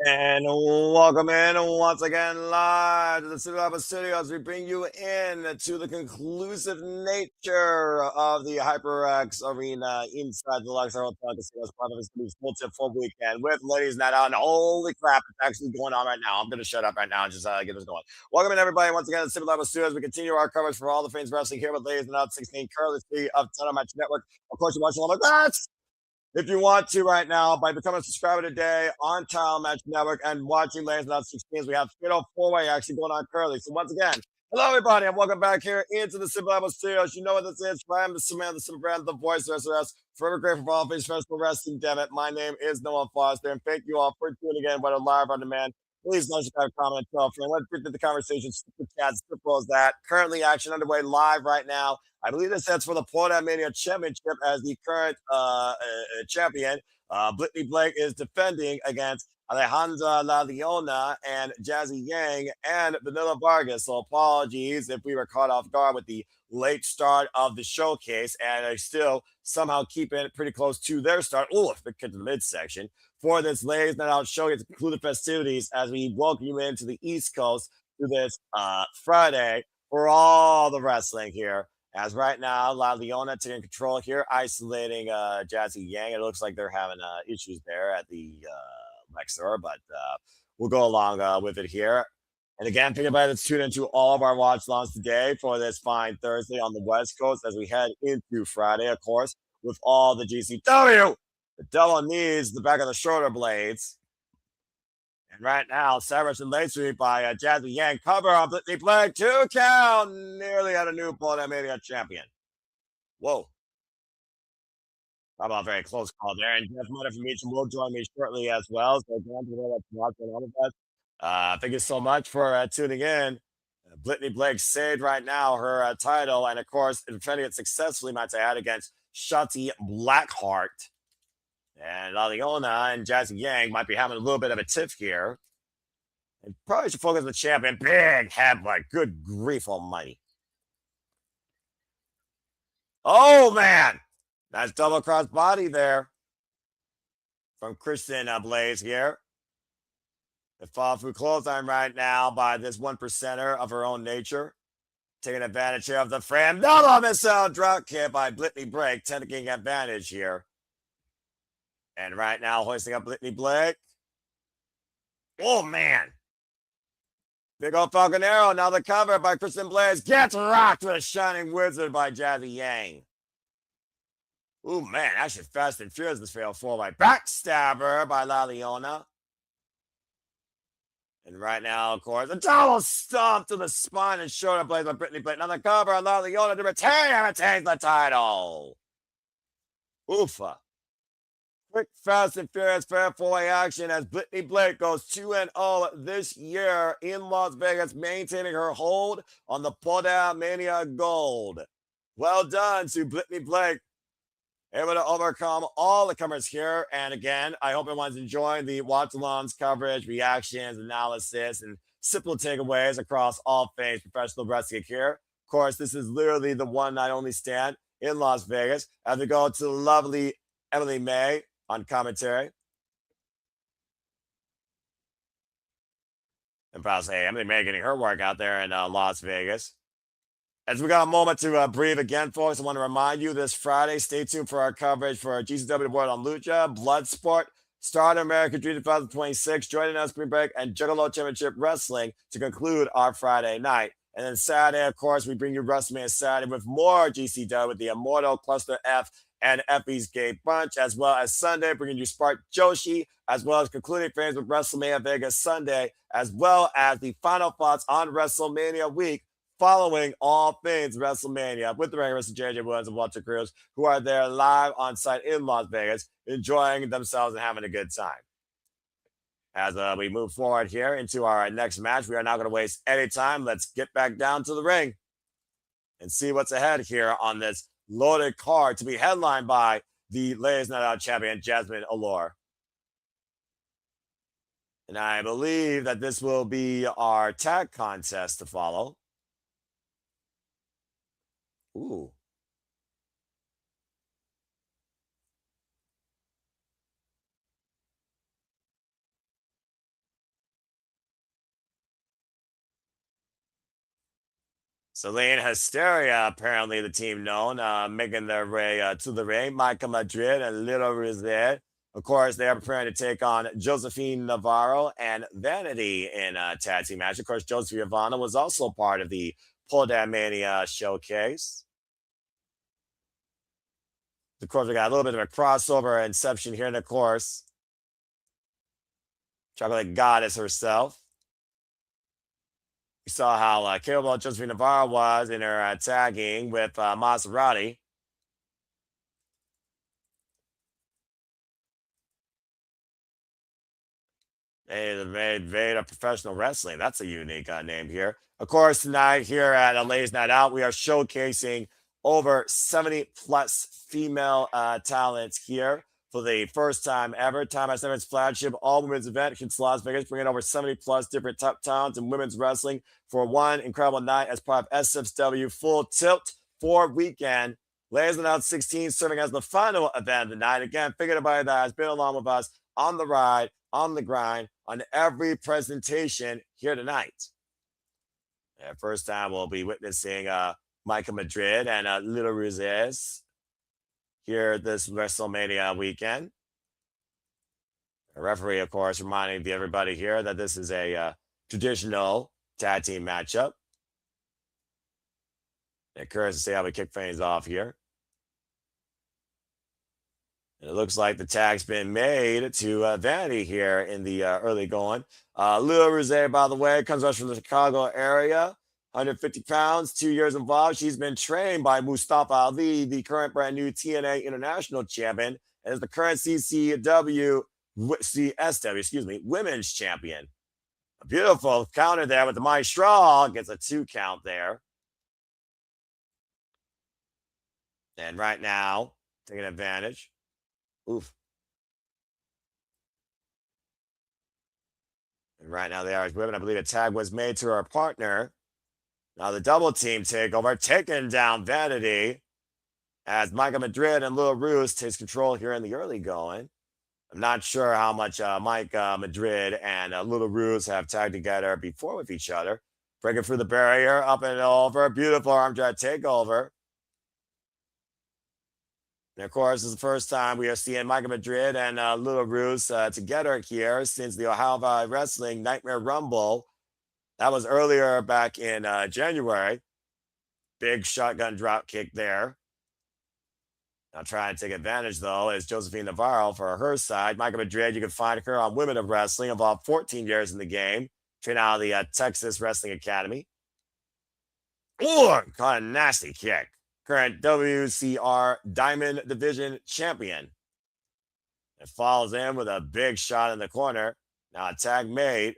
And welcome in once again live to the City Lava Studios. We bring you in to the conclusive nature of the HyperX Arena inside the Luxor Casino as part of this exclusive full weekend with Ladies Night Out. And holy crap, it's actually going on right now. I'm going to shut up right now and just get this going. Welcome in, everybody, once again to the City Lava Studios. We continue our coverage for all the things wrestling here with Ladies Night Out 16, courtesy of Tunnel Match Network. Of course, you're watching all of that if you want to right now by becoming a subscriber today on Tile Match Network and watching Ladies Not 16s. We have Fatal 4-Way actually going on currently. So once again, hello everybody and welcome back here into the Simple Level Studios. You know what this is. I am the Samantha, the Simple Brand, the voice of SRS. Forever grateful for all things professional wrestling. Damn it. My name is Noah Foster and thank you all for tuning in, whether live or on demand. Please don't subscribe, comment, tell a friend. Let's get to the conversation. Super chat, simple as that. Currently action underway live right now. I believe this sets for the Florida Mania Championship as the current champion. Brittany Blake is defending against Alejandra La Leona and Jazzy Yang and Vanilla Vargas. So apologies if we were caught off guard with the late start of the showcase, and I still somehow keep it pretty close to their start. Oh, if it get to the midsection for this Ladies Night Out showcase to conclude the festivities as we welcome you into the East Coast to this Friday for all the wrestling here. As right now, La Leona taking control here, isolating Jazzy Yang. It looks like they're having issues there at the Luxor, but we'll go along with it here. And again, think about it, let's tune into all of our watch longs today for this fine Thursday on the West Coast as we head into Friday, of course, with all the GCW. The devil needs the back of the shoulder blades. And right now, Severus and Lacey by Jazzy Yang cover on Brittany Blake. 2 count. Nearly had a new Florida Mania champion. Whoa. How about a very close call there? And Jeff Mutter from Meacham will join me shortly as well. So, again, to watching all of us. Thank you so much for tuning in. Brittany Blake saved right now her title, and of course, defending it successfully, might I add, against Shotzi Blackheart. And Leona and Jazzy Yang might be having a little bit of a tiff here. And probably should focus on the champion. Big headbutt. Good grief almighty. Oh, man. Nice double cross body there from Kristen Blaze here. The fall through clothesline right now by this 1%er of her own nature. Taking advantage here of the frame. Double missile drop kick by Brittany Blake. Taking advantage here. And right now, hoisting up Brittany Blake. Oh, man. Big old Falcon Arrow. Now the cover by Kristen Blaze. Gets rocked with a Shining Wizard by Jazzy Yang. Ooh, man. Actually, Fast and Furious this fail 4-Way. Backstabber by La Leona. And right now, of course, a double stomp to the spine and shoulder blades by Brittany Blake. Now the cover on La Leona to retain and retains the title. Oofa. Quick, fast, and furious fair 4-Way action as Brittany Blake goes 2-0 this year in Las Vegas, maintaining her hold on the Poda Mania Gold. Well done to Brittany Blake, able to overcome all the comers here. And again, I hope everyone's enjoying the watch-alongs coverage, reactions, analysis, and simple takeaways across all things professional wrestling here. Of course, this is literally the one night only stand in Las Vegas as we go to the lovely Emily May on commentary. And probably say Emily May getting her work out there in Las Vegas. As we got a moment to breathe again, folks, I want to remind you this Friday, stay tuned for our coverage for our GCW World on Lucha, Bloodsport, Stardom America Dream 2026, joining us, Green Break, and Juggalo Championship Wrestling to conclude our Friday night. And then Saturday, of course, we bring you WrestleMania Saturday with more GCW with the Immortal Cluster F and Effie's Gay Bunch, as well as Sunday, bringing you Spark Joshi, as well as concluding things with WrestleMania Vegas Sunday, as well as the final thoughts on WrestleMania week, following all things WrestleMania with the regulars JJ Woods and Walter Cruz, who are there live on site in Las Vegas, enjoying themselves and having a good time. As we move forward here into our next match, we are not going to waste any time. Let's get back down to the ring and see what's ahead here on this loaded card to be headlined by the Ladies Night Out champion, Jasmine Allure. And I believe that this will be our tag contest to follow. Ooh. Celine Hysteria, apparently the team known, making their way to the ring. Micah Madrid and Little Rosette. Of course, they are preparing to take on Josephine Navarro and Vanity in a tag team match. Of course, Josephine Ivana was also part of the Pull Down Mania showcase. Of course, we got a little bit of a crossover inception here, and of course, Chocolate Goddess herself. We saw how capable Josephine Navarro was in her tagging with Maserati. They made a professional wrestling. That's a unique name here. Of course, tonight here at Lay's Night Out, we are showcasing over 70 plus female talents here for the first time ever. Time at Seven's flagship all women's event in Las Vegas, bringing over 70 plus different top talents in women's wrestling for one incredible night as part of SFW Full Tilt 4 weekend. Lay's Night Out 16 serving as the final event of the night. Again, figured everybody that has been along with us on the ride, on the grind, on every presentation here tonight. First time we'll be witnessing Micah Madrid and Little Rosés here this WrestleMania weekend. A referee, of course, reminding everybody here that this is a traditional tag team matchup. Curious to see how we kick things off here. And it looks like the tag's been made to Vanity here in the early going. Little Rosé, by the way, comes us from the Chicago area. 150 pounds, 2 years involved. She's been trained by Mustafa Ali, the current brand new TNA International Champion, and is the current CSW, Women's Champion. A beautiful counter there with the Maestral. Gets a 2 count there. And right now, taking advantage. Oof. And right now, the Irish women, I believe a tag was made to her partner. Now the double team takeover, taking down Vanity as Micah Madrid and Little Roos takes control here in the early going. I'm not sure how much Micah Madrid and Little Roos have tagged together before with each other. Breaking through the barrier, up and over. Beautiful arm drag takeover. And of course, this is the first time we are seeing Micah Madrid and Little Roos together here since the Ohio Valley Wrestling Nightmare Rumble. That was earlier back in January. Big shotgun drop kick there. Now trying to take advantage, though, is Josephine Navarro for her side. Micah Madrid, you can find her on Women of Wrestling, involved 14 years in the game. Trained out of the Texas Wrestling Academy. Ooh, kind of nasty kick. Current WCR Diamond Division champion. It follows in with a big shot in the corner. Now a tag made.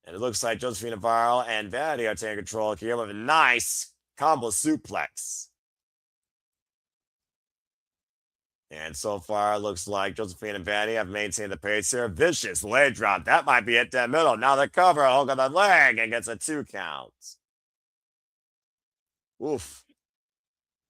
And it looks like Josephine Navarro and Vanity are taking control here with a nice combo suplex. And so far, it looks like Josephine and Vanity have maintained the pace here. Vicious leg drop. That might be it down middle. Now the cover, hook on the leg, and gets a 2 count. Oof.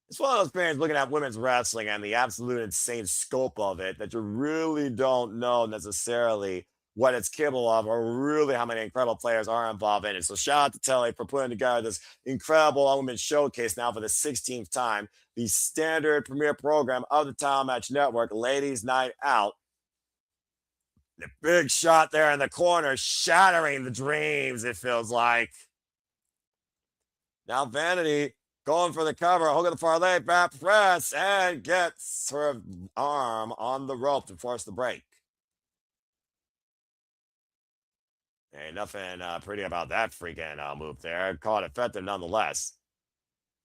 It's one of those experiences looking at women's wrestling and the absolute insane scope of it that you really don't know necessarily what it's capable of or really how many incredible players are involved in it. So shout out to Telly for putting together this incredible women's showcase now for the 16th time, the standard premiere program of the Time Match Network, Ladies Night Out. The big shot there in the corner, shattering the dreams, it feels like. Now Vanity going for the cover, hook of the far leg, back press, and gets her arm on the rope to force the break. Ain't nothing pretty about that freaking move there. Caught effective nonetheless.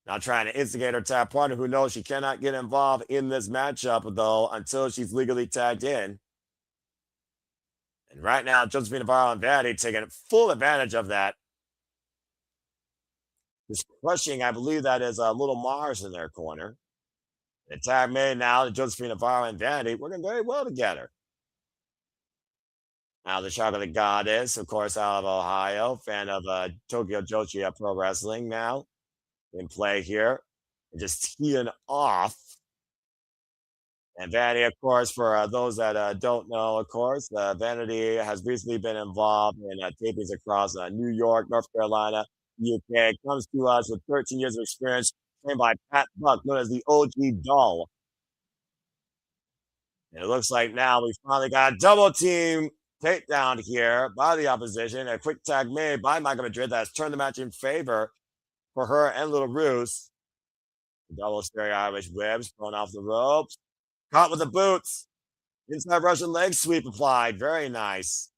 Now trying to instigate her tag partner, who knows she cannot get involved in this matchup, though, until she's legally tagged in. And right now, Josephine Navarro and Vanity taking full advantage of that. Just crushing, I believe that is a Little Mars in their corner. The tag made now to Josephine Navarro and Vanity working very well together. Now the Chocolate Goddess, of course, out of Ohio, fan of Tokyo Joshi Pro Wrestling now in play here. And just teeing off. And Vanity, of course, for those that don't know, of course, Vanity has recently been involved in tapings across New York, North Carolina, UK. Comes to us with 13 years of experience, trained by Pat Buck, known as the OG Doll. And it looks like now we finally got a double team takedown here by the opposition. A quick tag made by Michael Madrid that has turned the match in favor for her and Little Roos. Double stereo Irish whips thrown off the ropes. Caught with the boots. Inside Russian leg sweep applied. Very nice.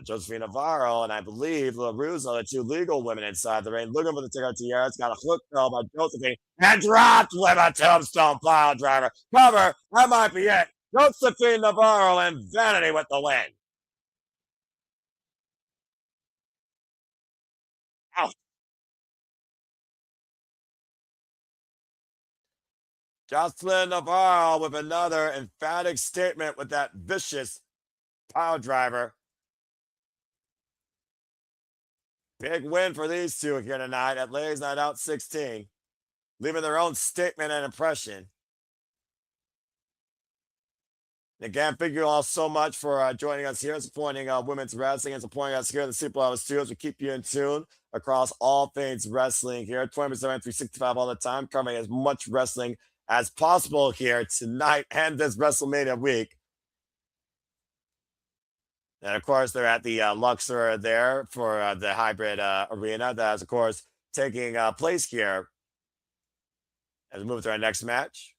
Josephine Varo and I believe Little Roos are the two legal women inside the ring. Looking for the ticker Tierra. It's got a hook throw by Josephine and dropped with a tombstone pile driver. Cover. That might be it. Josephine Navarro and Vanity with the win. Ouch. Jocelyn Navarro with another emphatic statement with that vicious pile driver. Big win for these two here tonight at Ladies Night Out 16, leaving their own statement and impression. Again, thank you all so much for joining us here, supporting women's wrestling and supporting us here in the Super Level Studios. We keep you in tune across all things wrestling here, 24/7, 365 all the time, covering as much wrestling as possible here tonight and this WrestleMania week. And of course, they're at the Luxor there for the hybrid arena that is, of course, taking place here as we move to our next match.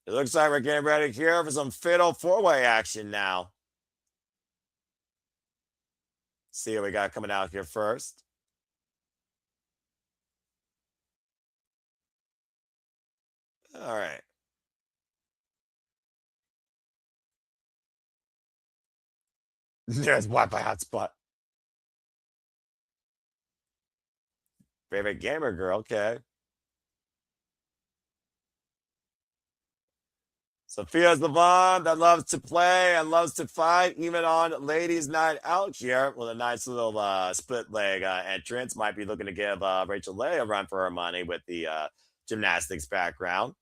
It looks like we're getting ready here for some fatal four-way action now. See what we got coming out here first. All right. There's Wi-Fi hotspot. Favorite gamer girl, okay. Sofia's the one that loves to play and loves to fight, even on Ladies Night Out here with a nice little split leg entrance. Might be looking to give Rachel Leigh a run for her money with the gymnastics background.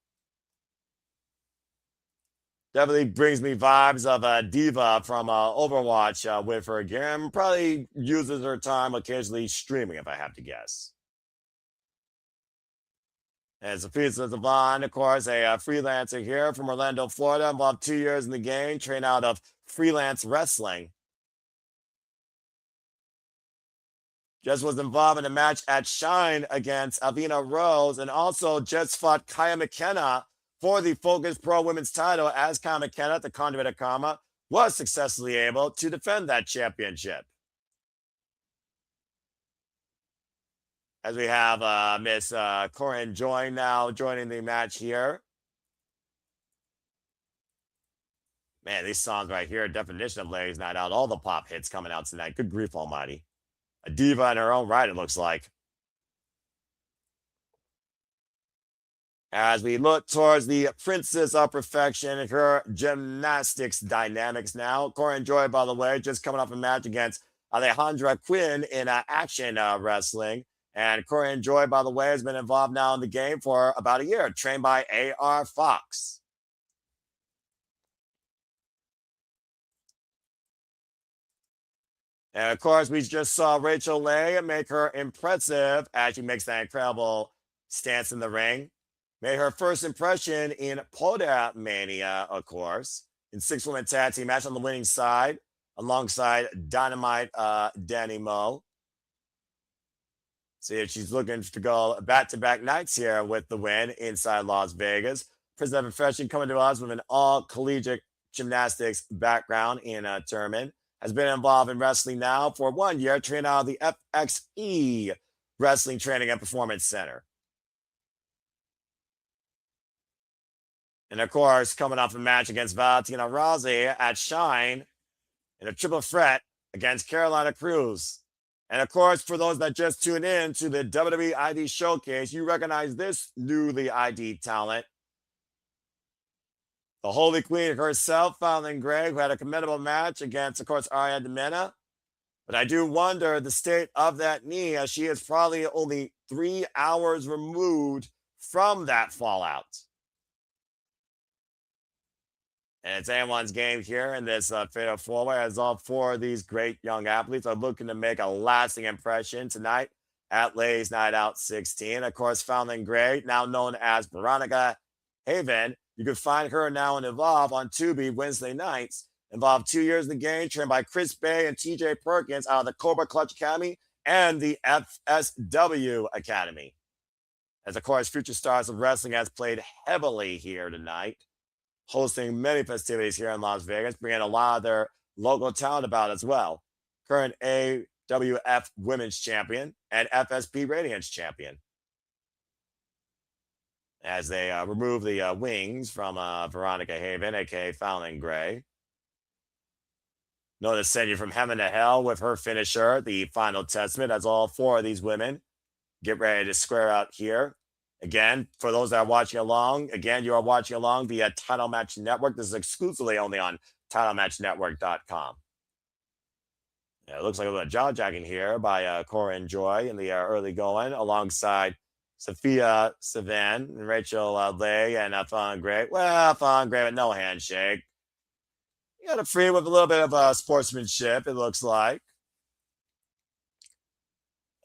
Definitely brings me vibes of Diva from Overwatch with her game. Probably uses her time occasionally streaming, if I have to guess. And Sophia Devon, of course, a freelancer here from Orlando, Florida. Involved 2 years in the game, trained out of freelance wrestling. Just was involved in a match at Shine against Alvina Rose, and also just fought Kaya McKenna for the Focus Pro Women's title, as Kaya McKenna, the conduit of karma, was successfully able to defend that championship. As we have Miss Corrine joining the match here. Man, these songs right here, definition of Ladies Night Out, all the pop hits coming out tonight. Good grief almighty. A diva in her own right, it looks like. As we look towards the Princess of Perfection and her gymnastics dynamics now. Corrine Joy, by the way, just coming off a match against Alejandra Quinn in action wrestling. And Corrine Joy, by the way, has been involved now in the game for about a year, trained by A.R. Fox. And of course, we just saw Rachel Leigh make her impressive as she makes that incredible stance in the ring. Made her first impression in Poda Mania, of course, in 6-woman tag team match on the winning side, alongside Dynamite Danny Moe. See if she's looking to go back-to-back nights here with the win inside Las Vegas. Princess of Perfection coming to us with an all-collegiate gymnastics background in Turman. Has been involved in wrestling now for 1 year, training out of the FXE Wrestling Training and Performance Center. And of course, coming off a match against Valentina Rossi at Shine in a triple threat against Carolina Cruz. And of course, for those that just tuned in to the WWE ID Showcase, you recognize this newly ID talent. The Holy Queen herself, Fallyn Gray, who had a commendable match against, of course, Ariana Demena. But I do wonder the state of that knee, as she is probably only 3 hours removed from that fallout. And it's anyone's game here in this fatal four-way, as all four of these great young athletes are looking to make a lasting impression tonight at Leigh's Night Out 16. Of course, Fallyn Gray, now known as Veronica Haven. You can find her now in Evolve on Tubi Wednesday nights. Involved 2 years in the game, trained by Chris Bay and TJ Perkins out of the Cobra Clutch Academy and the FSW Academy. As of course, Future Stars of Wrestling has played heavily here tonight, hosting many festivities here in Las Vegas, bringing a lot of their local talent about as well. Current AWF Women's Champion and FSP Radiance Champion. As they remove the wings from Veronica Haven, aka Fallyn Gray. Notice send you from heaven to hell with her finisher, the Final Testament, as all four of these women get ready to square out here. Again, for those that are watching along, again, you are watching along via Title Match Network. This is exclusively only on TitleMatchNetwork.com. Yeah, it looks like a little jaw jacking here by Corrine Joy in the early going, alongside Sofia Savan and Rachel Leigh and Fallyn Gray. Well, Fallyn Gray with no handshake. You got it free with a little bit of sportsmanship, it looks like.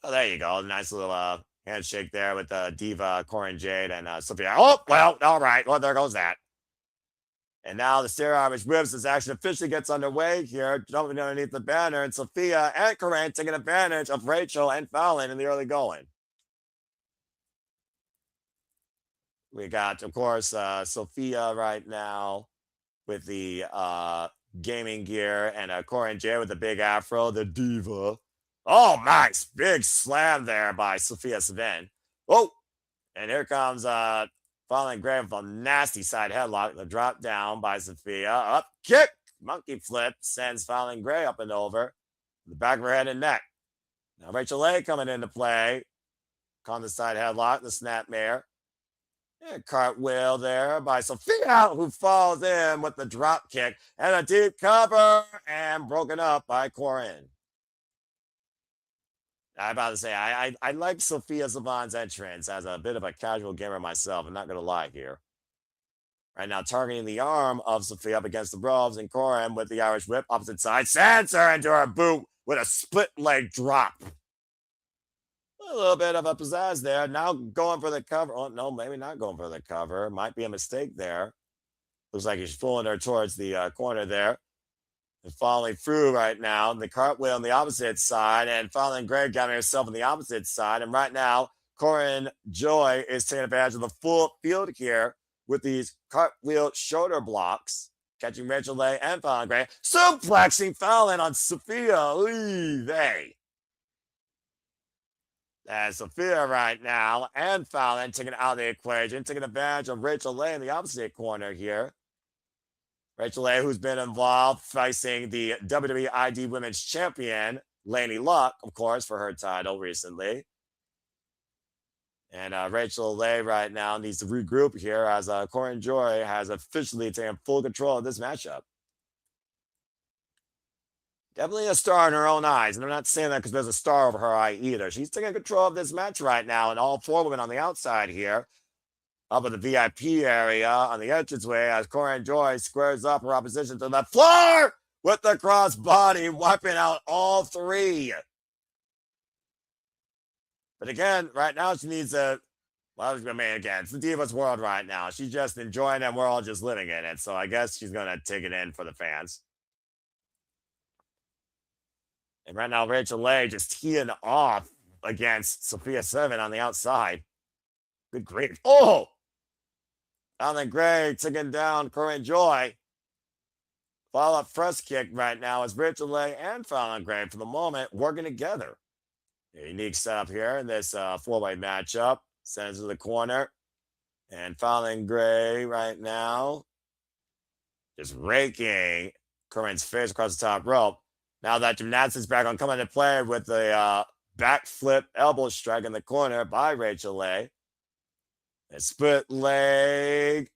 Oh, there you go. Nice little handshake there with Diva, Corrine Jade, and Sofia. Oh, well, all right. Well, there goes that. And now the Stair Irish Whips as action officially gets underway here, jumping underneath the banner, and Sofia and Corrine taking advantage of Rachel and Fallyn in the early going. We got, of course, Sofia right now with the gaming gear, and Corrine J with the big afro, the diva. Oh, nice. Big slam there by Sofia Savan. Oh, and here comes Fallyn Gray with a nasty side headlock. The drop down by Sofia. Up kick. Monkey flip sends Fallyn Gray up and over. The back of her head and neck. Now Rachel Leigh coming into play. On the side headlock, the snapmare. And cartwheel there by Sofia, who falls in with the drop kick and a deep cover, and broken up by Corrine. I'm about to say, I like Sofia Savan's entrance as a bit of a casual gamer myself. I'm not going to lie here. Right now, targeting the arm of Sofia up against the ropes, and Corrine with the Irish whip opposite side sends her into her boot with a split leg drop. A little bit of a pizzazz there. Now going for the cover. Oh, no, maybe not going for the cover. Might be a mistake there. Looks like he's pulling her towards the corner there. And falling through right now. The cartwheel on the opposite side. And Fallyn Gray got herself on the opposite side. And right now, Corrine Joy is taking advantage of the full field here with these cartwheel shoulder blocks. Catching Rachel Leigh and Fallyn Gray. Suplexing Fallyn on Sofia. Hey. As Sofia right now and Fallyn taking out of the equation, taking advantage of Rachel Leigh in the opposite corner here. Rachel Leigh, who's been involved facing the WWE ID Women's Champion, Laynie Luck, of course, for her title recently. And Rachel Leigh right now needs to regroup here as Corrine Joy has officially taken full control of this matchup. Definitely a star in her own eyes. And I'm not saying that because there's a star over her eye either. She's taking control of this match right now, and all four women on the outside here. Up in the VIP area on the entranceway as Corrine Joy squares up her opposition to the floor with the crossbody, wiping out all three. But again, right now she needs a, well, I mean, again, it's the Divas world right now. She's just enjoying it, and we're all just living in it. So I guess she's going to take it in for the fans. And right now, Rachel Leigh just teeing off against Sofia Savan on the outside. Good grief. Oh! Fallyn Gray taking down Corrine Joy. Follow-up press kick right now as Rachel Leigh and Fallyn Gray, for the moment, working together. A unique setup here in this four-way matchup. Sends to the corner. And Fallyn Gray right now just raking Corrine's face across the top rope. Now that gymnastics back on coming into play with the backflip elbow strike in the corner by Rachel Leigh. A split leg.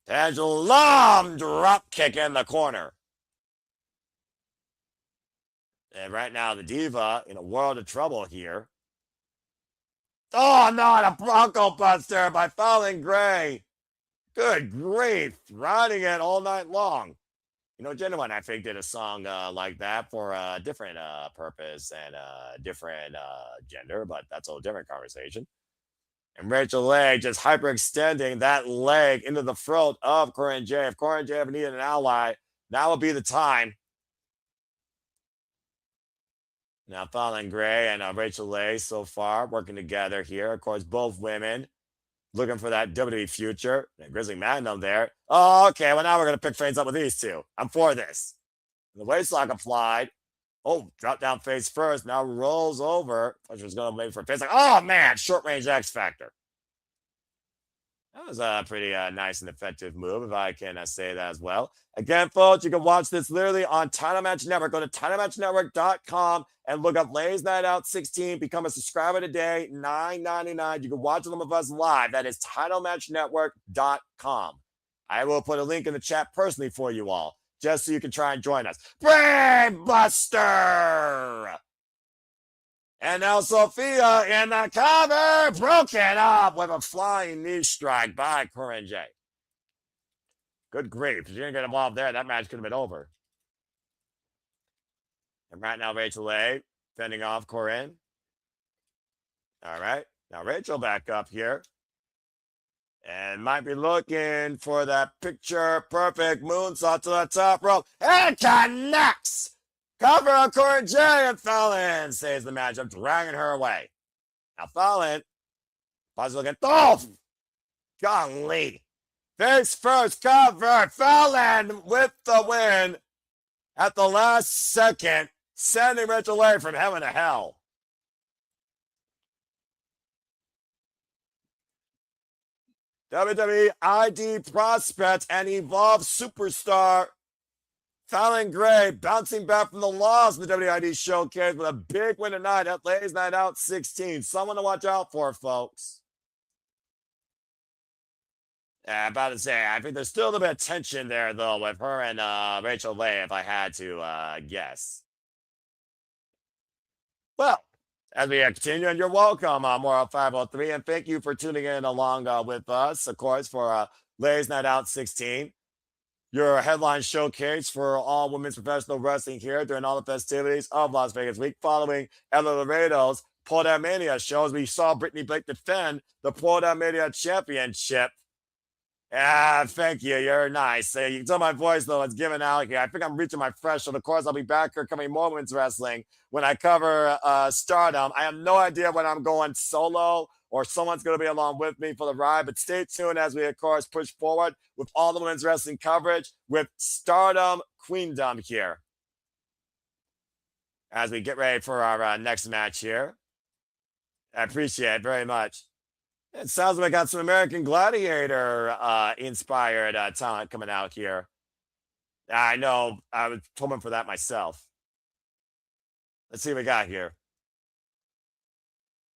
Pendulum drop kick in the corner. And right now the Diva in a world of trouble here. Oh, not a Bronco Buster by Fallyn Gray. Good grief, riding it all night long. You know, Genuine, I think, did a song like that for a different purpose and a different gender, but that's a whole different conversation. And Rachel Leigh just hyperextending that leg into the throat of Corrine J. If Corrine J ever needed an ally, now would be the time. Now, Fallyn Gray and Rachel Leigh so far working together here. Of course, both women looking for that WWE future. And Grizzly Magnum there. Oh, okay. Well, now we're going to pick things up with these two. I'm for this. The waistlock applied. Oh, drop down face first. Now rolls over. Which was going to make for a face. Like, oh, man. Short range X Factor. That was a pretty nice and effective move, if I can say that as well. Again, folks, you can watch this literally on Title Match Network. Go to TitleMatchNetwork.com and look up Lay's Night Out 16. Become a subscriber today, $9.99. You can watch them with us live. That is TitleMatchNetwork.com. I will put a link in the chat personally for you all, just so you can try and join us. Brainbuster! And now Sofia in the cover, broken up with a flying knee strike by Corrine J. Good grief. If you didn't get involved there, that match could have been over. And right now, Rachel Leigh fending off Corrine. All right. Now, Rachel back up here. And might be looking for that picture perfect moonsault to the top rope. And connects! Cover on Corrine J, and Fallyn saves the matchup, dragging her away. Now Fallyn, possibly looking, oh, golly. Face first cover, Fallyn with the win at the last second, sending Rachel Leigh from heaven to hell. WWE ID prospect and Evolve superstar Fallyn Gray bouncing back from the loss in the WID Showcase with a big win tonight at Lay's Night Out 16. Someone to watch out for, folks. Yeah, I'm about to say, I think there's still a little bit of tension there, though, with her and Rachel Leigh, if I had to guess. Well, as we continue, and you're welcome, Moral 503, and thank you for tuning in along with us, of course, for Lay's Night Out 16. Your headline showcase for all women's professional wrestling here during all the festivities of Las Vegas Week, following Ella Laredo's Pro Mania shows. We saw Brittany Blake defend the Pro Mania Championship. Ah, thank you. You're nice. You can tell my voice, though, it's given out here. I think I'm reaching my threshold. Of course, I'll be back here coming more women's wrestling when I cover Stardom. I have no idea when I'm going solo or someone's going to be along with me for the ride. But stay tuned as we, of course, push forward with all the women's wrestling coverage with Stardom Queendom here. As we get ready for our next match here. I appreciate it very much. It sounds like I got some American Gladiator inspired talent coming out here. I know. I was hoping for that myself. Let's see what we got here.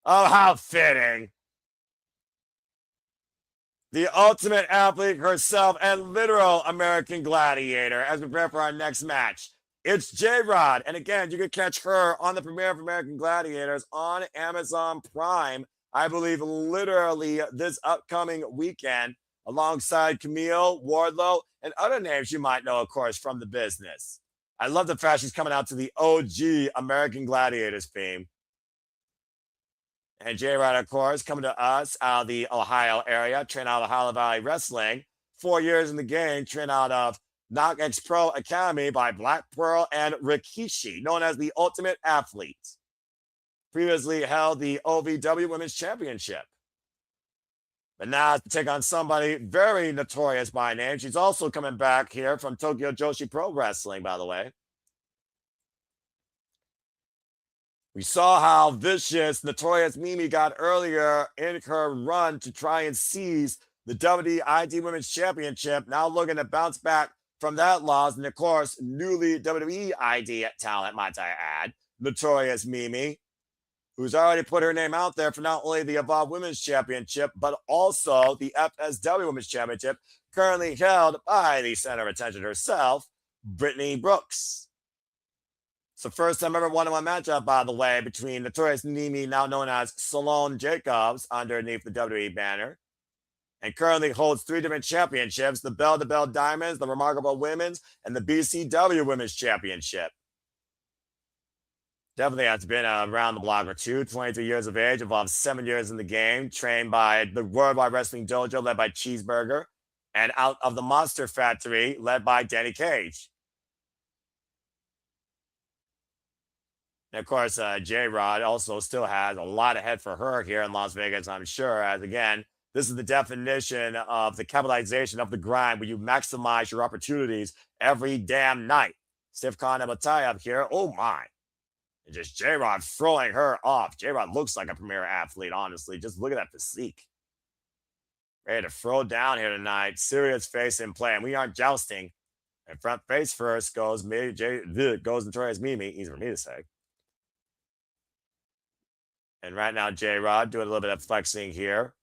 Oh, how fitting. The ultimate athlete herself and literal American Gladiator as we prepare for our next match. It's J-Rod. And again, you can catch her on the premiere of American Gladiators on Amazon Prime, I believe literally this upcoming weekend, alongside Camille, Wardlow, and other names you might know, of course, from the business. I love the fact she's coming out to the OG American Gladiators theme. And J-Rod, of course, coming to us out of the Ohio area, trained out of Ohio Valley Wrestling. 4 years in the game, trained out of Knock X Pro Academy by Black Pearl and Rikishi, known as the Ultimate Athlete. Previously held the OVW Women's Championship. But now to take on somebody very notorious by name. She's also coming back here from Tokyo Joshi Pro Wrestling, by the way. We saw how vicious Notorious Mimi got earlier in her run to try and seize the WWID Women's Championship. Now looking to bounce back from that loss. And of course, newly WWE ID talent, might I add, Notorious Mimi, who's already put her name out there for not only the Evolve Women's Championship, but also the FSW Women's Championship, currently held by the center of attention herself, Brittany Brooks. It's the first time ever one-on-one matchup, by the way, between Notorious Mimi, now known as Salone Jacobs, underneath the WWE banner, and currently holds 3 different championships: the Bell to Bell Diamonds, the Remarkable Women's, and the BCW Women's Championship. Definitely has been around the block or two. 23 years of age, involved 7 years in the game, trained by the Worldwide Wrestling Dojo, led by Cheeseburger, and out of the Monster Factory, led by Danny Cage. And of course, J-Rod also still has a lot ahead for her here in Las Vegas, I'm sure, as again, this is the definition of the capitalization of the grind where you maximize your opportunities every damn night. Stiff Khan and up here. Oh my. And just J-Rod throwing her off. J-Rod looks like a premier athlete, honestly. Just look at that physique. Ready to throw down here tonight. Serious face in play. And we aren't jousting. And front face first goes Notorious Mimi. Easy for me to say. And right now, J-Rod doing a little bit of flexing here.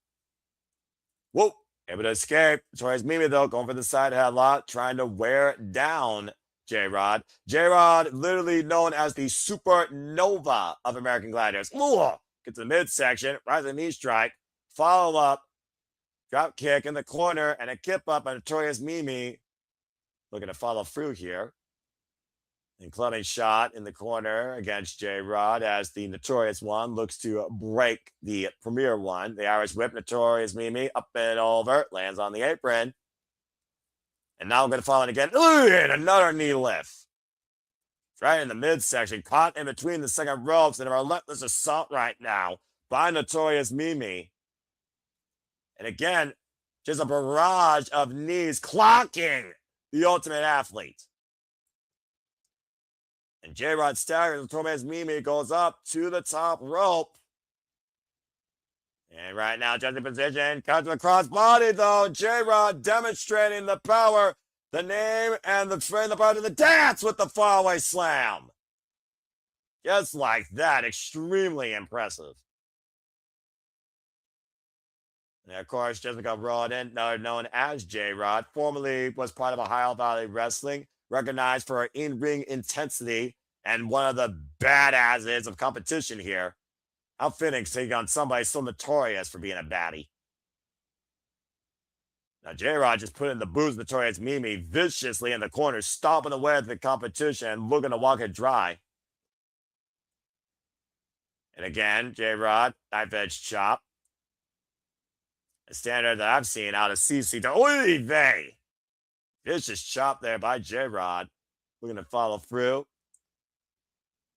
Whoa, able to escape. Notorious Mimi, though, going for the side headlock, trying to wear down J-Rod. J-Rod, literally known as the supernova of American Gladiators. Ooh, get to the midsection, rising knee strike, follow up, drop kick in the corner, and a kip up by Notorious Mimi. Looking to follow through here. And clubbing shot in the corner against J-Rod as the Notorious One looks to break the Premier One. The Irish whip, Notorious Mimi, up and over, lands on the apron. And now I'm going to follow it again. And another knee lift. Right in the midsection, caught in between the second ropes, and a relentless assault right now by Notorious Mimi. And again, just a barrage of knees clocking the Ultimate Athlete. And J-Rod staggers, Notorious Mimi goes up to the top rope. And right now, judging position, cuts the crossbody though. J-Rod demonstrating the power, the name, and the part of the dance with the fallaway slam. Just like that, extremely impressive. And of course, Jessica Rodin, known as J-Rod, formerly was part of Ohio Valley Wrestling, recognized for her in-ring intensity and one of the badasses of competition here. How fitting taking on somebody so notorious for being a baddie. Now, J-Rod just put in the boots Notorious Mimi viciously in the corner, stomping away at the competition, looking to walk it dry. And again, J-Rod, knife edge chop. A standard that I've seen out of CC to Oy vey. Vicious chop there by J-Rod. We're going to follow through.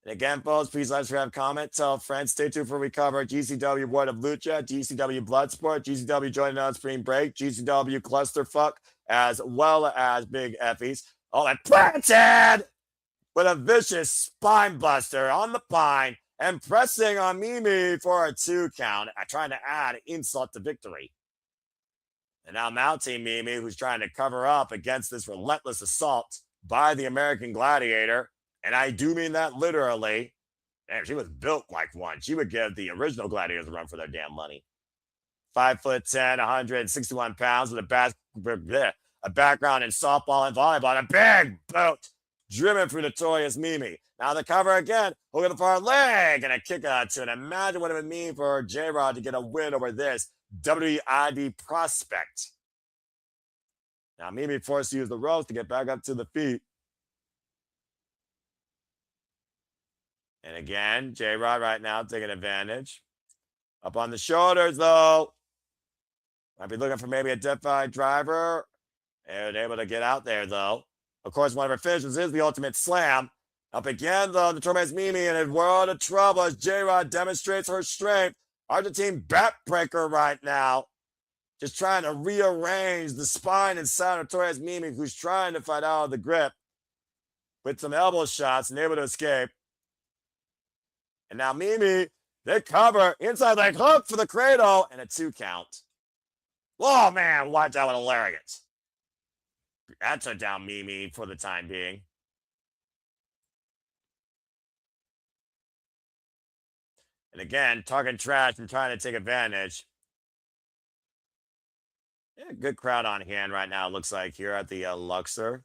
And again, folks, please let us have comments. Tell friends. Stay tuned for we cover GCW World of Lucha, GCW Bloodsport, GCW Joining on Spring Break, GCW Clusterfuck, as well as Big Effies. Oh, and planted with a vicious spine buster on the pine and pressing on Mimi for a 2 count, trying to add insult to victory. And now mounting Mimi, who's trying to cover up against this relentless assault by the American Gladiator. And I do mean that literally. Damn, she was built like one. She would give the original Gladiators a run for their damn money. 5'10", 161 pounds with a background in softball and volleyball, and a big boot driven through Notorious Mimi. Now the cover again, hook at the far leg, and a kick out to it. Imagine what it would mean for J-Rod to get a win over this WID prospect. Now Mimi forced to use the ropes to get back up to the feet. And again, J-Rod right now taking advantage. Up on the shoulders, though. Might be looking for maybe a defied driver. And able to get out there, though. Of course, one of her finishes is the ultimate slam. Up again, though, Notorious Mimi in a world of trouble as J-Rod demonstrates her strength. Argentine backbreaker right now. Just trying to rearrange the spine inside Notorious Mimi, who's trying to fight out of the grip. With some elbow shots and able to escape. And now Mimi, they cover inside leg hook for the cradle and a 2 count. Oh man, watch that one hilarious. That took down Mimi for the time being. And again, talking trash and trying to take advantage. Yeah, good crowd on hand right now, it looks like, here at the Luxor.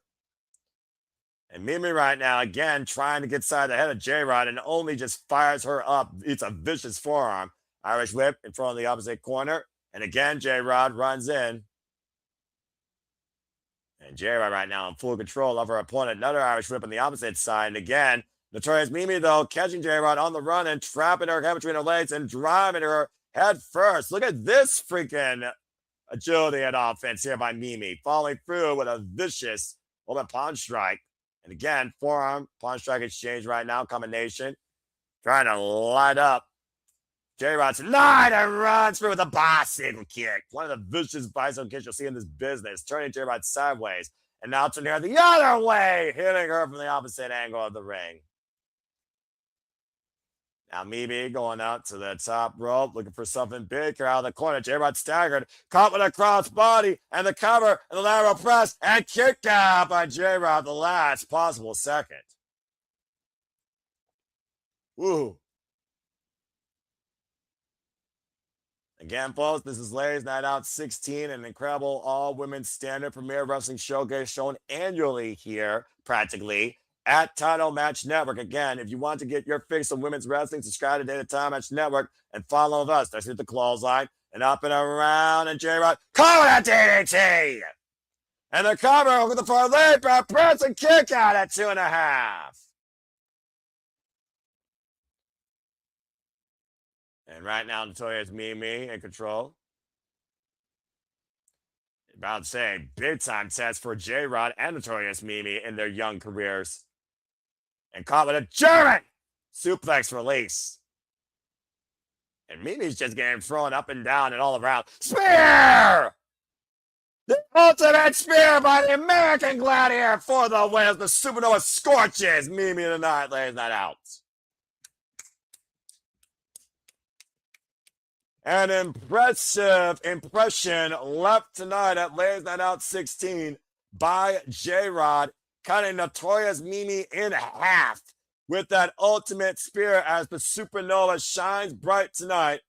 And Mimi right now, again, trying to get side the head of J-Rod and only just fires her up. It's a vicious forearm. Irish whip in front of the opposite corner. And again, J-Rod runs in. And J-Rod right now in full control of her opponent. Another Irish whip on the opposite side. And again, Notorious Mimi, though, catching J-Rod on the run and trapping her head between her legs and driving her head first. Look at this freaking agility and offense here by Mimi, following through with a vicious open pawn strike. And again, forearm pawn strike exchange right now, combination. Trying to light up J-Rod tonight and runs through with a bicycle kick. One of the vicious bicycle kicks you'll see in this business. Turning J-Rod sideways and now turning her the other way, hitting her from the opposite angle of the ring. Now Mimi going out to the top rope, looking for something big here out of the corner. J-Rod staggered, caught with a cross body and the cover and the lateral press and kicked out by J-Rod the last possible second. Woo. Again, folks, this is Ladies Night Out 16, an incredible all-women standard premier wrestling showcase shown annually here, practically, at Title Match Network. Again, if you want to get your fix of women's wrestling, subscribe to Data Title Match Network and follow us. Let's hit the clothesline and up and around, and J-Rod calling at DDT. And the cover with the far leg, press and kick out at 2.5. And right now, Notorious Mimi in control. About to say, big time test for J-Rod and Notorious Mimi in their young careers. And caught with a German suplex release. And Mimi's just getting thrown up and down and all around. Spear! The ultimate spear by the American Gladiator for the win as the Supernova scorches Mimi tonight, Ladies Night Out. An impressive impression left tonight at Ladies Night Out 16 by J-Rod, cutting Notorious Mimi in half with that ultimate spear as the Supernova shines bright tonight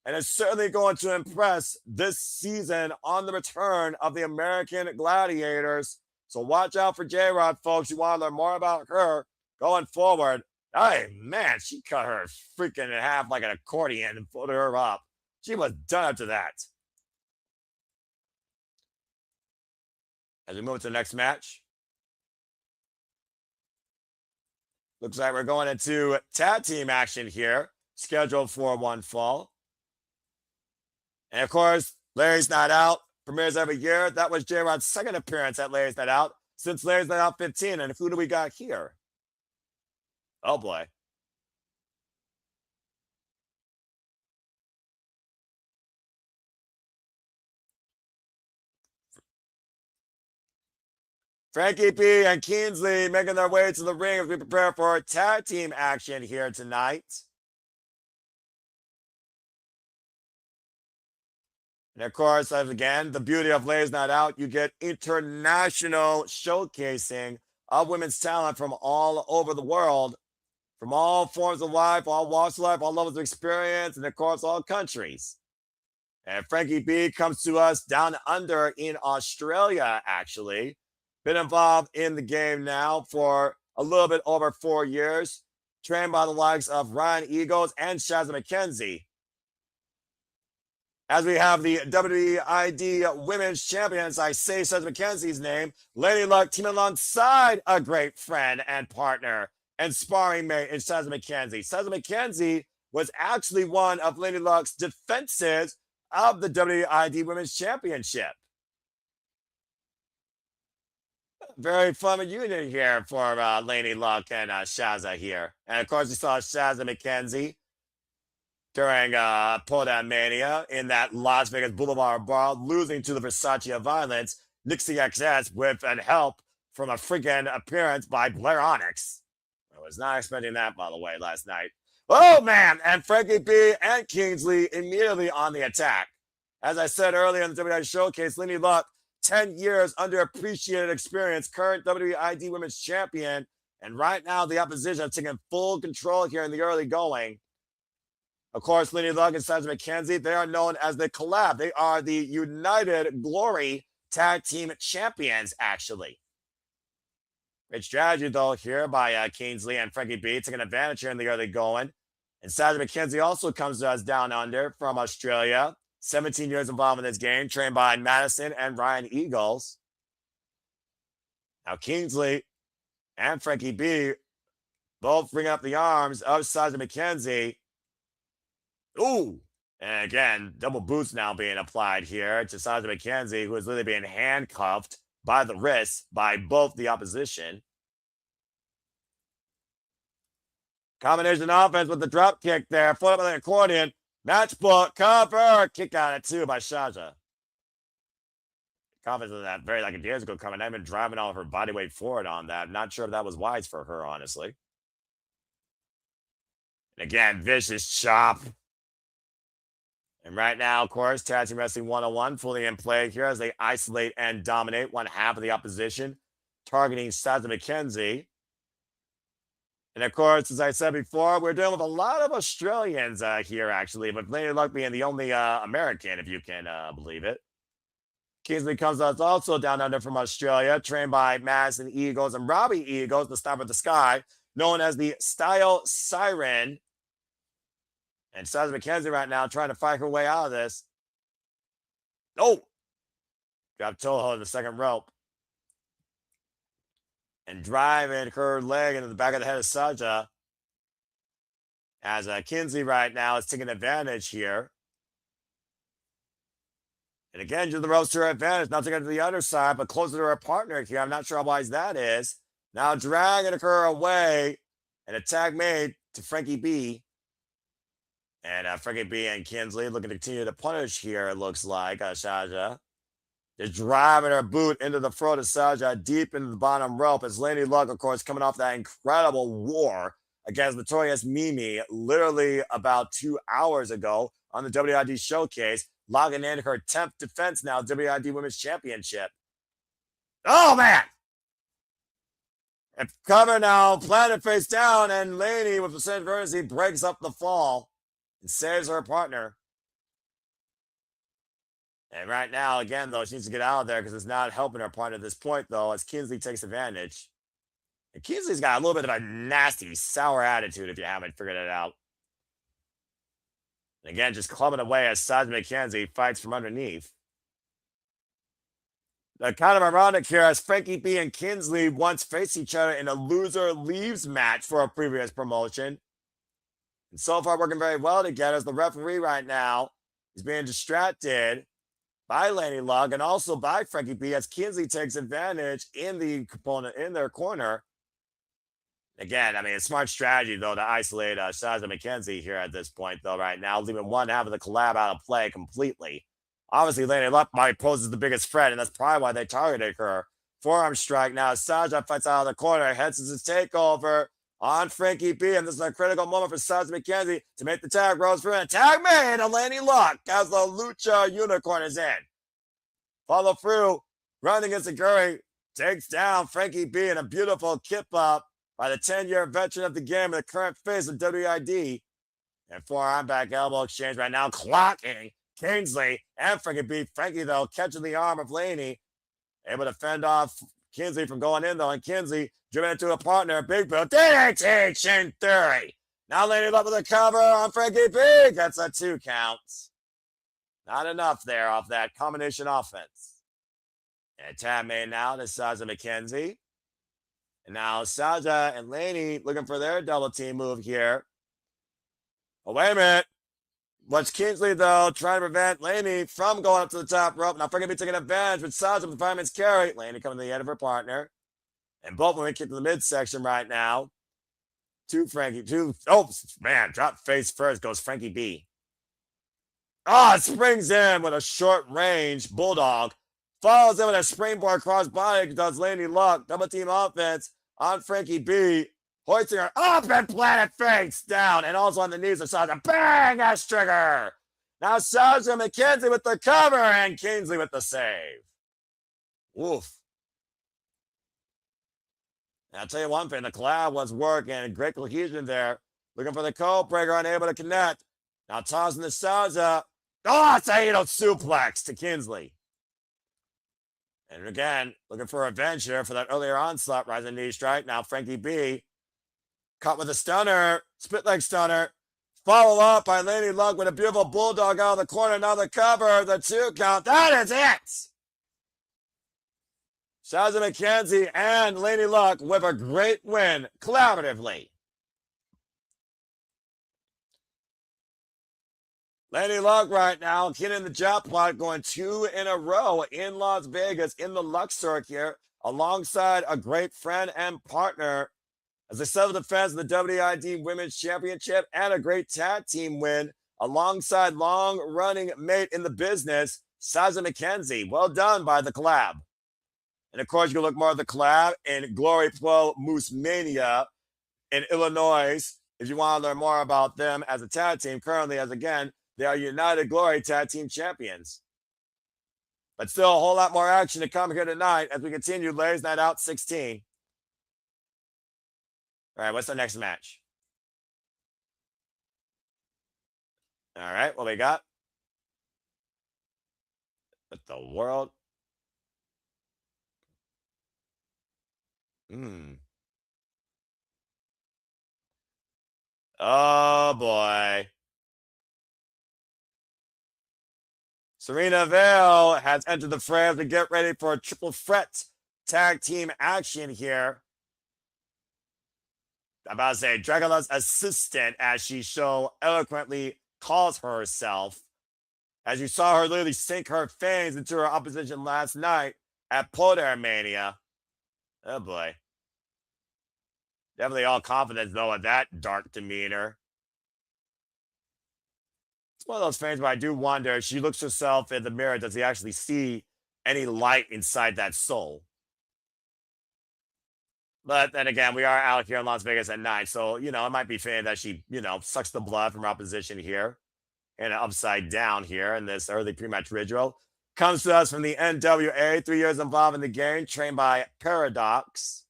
and is certainly going to impress this season on the return of the American Gladiators. So watch out for J-Rod, folks. You want to learn more about her going forward. Hey, man, she cut her freaking in half like an accordion and folded her up. She was done after that. As we move to the next match, looks like we're going into tag team action here, scheduled for one fall. And of course, Ladies Night Out premieres every year. That was J-Rod's second appearance at Ladies Night Out since Ladies Night Out 15. And who do we got here? Oh boy. Frankie B and Kingsley making their way to the ring as we prepare for tag team action here tonight. And of course, as again, the beauty of Ladies Night Out, you get international showcasing of women's talent from all over the world, from all forms of life, all walks of life, all levels of experience, and of course, all countries. And Frankie B comes to us down under in Australia, actually. Been involved in the game now for a little bit over 4 years, trained by the likes of Ryan Eagles and Shazza McKenzie. As we have the WWID Women's Champions, I say Shazza McKenzie's name, Lady Luck teaming alongside a great friend and partner and sparring mate in Shazza McKenzie. Shazza McKenzie was actually one of Lady Luck's defenses of the WWID Women's Championship. Very fun reunion here for Lady Luck and Shazza here. And of course, we saw Shazza McKenzie during Pull Down Mania in that Las Vegas Boulevard Brawl, losing to the Versace of Violence, Nixie XS, with and help from a freaking appearance by Blair Onyx. I was not expecting that, by the way, last night. Oh, man! And Frankie B and Kingsley immediately on the attack. As I said earlier in the WWID Showcase, Lady Luck, 10 years underappreciated experience, current WWID Women's Champion, and right now the opposition are taking full control here in the early going. Of course, Lady Luck and Shazza McKenzie, they are known as the Collab. They are the United Glory Tag Team Champions, actually. Great strategy, though, here by Kingsley and Frankie B, taking advantage here in the early going. And Shazza McKenzie also comes to us down under from Australia, 17 years involved in this game, trained by Madison and Ryan Eagles. Now Kingsley and Frankie B both bring up the arms of Shazza McKenzie. Ooh. And again, double boots now being applied here to Shazza McKenzie, who is literally being handcuffed by the wrists by both the opposition. Combination offense with the drop kick there. Foot up on the accordion. Matchbook cover. Kick out at 2 by Shazza. Confidence in that very like a years ago coming. I've been driving all of her body weight forward on that. I'm not sure if that was wise for her, honestly. And again, vicious chop. And right now, of course, Tag Team Wrestling 101 fully in play here as they isolate and dominate one half of the opposition, targeting Shazza McKenzie. And of course, as I said before, we're dealing with a lot of Australians here, actually, but Lady Luck being the only American, if you can believe it. Kingsley comes out also down under from Australia, trained by Madison Eagles and Robbie Eagles, the Star of the Sky, known as the Style Siren. And Shazza McKenzie right now trying to fight her way out of this. Oh! Got Toho in the second rope. And driving her leg into the back of the head of Shazza. As Kingsley right now is taking advantage here. And again, to the ropes to her advantage. Now taking it to the other side, but closer to her partner here. I'm not sure how wise that is. Now dragging her away. And a tag made to Frankie B. And Frankie B and Kingsley looking to continue to punish here, it looks like. Shazza. Just driving her boot into the throat of Shazza, deep into the bottom rope, as Laynie Luck, of course, coming off that incredible war against Notorious Mimi literally about 2 hours ago on the WID Showcase, logging in her 10th defense now, WID Women's Championship. Oh, man! And cover now, planted face down, and Laynie, with the same urgency, breaks up the fall and saves her partner. And right now, again, though, she needs to get out of there because it's not helping her partner at this point, though, as Kingsley takes advantage. And Kingsley's got a little bit of a nasty, sour attitude if you haven't figured it out. And again, just clubbing away as Shazza McKenzie fights from underneath. Kind of ironic here as Frankie B and Kingsley once faced each other in a loser leaves match for a previous promotion. And so far working very well together as the referee right now is being distracted by Laynie Luck and also by Frankie B as Kingsley takes advantage in the component in their corner. Again, I mean, it's smart strategy, though, to isolate Shazza McKenzie here at this point, though, right now, leaving one half of the collab out of play completely. Obviously, Laynie Luck might poses the biggest threat, and that's probably why they targeted her. Forearm strike now. Shazza fights out of the corner, heads to his takeover on Frankie B, and this is a critical moment for Shazza McKenzie to make the tag. Rose for a tag made on Laynie Luck as the Lucha Unicorn is in. Follow through, running against the Guri, takes down Frankie B in a beautiful kip up by the 10-year veteran of the game and the current face of WID. And forearm back elbow exchange right now, clocking Kingsley and Frankie B. Frankie, though, catching the arm of Laynie, able to fend off Kingsley from going in, though, and Kingsley driven into a partner, Big Bill, DDT, Shin Theory. Now Laynie up with a cover on Frankie B. Gets a 2 count. Not enough there off that combination offense. And tag made now to Shazza McKenzie. And now Shazza and Laynie looking for their double team move here. Oh, wait a minute. What's Kingsley, though, trying to prevent Laynie from going up to the top rope. Now Frankie taking advantage with Shazza with the fireman's carry. Laynie coming to the end of her partner. And both women kick to the midsection right now. Oh, man, drop face first goes Frankie B. Oh, it springs in with a short range bulldog. Follows in with a springboard crossbody, does Laynie Luck. Double team offense on Frankie B. Hoisting her up and planet face down. And also on the knees of Shazza. Bang! Ass trigger. Now Shazza McKenzie with the cover and Kingsley with the save. Woof. And I'll tell you one thing. The collab was working. Great cohesion there. Looking for the code breaker, unable to connect. Now tossing the Shazza. Oh, it's a suplex to Kingsley. And again, looking for revenge here for that earlier onslaught, rising knee strike. Now Frankie B caught with a stunner, split leg stunner, Follow up by Lady Luck with a beautiful bulldog out of the corner. Now the cover, the 2 count. That is it. Shazza McKenzie and Lady Luck with a great win collaboratively. Lady Luck right now getting the jackpot, going 2 in a row in Las Vegas in the Luxor here, alongside a great friend and partner as they settle defense of the WID Women's Championship and a great tag team win alongside long-running mate in the business, Shazza McKenzie. Well done by the collab. And of course, you can look more at the collab in Glory Pro Moose Mania in Illinois if you want to learn more about them as a tag team. Currently, as again, they are United Glory Tag Team Champions. But still a whole lot more action to come here tonight as we continue Ladies Night Out 16. All right, what's the next match? All right, what we got? What the world? Oh, boy. Sirena Vale has entered the fray to get ready for a triple threat tag team action here. I'm about to say Dracula's assistant, as she so eloquently calls herself. As you saw her literally sink her fangs into her opposition last night at Poder Mania. Oh boy. Definitely all confidence though at that dark demeanor. It's one of those things where I do wonder if she looks herself in the mirror, does he actually see any light inside that soul? But then again, we are out here in Las Vegas at night. So, it might be fitting that she, sucks the blood from her opposition here and upside down here in this early pre-match ritual. Comes to us from the NWA, 3 years involved in the game, trained by Paradox.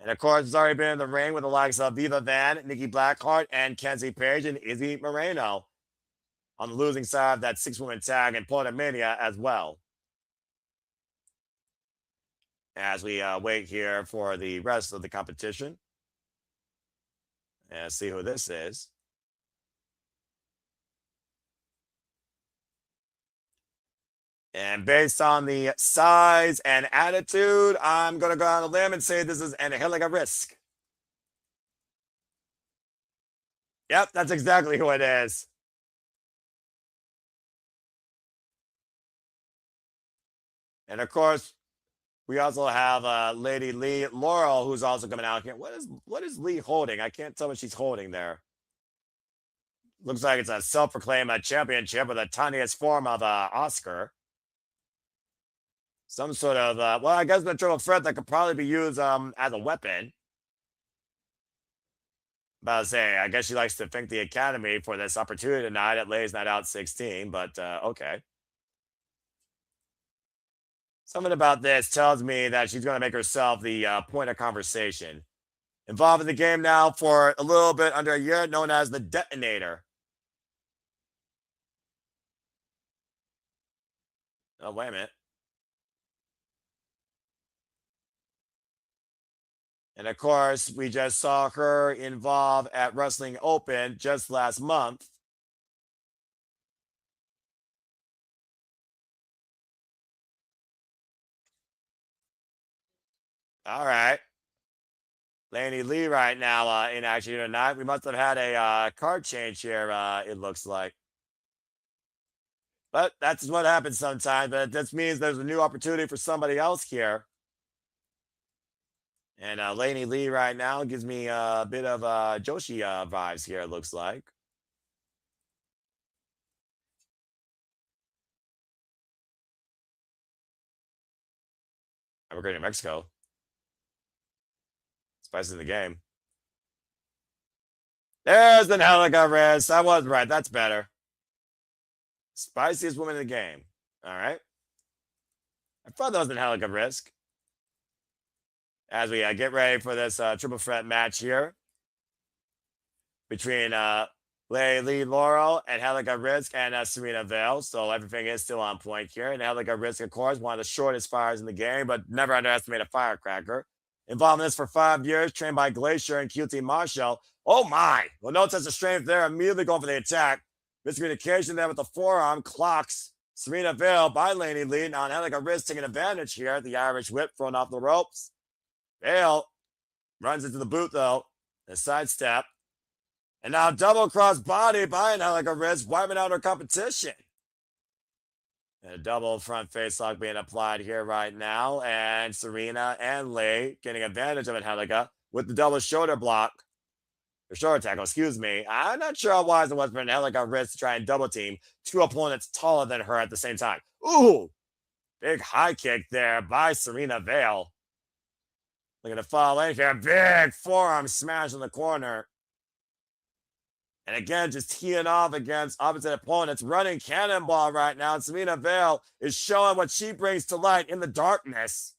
And of course, it's already been in the ring with the likes of Viva Van, Nikki Blackheart, and Kenzie Page and Izzy Moreno on the losing side of that 6-woman tag in Portamania as well. As we wait here for the rest of the competition. And see who this is. And based on the size and attitude, I'm going to go on a limb and say this is Angelica Risk. Yep, that's exactly who it is. And of course, we also have Lady Laurel, who's also coming out here. What is Leigh holding? I can't tell what she's holding there. Looks like it's a self-proclaimed championship with the tiniest form of Oscar. Some sort of, well, I guess the triple threat that could probably be used as a weapon. About to say, I guess she likes to thank the Academy for this opportunity tonight at Ladies Night Out 16, but okay. Something about this tells me that she's going to make herself the point of conversation. Involved in the game now for a little bit under a year, known as the Detonator. Oh, wait a minute. And of course, we just saw her involved at Wrestling Open just last month. All right. Laynie Leigh right now in action tonight. We must have had a card change here, it looks like. But that's what happens sometimes. But this means there's a new opportunity for somebody else here. And Laynie Leigh right now gives me a bit of Joshi vibes here, it looks like. We're going to Mexico. Spice in the game. There's an Angelica Risk. I was right. That's better. Spiciest woman in the game. All right. I thought that was an Angelica Risk. As we get ready for this triple threat match here between Leigh Laurel and Angelica Risk and Sirena Vale. So everything is still on point here. And Angelica Risk, of course, one of the shortest fires in the game, but never underestimate a firecracker. Involved in this for 5 years, trained by Glacier and QT Marshall. Oh my! Well, no sense of strength there. Immediately going for the attack. Miscommunication there with the forearm. Clocks Sirena Vale by Laynie lead. Now Angelica wrist taking advantage here. The Irish whip thrown off the ropes. Vale runs into the boot though. A sidestep. And now double cross body by Angelica wrist, wiping out her competition. And a double front face lock being applied here right now. And Sirena and Leigh getting advantage of Angelica with the double shoulder block. Or shoulder tackle, excuse me. I'm not sure how wise it was for Angelica wrist to try and double team two opponents taller than her at the same time. Ooh! Big high kick there by Sirena Vale. Looking to fall in here. Big forearm smash in the corner. And again, just teeing off against opposite opponents. Running cannonball right now. And Sirena Vale is showing what she brings to light in the darkness.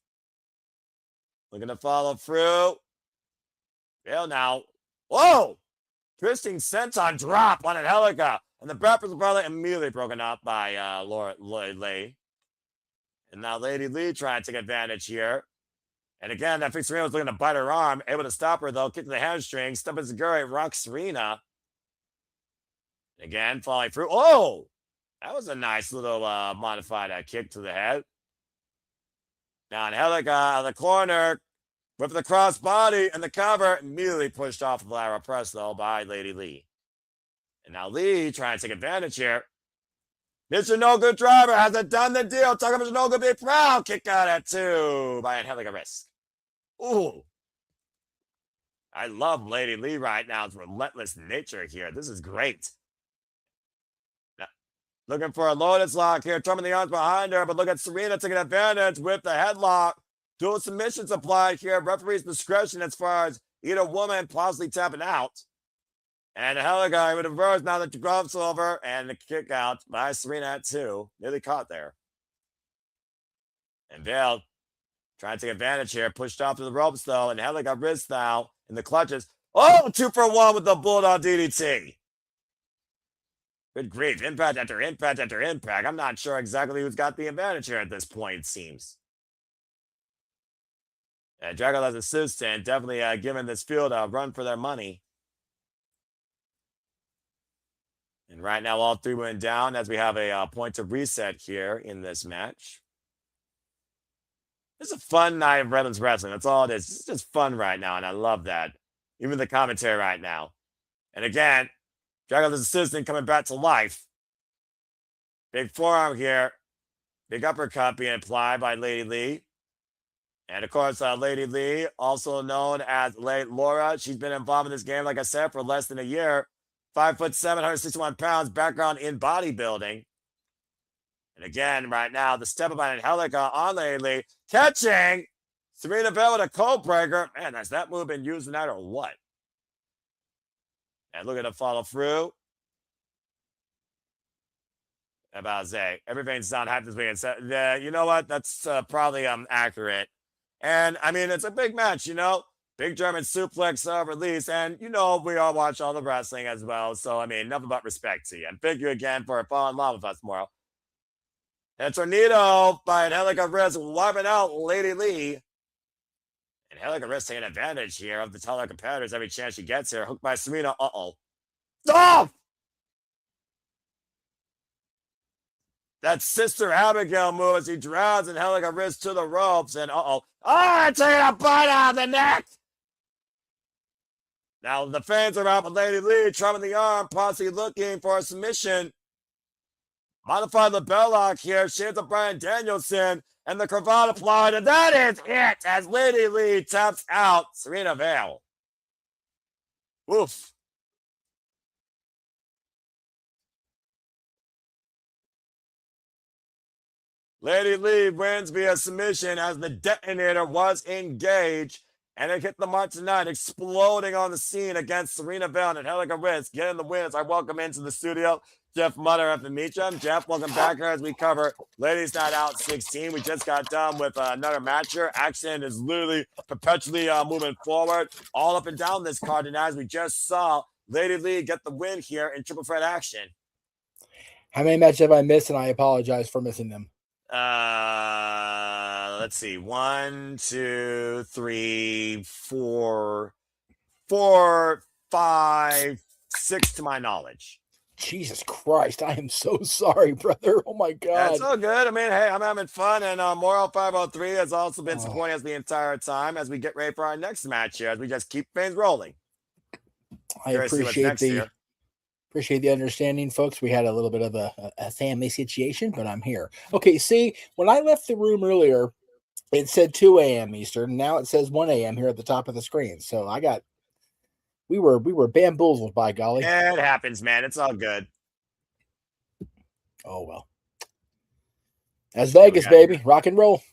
Looking to follow through. Vale now. Whoa! Twisting senton drop on Angelica. And the Vipress was probably immediately broken up by Leigh. And now Lady Leigh trying to take advantage here. And again, that Sirena was looking to bite her arm. Able to stop her though. Kick to the hamstring. Step in Zaguri. Rock Sirena. Again, falling through. Oh! That was a nice little modified kick to the head. Now Angelica out of the corner. With the crossbody and the cover. Immediately pushed off the lateral press, though, by Lady Leigh. And now Leigh trying to take advantage here. Mr. No Good Driver hasn't done the deal. Talk about Mr. No Good, be proud. Kick out at 2 by Angelica wrist. Ooh. I love Lady Leigh right now. It's relentless nature here. This is great. Looking for a Lotus lock here. Trumping the arms behind her. But look at Sirena taking advantage with the headlock. Dual submissions applied here. Referee's discretion as far as either woman possibly tapping out. And Angelica with a reverse now that the gloves over. And the kick out by Sirena at 2. Nearly caught there. And Vale trying to take advantage here. Pushed off to the ropes though. And Angelica wrist now in the clutches. Oh, 2 for 1 with the Bulldog DDT. Good grief. Impact after impact after impact. I'm not sure exactly who's got the advantage here at this point, it seems. And Dracula's assistant definitely giving this field a run for their money. And right now, all 3 went down as we have a point of reset here in this match. It's a fun night of Redlands Wrestling. That's all it is. It's just fun right now, and I love that. Even the commentary right now. And again, Dracula's assistant coming back to life. Big forearm here. Big uppercut being applied by Lady Leigh. And of course, Lady Leigh, also known as Laura. She's been involved in this game, like I said, for less than a year. 5'7", 161 pounds, background in bodybuilding. And again, right now, the step up by Angelica on Lady Leigh. Catching Sirena Vale with a code breaker. Man, has that move been used tonight or what? And looking to follow through. About to say, everything's not hyped this weekend. So, yeah, you know what? That's probably accurate. And, I mean, it's a big match, you know? Big German suplex release. And, you know, we all watch all the wrestling as well. So, I mean, nothing but respect to you. And thank you again for falling in love with us tomorrow. And Tornado by Angelica wrist wiping out Lady Leigh. And Angelica wrist taking advantage here of the taller competitors every chance she gets here. Hooked by Sirena. Uh-oh. Stop! That Sister Abigail move as he drives Angelica wrist to the ropes. And uh-oh. Oh, taking a bite out of the neck! Now the fans are out with Lady Leigh, trumping the arm, possibly looking for a submission. Modified label lock here. Shades of Bryan Danielson. And the cravat applied. And that is it as Lady Leigh taps out Sirena Vale. Oof. Lady Leigh wins via submission as the detonator was engaged. And it hit the mark tonight, exploding on the scene against Sirena Vale and Angelica wrist. Getting the win as I welcome into the studio Jeff Mutter of the Meacham. Jeff, welcome back here as we cover Ladies Night Out 16. We just got done with another match here. Action is literally perpetually moving forward all up and down this card. And as we just saw, Lady Leigh get the win here in triple threat action. How many matches have I missed? And I apologize for missing them. let's see. 1, 2, 3, 4, 4, 5, 6 to my knowledge. Jesus Christ, I am so sorry, brother. Oh my God. That's all good. I mean, hey, I'm having fun, and Moral 503 has also been supporting us the entire time as we get ready for our next match here, as we just keep things rolling. I appreciate the understanding, folks. We had a little bit of a family situation, but I'm here. Okay, see, when I left the room earlier, it said 2 a.m. Eastern. Now it says 1 a.m. here at the top of the screen. So we were bamboozled, by golly. It happens, man. It's all good. Oh well. As Vegas, baby, rock and roll.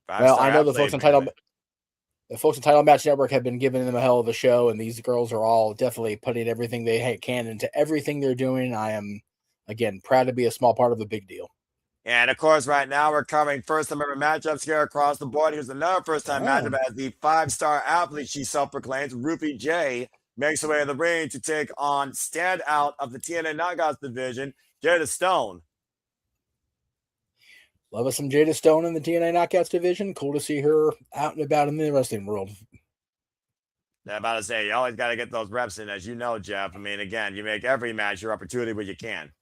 Well, I know the folks on Title Match Network have been giving them a hell of a show, and these girls are all definitely putting everything they can into everything they're doing. I am, again, proud to be a small part of the big deal. And of course, right now we're covering first-time ever matchups here across the board. Here's another first-time matchup as the 5-star athlete she self-proclaims, Ruthie J, makes her way to the ring to take on standout of the TNA Knockouts division, Jada Stone. Love us some Jada Stone in the TNA Knockouts division. Cool to see her out and about in the wrestling world. I'm about to say, you always got to get those reps in, as you know, Jeff. I mean, again, you make every match your opportunity where you can.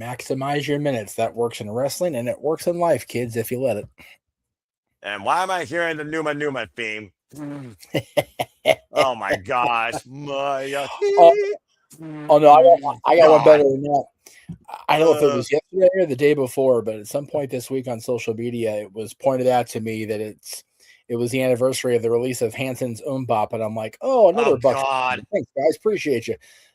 Maximize your minutes. That works in wrestling, and it works in life, kids, if you let it. And why am I hearing the Numa theme? Oh, my gosh. Oh, no, I got one better than that. I don't know if it was yesterday or the day before, but at some point this week on social media, it was pointed out to me that it was the anniversary of the release of Hanson's Bop, and I'm like, oh, another buck. God. Thanks, guys. Appreciate you.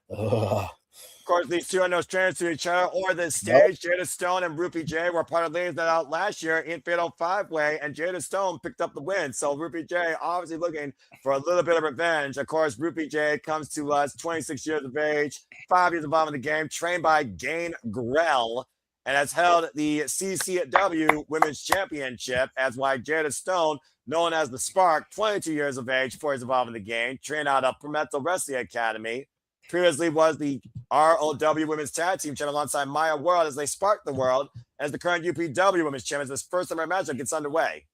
Of course, these two are no strangers to each other or this stage. Nope. Jada Stone and Ruthie J were part of Ladies Night Out last year in Fatal 5-Way, and Jada Stone picked up the win. So Ruthie J obviously looking for a little bit of revenge. Of course, Ruthie J comes to us 26 years of age, 5 years involved in the game, trained by Gain Grell, and has held the CCW Women's Championship, as why Jada Stone, known as the Spark, 22 years of age, 4 years involved in the game, trained out of Prometo Wrestling Academy. Previously was the ROW Women's Tag Team Champion alongside Maya World as they spark the world as the current UPW Women's Champion. This first time our matchup gets underway.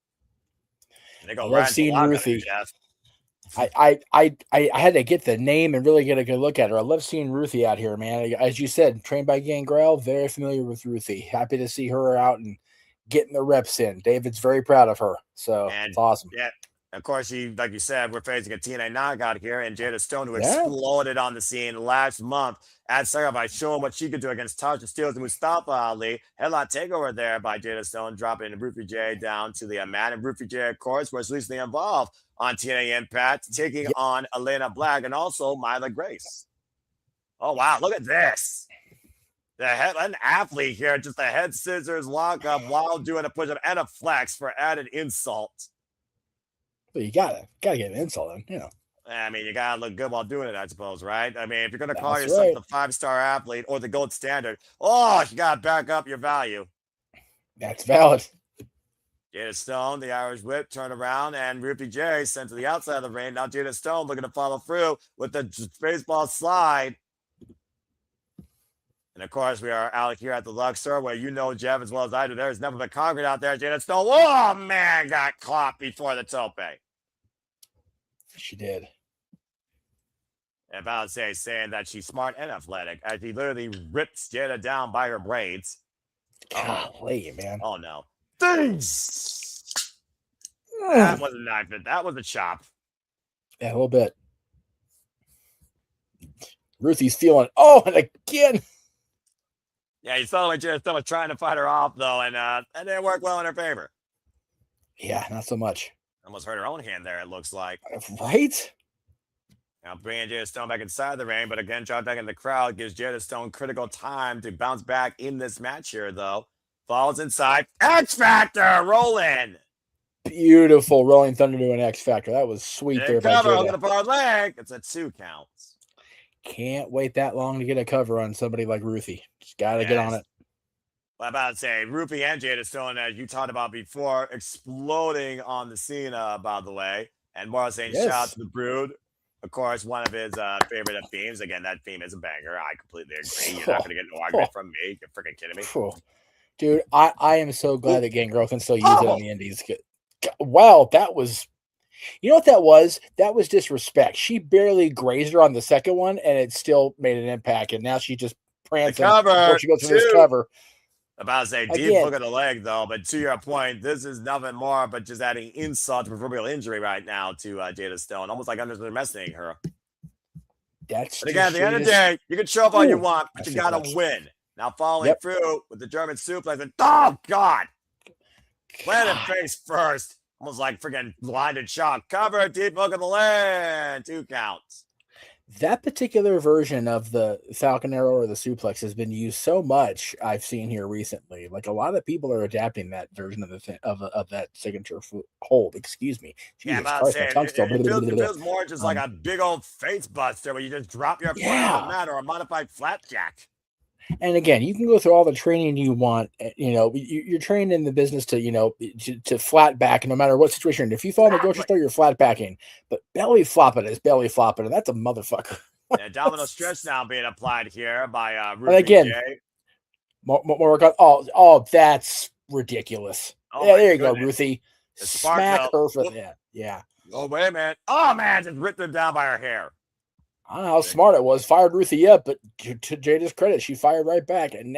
And they go I love seeing Ruthie. I had to get the name and really get a good look at her. I love seeing Ruthie out here, man. As you said, trained by Gangrel, very familiar with Ruthie. Happy to see her out and getting the reps in. David's very proud of her. So it's awesome. Yeah. Of course, like you said, we're facing a TNA knockout here, and Jada Stone, who exploded on the scene last month at Sirena by showing what she could do against Tasha Steelz and Mustafa Ali. Headlock takeover there by Jada Stone, dropping Ruthie J down to the mat. And Ruthie J, of course, was recently involved on TNA Impact, taking on Elena Black and also Myla Grace. Oh, wow. Look at this. An athlete here, just a head scissors lock up while doing a push-up and a flex for added insult. But you gotta get an insult in, you know. I mean, you gotta look good while doing it, I suppose, right? I mean, if you're gonna call yourself the 5-star athlete or the gold standard, you gotta back up your value. That's valid. Jada Stone, the Irish Whip, turned around, and Ruthie J sent to the outside of the ring. Now Jada Stone looking to follow through with the baseball slide. And of course, we are out here at the Luxor, where you know, Jeff, as well as I do, there's nothing but concrete out there. Jada Stone, oh man, got caught before the tope. She did. And about to say, saying that she's smart and athletic, as he literally rips Jada down by her braids. Golly, man. Oh no. That was a knife. That was a chop. Yeah, a little bit. Ruthie's feeling. Oh, and again. Yeah, you saw like Jada Stone was trying to fight her off, though, and that didn't work well in her favor. Yeah, not so much. Almost hurt her own hand there, it looks like. Right? Now bringing Jada Stone back inside the ring, but again, dropped back in the crowd gives Jada Stone critical time to bounce back in this match here, though. Falls inside. X Factor, roll in. Beautiful rolling thunder to an X Factor. That was sweet there by Jada. Jada. The far leg. It's a 2 count. Can't wait that long to get a cover on somebody like Ruthie. Just got to get on it. Well, I'm about to say, Ruthie and Jada Stone, as you talked about before, exploding on the scene, by the way. And more saying, shout out to the Brood. of course, one of his favorite themes. Again, that theme is a banger. I completely agree. You're not going to get no argument from me. You're freaking kidding me. Dude, I am so glad that Gangrel can still use it in the Indies. Wow, that was... You know what that was? That was disrespect. She barely grazed her on the second one, and it still made an impact. And now she just prancing before she goes to this cover. About to say, deep look at the leg, though. But to your point, this is nothing more but just adding insult to proverbial injury right now to Jada Stone. Almost like underestimating her. But again, at the end of the day, you can show up all you want, but you got to win. Now following through with the German suplex. And, oh, God. Landed face first. Almost like freaking blinded shock. Cover, deep hook in the land. 2 counts. That particular version of the Falcon Arrow or the suplex has been used so much. I've seen here recently. Like a lot of people are adapting that version of the of that signature hold. Excuse me. Jesus Christ, it feels more just like a big old face buster where you just drop your foot on the mat or a modified flapjack. And again, you can go through all the training you want. You know, you're trained in the business to flat back no matter what situation. If you fall in the grocery store, you're flat backing. But belly flopping is belly flopping, and that's a motherfucker. Domino stretch now being applied here by Ruthie. And again, more work on. Oh, that's ridiculous. Yeah, there you go, Ruthie. Smack her for that. Yeah. Oh, wait a minute. Oh, man, just ripped her down by her hair. I don't know how smart it was. Fired Ruthie up, but to Jada's credit, she fired right back. And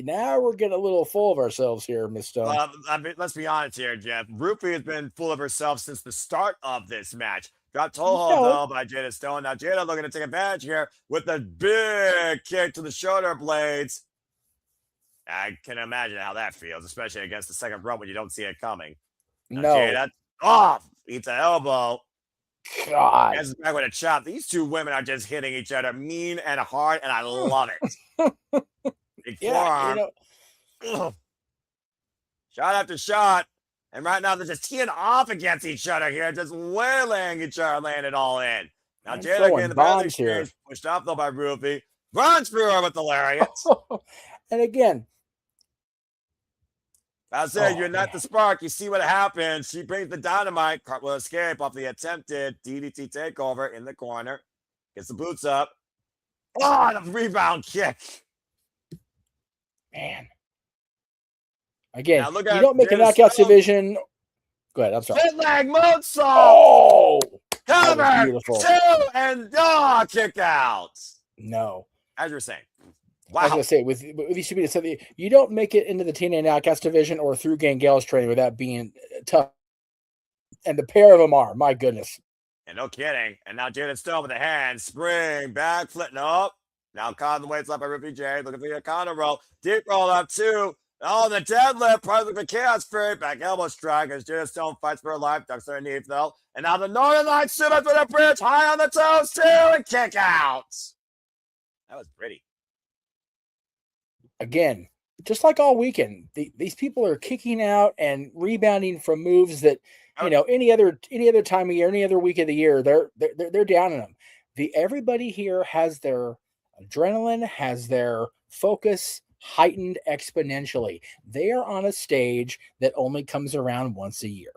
now we're getting a little full of ourselves here, Miss Stone. I mean, let's be honest here, Jeff. Ruthie has been full of herself since the start of this match. Got toe hold, though, by Jada Stone. Now Jada looking to take advantage here with a big kick to the shoulder blades. I can imagine how that feels, especially against the second rope when you don't see it coming. Now, Jada off. Eats an elbow. God. Hands back with a chop. These two women are just hitting each other mean and hard, and I love it. Big forearm. Shot after shot. And right now they're just teeing off against each other here, just wailing each other, laying it all in. Now Jada getting the belly exchange, pushed off though by Ruthie. Runs through her with the lariats. And again, I said, you're not the spark. You see what happens. She brings the dynamite. Cartwheel escape off the attempted DDT takeover in the corner. Gets the boots up. Oh, the rebound kick. Man. Again, you don't make a knockouts division. Go ahead. I'm sorry. Hit leg moonsault. Oh, cover. 2 and kick outs. No. As you're saying. Wow. I was going to say, with these two being something, you don't make it into the TNA Knockouts division or through Gangel's training without being tough. And the pair of them are, my goodness. And no kidding. And now Jada Stone with the hand. Spring, back, flip, up. Now caught in the weights up by Ruthie J. Looking for the counter roll. Deep roll up, 2. Oh, the deadlift. Part of the chaos free. Back elbow strike as Jada Stone fights for her life. Ducks underneath, though. And now the Northern Lights super with a bridge. High on the toes, 2. And kick outs. That was pretty. Again, just like all weekend, these people are kicking out and rebounding from moves that, any other time of year, any other week of the year, they're down in them. Everybody here has their adrenaline, has their focus heightened exponentially. They are on a stage that only comes around once a year.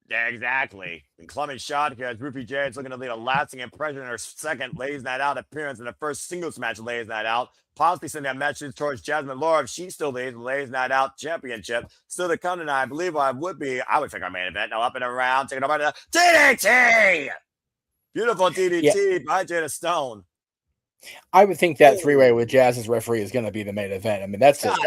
Yeah, exactly. And clubbing shot here as Ruthie J is looking to leave a lasting impression in her second Ladies Night Out appearance in the first singles match of Ladies Night Out. Possibly sending a message towards Jasmine Laura if she still leads the Ladies Night Out Championship. Still to come tonight, I believe I would pick our main event. Now up and around, taking over to the DDT. Beautiful DDT by Jada Stone. I would think that 3-way with Jazz as referee is going to be the main event. I mean, that's a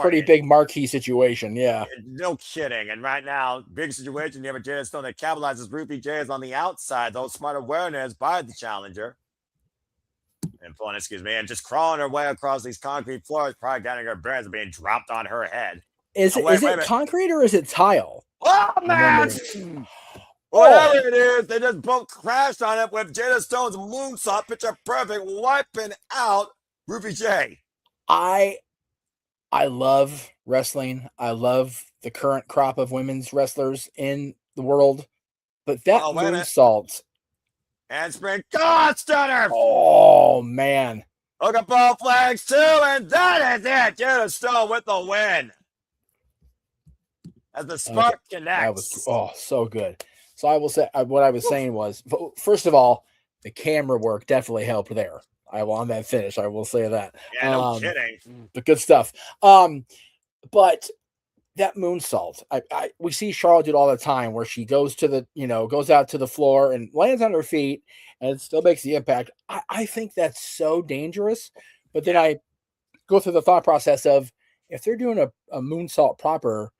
pretty big marquee situation. Yeah, no kidding. And right now, big situation. You have a Jada Stone that capitalizes. Ruthie J is on the outside. Though smart awareness by the challenger. And just crawling her way across these concrete floors, probably getting her bearings and being dropped on her head. Is it concrete or is it tile? Oh man! Whatever it is, they just both crashed on it with Jada Stone's moonsault, picture perfect, wiping out Ruthie J. I love wrestling. I love the current crop of women's wrestlers in the world, but that moonsault. And spring, God stunner! Oh man! Look at both flags too, and that is it. Jada Stone with the win. As the spark connects. That was so good. So I will say what I was saying was, first of all, the camera work definitely helped there. I will on that finish. I will say that. Yeah, no kidding. The good stuff. But that moonsault, we see Charlotte do it all the time, where she goes to the, goes out to the floor and lands on her feet, and it still makes the impact. I think that's so dangerous. But then I go through the thought process of, if they're doing a moonsault proper,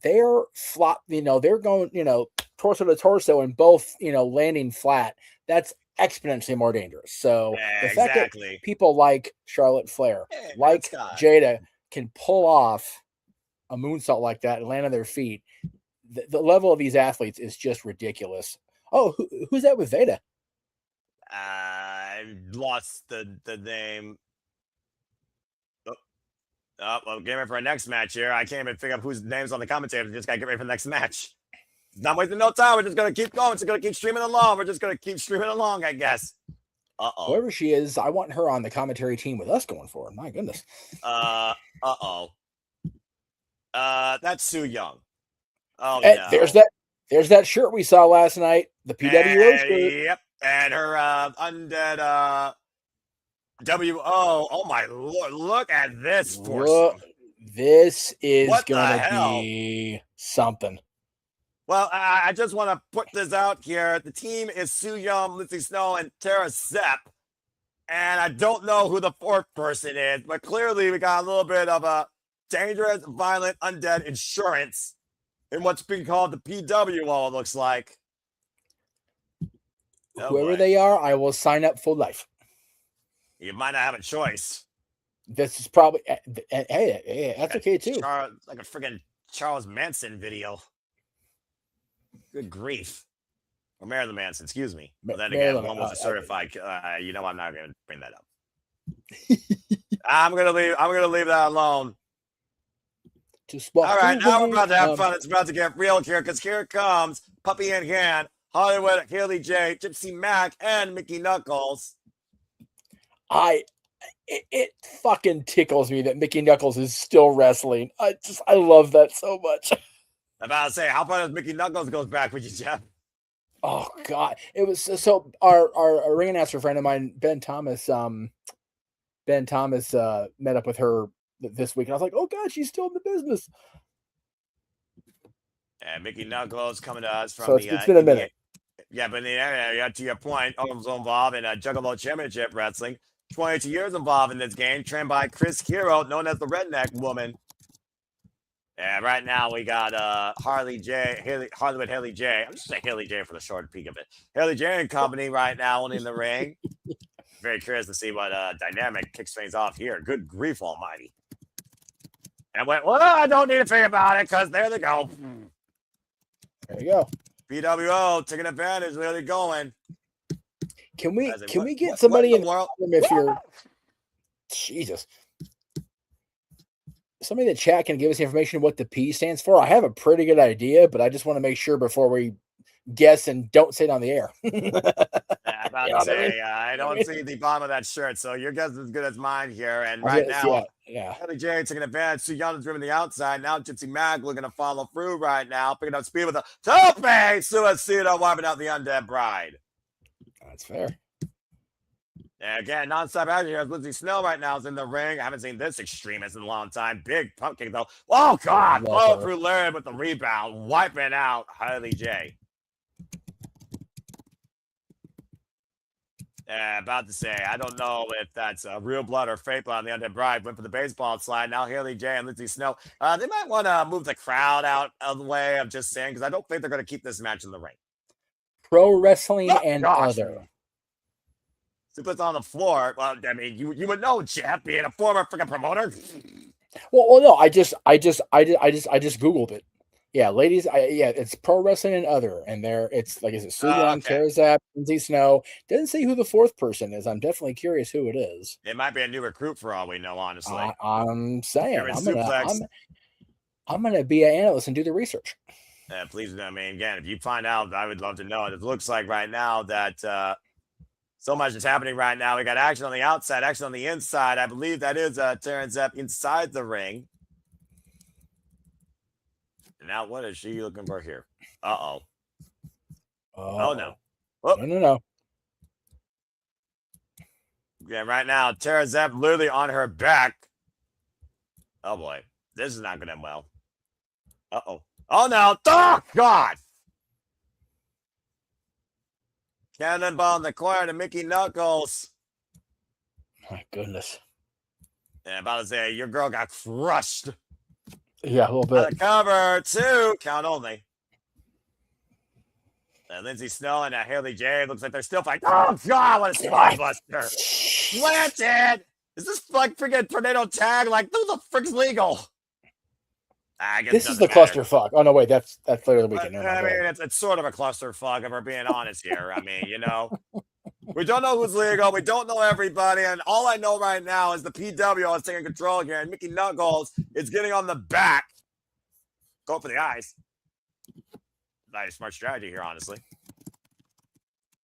they're flop, they're going, torso to torso and both, landing flat. That's exponentially more dangerous. So the fact that people like Charlotte Flair, like Jada, can pull off a moonsault like that and land on their feet, the level of these athletes is just ridiculous. Oh, who's that with Veda? I lost the name. Oh, well, get ready for our next match here. I can't even figure out whose name's on the commentator. Just gotta get ready for the next match. Not wasting no time. We're just gonna keep going. It's gonna keep streaming along. We're just gonna keep streaming along, I guess. Whoever she is, I want her on the commentary team with us going forward. My goodness. That's Sue Young. Oh, and no. There's that shirt we saw last night. The PWO shirt. Yep. And her undead WO. Oh my Lord! Look at this foursome. This is gonna be something. Well, I just want to put this out here. The team is Sue Young, Lindsay Snow, and Tara Sepp. And I don't know who the fourth person is, but clearly we got a little bit of a dangerous, violent, undead insurance in what's being called the PWO, it looks like. Whoever they are, I will sign up for life. You might not have a choice. This is probably, hey, that's okay too. Like a friggin' Charles Manson video. Good grief. Or Marilyn Manson, excuse me. But then again, one was a certified. I'm not going to bring that up. I'm gonna leave that alone. All right, now we're about to have fun. It's about to get real here, because here comes Puppy in Hand, Hollywood, Haley J, Gypsy Mac, and Mickey Knuckles. It fucking tickles me that Mickey Knuckles is still wrestling. I love that so much. I'm about to say, how far does Mickey Knuckles goes back with you, Jeff? Oh God, it was so. Our ring announcer friend of mine, Ben Thomas, met up with her this week, and I was like, oh God, she's still in the business. And Mickey Knuckles coming to us from it's been a minute. Yeah, but in the area, to your point, also involved in a Juggalo Championship Wrestling. 22 years involved in this game, trained by Chris Hero, known as the Redneck Woman. And right now we got Hollywood Haley J. I'm just saying Haley J for the short peek of it. Haley J and company right now in the ring. Very curious to see what dynamic kicks things off here. Good grief almighty. And well, I don't need to think about it, because there they go. There you go. PWO taking advantage, really going. Can we get somebody in the world if you're Jesus? Somebody in the chat can give us information what the P stands for. I have a pretty good idea, but I just want to make sure before we guess and don't say it on the air. I don't see the bottom of that shirt, so your guess is as good as mine here. And right now, Haley J taking advantage. Sue Young is driven the outside. Now Gypsy Mag looking to follow through right now, picking up speed with a tope suicida, wiping out the undead bride. That's fair. And again, non-stop action here. Lindsay Snow right now is in the ring. I haven't seen this extremist in a long time. Big pump kick though. Oh God! Blow through Larry with the rebound, wiping out Haley J. About to say, I don't know if that's real blood or fake blood on the undead bride. Went for the baseball slide. Now Haley J and Lindsay Snow. They might want to move the crowd out of the way. I'm just saying, because I don't think they're going to keep this match in the ring. Pro wrestling and other. Suplex on the floor. Well, I mean, you would know, Jeff, being a former freaking promoter. Well, no, I just Googled it. Yeah, ladies, it's pro wrestling and other, and it's like, is it Sue Young, Tara Sepp, Lindsay Snow? Doesn't say who the fourth person is. I'm definitely curious who it is. It might be a new recruit for all we know, honestly. I'm saying I'm gonna be an analyst and do the research. Please, I mean, again, if you find out, I would love to know. It looks like right now that so much is happening right now. We got action on the outside, action on the inside. I believe that is Tara Sepp inside the ring. And now, what is she looking for here? Uh-oh. Oh no. Whoop. No. Yeah, right now, Tara Zep literally on her back. Oh boy. This is not going to end well. Uh-oh. Oh no. Oh God. Cannonball in the corner to Mickey Knuckles. My goodness. Yeah, about to say, your girl got crushed. Yeah, a little bit. On the cover, 2. Count only. And Lindsay Snow and Haley J looks like they're still fighting. Oh, God, what a spine buster. Planted. Is this like freaking tornado tag? Like, who the frick's legal? I guess this is the clusterfuck. Oh, no, wait, that's later the weekend. I mean, it's sort of a clusterfuck if we're being honest here. I mean, you know, we don't know who's legal. We don't know everybody. And all I know right now is the PW is taking control here. And Mickey Knuckles is getting on the back. Go for the eyes. Nice, smart strategy here, honestly.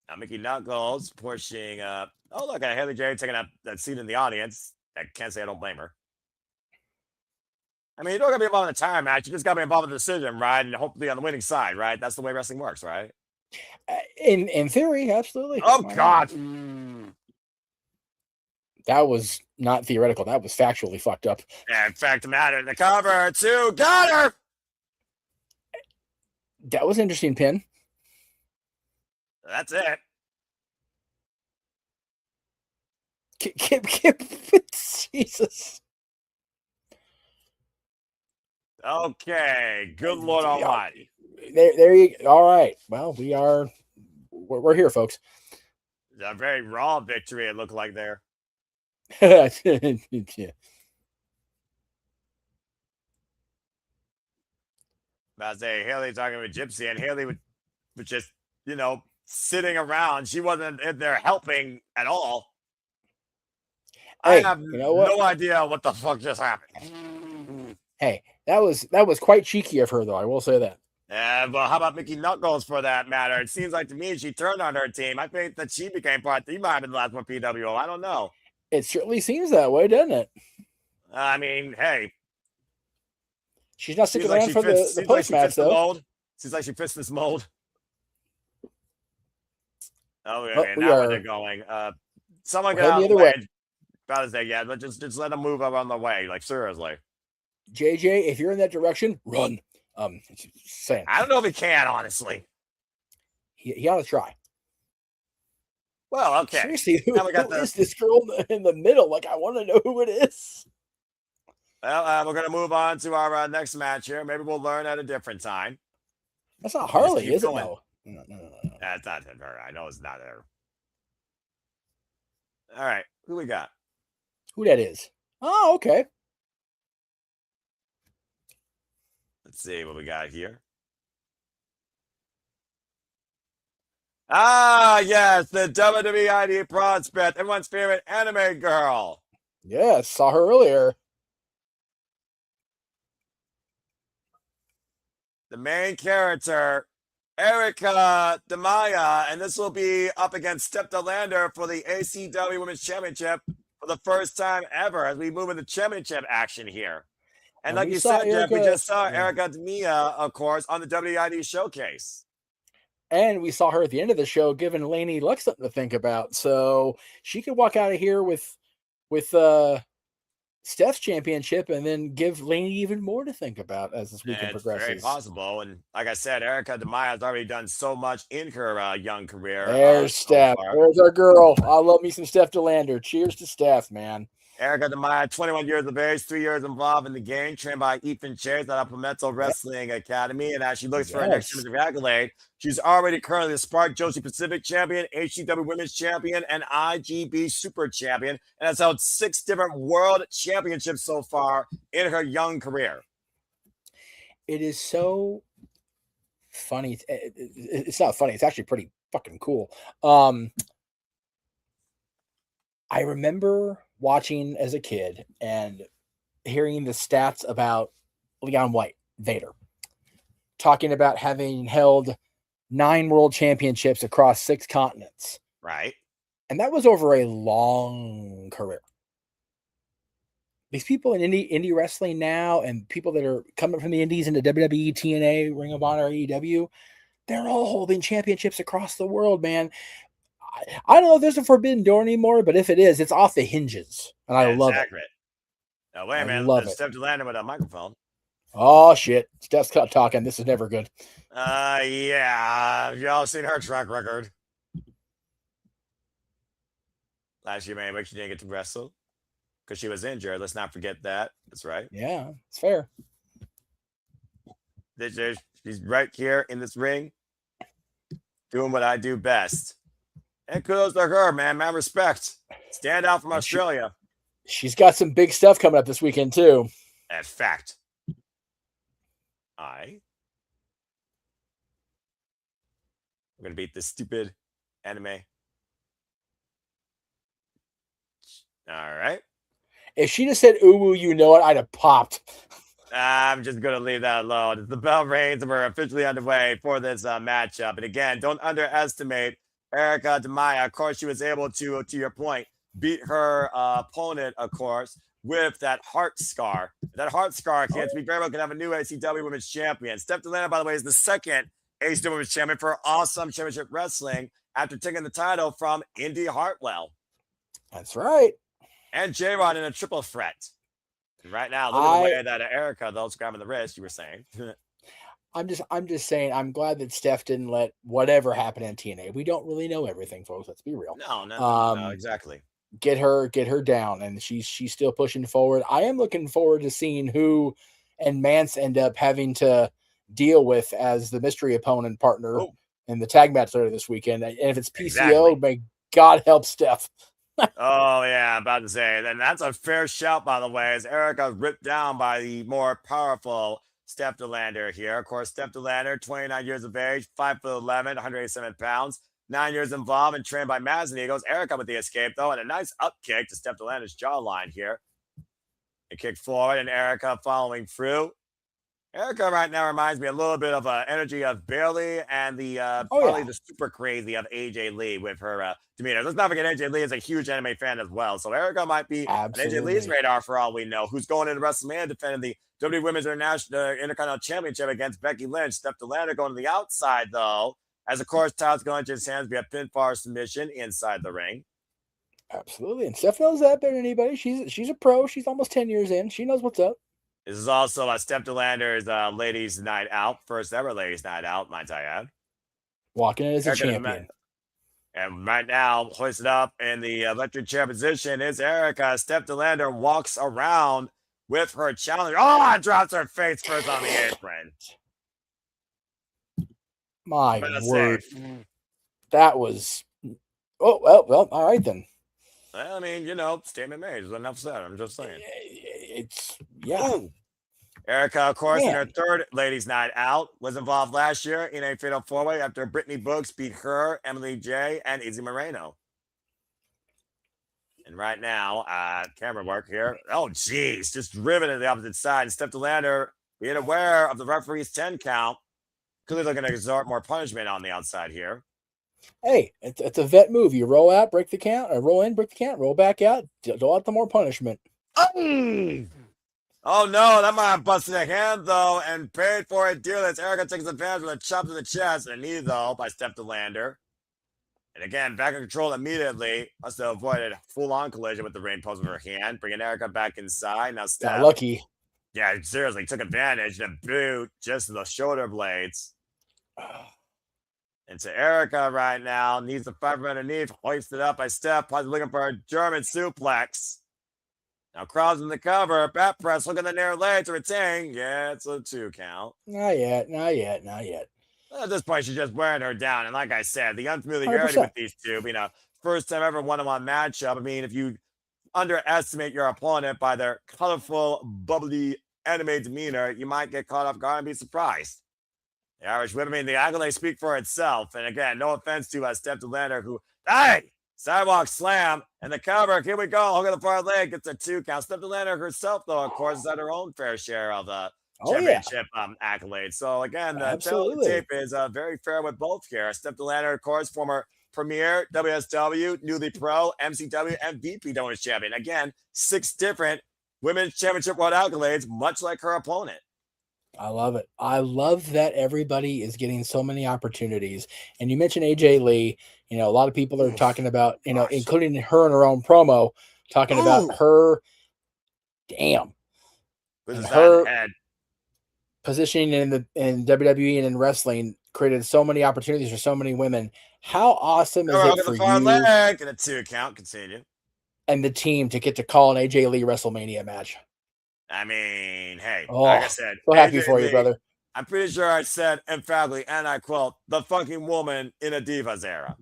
Now, Mickey Knuckles pushing up. Oh, look at Haley J taking that seat in the audience. I can't say I don't blame her. I mean, you don't got to be involved in a time match. You just got to be involved in the decision, right? And hopefully on the winning side, right? That's the way wrestling works, right? In theory, absolutely. Oh, God. That was not theoretical. That was factually fucked up. Yeah, in fact, matter. The cover, 2. Got her. That was an interesting pin. That's it. Jesus. Okay. Good Lord Almighty. There you go. All right. Well, we're here, folks. A very raw victory, it looked like there. Yeah. I say Haley talking with Gypsy, and Haley was just, you know, sitting around. She wasn't in there helping at all. Hey, I have no idea what the fuck just happened. Hey, that was quite cheeky of her, though. I will say that. Yeah, but how about Mickey Knuckles for that matter? It seems like to me she turned on her team. I think that she became part. He might have been the last one PWO. I don't know. It certainly seems that way, doesn't it? I mean, hey. She's not sticking around for the post-match, though. Seems like she fits this mold. Okay, oh, now where they're going. Someone get out of the way. About to say, yeah, but just let them move up on the way. Like, seriously. JJ, if you're in that direction, run. Saying. I don't know if he can, honestly. He ought to try. Well, okay. Seriously, who is this girl in the middle? Like, I want to know who it is. Well, we're going to move on to our next match here. Maybe we'll learn at a different time. That's not Harley, is it? No. That's not her. I know it's not her. All right. Who we got? Who that is? Oh, okay. Let's see what we got here. Ah, yes, the WWE ID prospect, everyone's favorite anime girl. Yes, saw her earlier. The main character, Airica Demia, and this will be up against Steph Delander for the ACW Women's Championship for the first time ever as we move into championship action here. And like you said, Jeff, we just saw Airica Demia, of course, on the WID showcase. And we saw her at the end of the show giving Laynie Lux something to think about. So she could walk out of here with Steph's championship and then give Laynie even more to think about as this weekend progresses. Very possible. And like I said, Airica Demia has already done so much in her young career. There's Steph. There's our girl. I love me some Steph Delander. Cheers to Steph, man. Airica Demia, 21 years of age, 3 years involved in the game, trained by Ethan Chase at Palmetto Wrestling Academy. And as she looks for her next championship accolade, she's already currently the Spark Joshi Pacific Champion, HCW Women's Champion, and IGB Super Champion, and has held 6 different world championships so far in her young career. It is so funny. It's not funny. It's actually pretty fucking cool. I remember watching as a kid and hearing the stats about Leon White, Vader, talking about having held 9 world championships across 6 continents. Right. And that was over a long career. These people in indie wrestling now and people that are coming from the indies into WWE, TNA, Ring of Honor, AEW, They're all holding championships across the world, man. I don't know if there's a forbidden door anymore, but if it is, it's off the hinges, and I love it. Now, wait a minute. Love it. Steph landed with a microphone. Oh, shit. Steph's talking. This is never good. Yeah. Y'all seen her track record. Last year, man, she didn't get to wrestle because she was injured. Let's not forget that. That's right. Yeah, it's fair. She's right here in this ring doing what I do best. And kudos to her, man. Man, respect. Stand out from Australia. She's got some big stuff coming up this weekend, too. That's fact. We're going to beat this stupid anime. All right. If she just said, ooh, you know it, I'd have popped. I'm just going to leave that alone. The bell rings and we're officially underway for this matchup. And again, don't underestimate Airica Demia. Of course, she was able to your point, beat her opponent, of course, with that heart scar. That heart scar can't be very well can have a new ACW Women's Champion. Steph Delana, by the way, is the second ACW Women's Champion for Awesome Championship Wrestling after taking the title from Indy Hartwell. That's right. And J-Rod in a triple threat. Right now, look at the way that Airica, though, grabbing the wrist, you were saying. I'm just saying, I'm glad that Steph didn't let whatever happen in TNA. We don't really know everything, folks. Let's be real. No, exactly. Get her down, and she's still pushing forward. I am looking forward to seeing who and Mance end up having to deal with as the mystery opponent partner in the tag match later this weekend. And if it's PCO, may God help Steph. Oh, yeah, I'm about to say. And that's a fair shout, by the way, as Airica ripped down by the more powerful Steph DeLander here. Of course, Steph DeLander, 29 years of age, 5'11", 187 pounds, 9 years involved and trained by Mazin Eagles. Airica with the escape, though, and a nice up kick to Steph DeLander's jawline here. A kick forward, and Airica following through. Airica right now reminds me a little bit of energy of Bailey and the probably the super crazy of AJ Lee with her demeanor. Let's not forget AJ Lee is a huge anime fan as well. So Airica might be on AJ Lee's radar for all we know. Who's going into WrestleMania defending the WWE Women's Intercontinental Championship against Becky Lynch. Steph DeLander going to the outside, though, as of course title's going to his hands via pinfall submission inside the ring. Absolutely. And Steph knows that better than anybody. She's a pro. She's almost 10 years in. She knows what's up. This is also Steph DeLander's ladies' night out. First ever ladies' night out, might I add. Walking in as a champion. And right now, hoisted up in the electric chair position is Airica. Steph DeLander walks around with her challenger. Oh, drops her face first on the apron. My word. That was... Oh, well, all right then. Well, I mean, statement made. There's enough said. I'm just saying. Airica, of course, in her third ladies' night out, was involved last year in a fatal four-way after Brittany Books beat her, Emily J, and Izzy Moreno. And right now, camera work here. Oh, geez, just driven to the opposite side. And Steph DeLander, being aware of the referee's 10 count, clearly looking to exert more punishment on the outside here. Hey, it's a vet move. You roll out, break the count, or roll in, break the count, roll back out, dole out the more punishment. Oh, no, that might have busted a hand, though, and paid for it dearly. Airica takes advantage with a chop to the chest and a knee, though, by Steph DeLander. And again, back in control immediately. Must have avoided full-on collision with the ring post with her hand, bringing Airica back inside. Now Steph. Lucky. Yeah, seriously, took advantage and boot just to the shoulder blades. And to Airica right now, needs the fight from underneath, hoisted up by Steph, possibly looking for a German suplex. Now crossing the cover, back press, looking at the near leg to retain. Yeah, it's a 2 count. Not yet. At this point, she's just wearing her down. And like I said, the unfamiliarity 100%. With these two, first time ever one-on-one matchup. I mean, if you underestimate your opponent by their colorful, bubbly anime demeanor, you might get caught off guard and be surprised. The Irish women, the accolades speak for itself. And again, no offense to Steph DeLander, who, sidewalk slam, and the cover. Here we go. Hook at the far leg. Gets a 2 count. Steph DeLander herself, though, of course, has had her own fair share of championship accolades. So, again, the tape is very fair with both here. Steph DeLander, of course, former Premier, WSW, newly pro, MCW, and VP Women's Champion. Again, 6 different Women's Championship World accolades, much like her opponent. I love it. I love that everybody is getting so many opportunities. And you mentioned AJ Lee. You know, a lot of people are talking about, you know, including her in her own promo, talking about her. Damn. And her positioning in WWE and in wrestling created so many opportunities for so many women. How awesome is it for you? Leg and a 2 count. Continue. And the team to get to call an AJ Lee WrestleMania match. I mean, hey, like I said, so happy for you, brother. I'm pretty sure I said emphatically, and I quote, the fucking woman in a Divas era.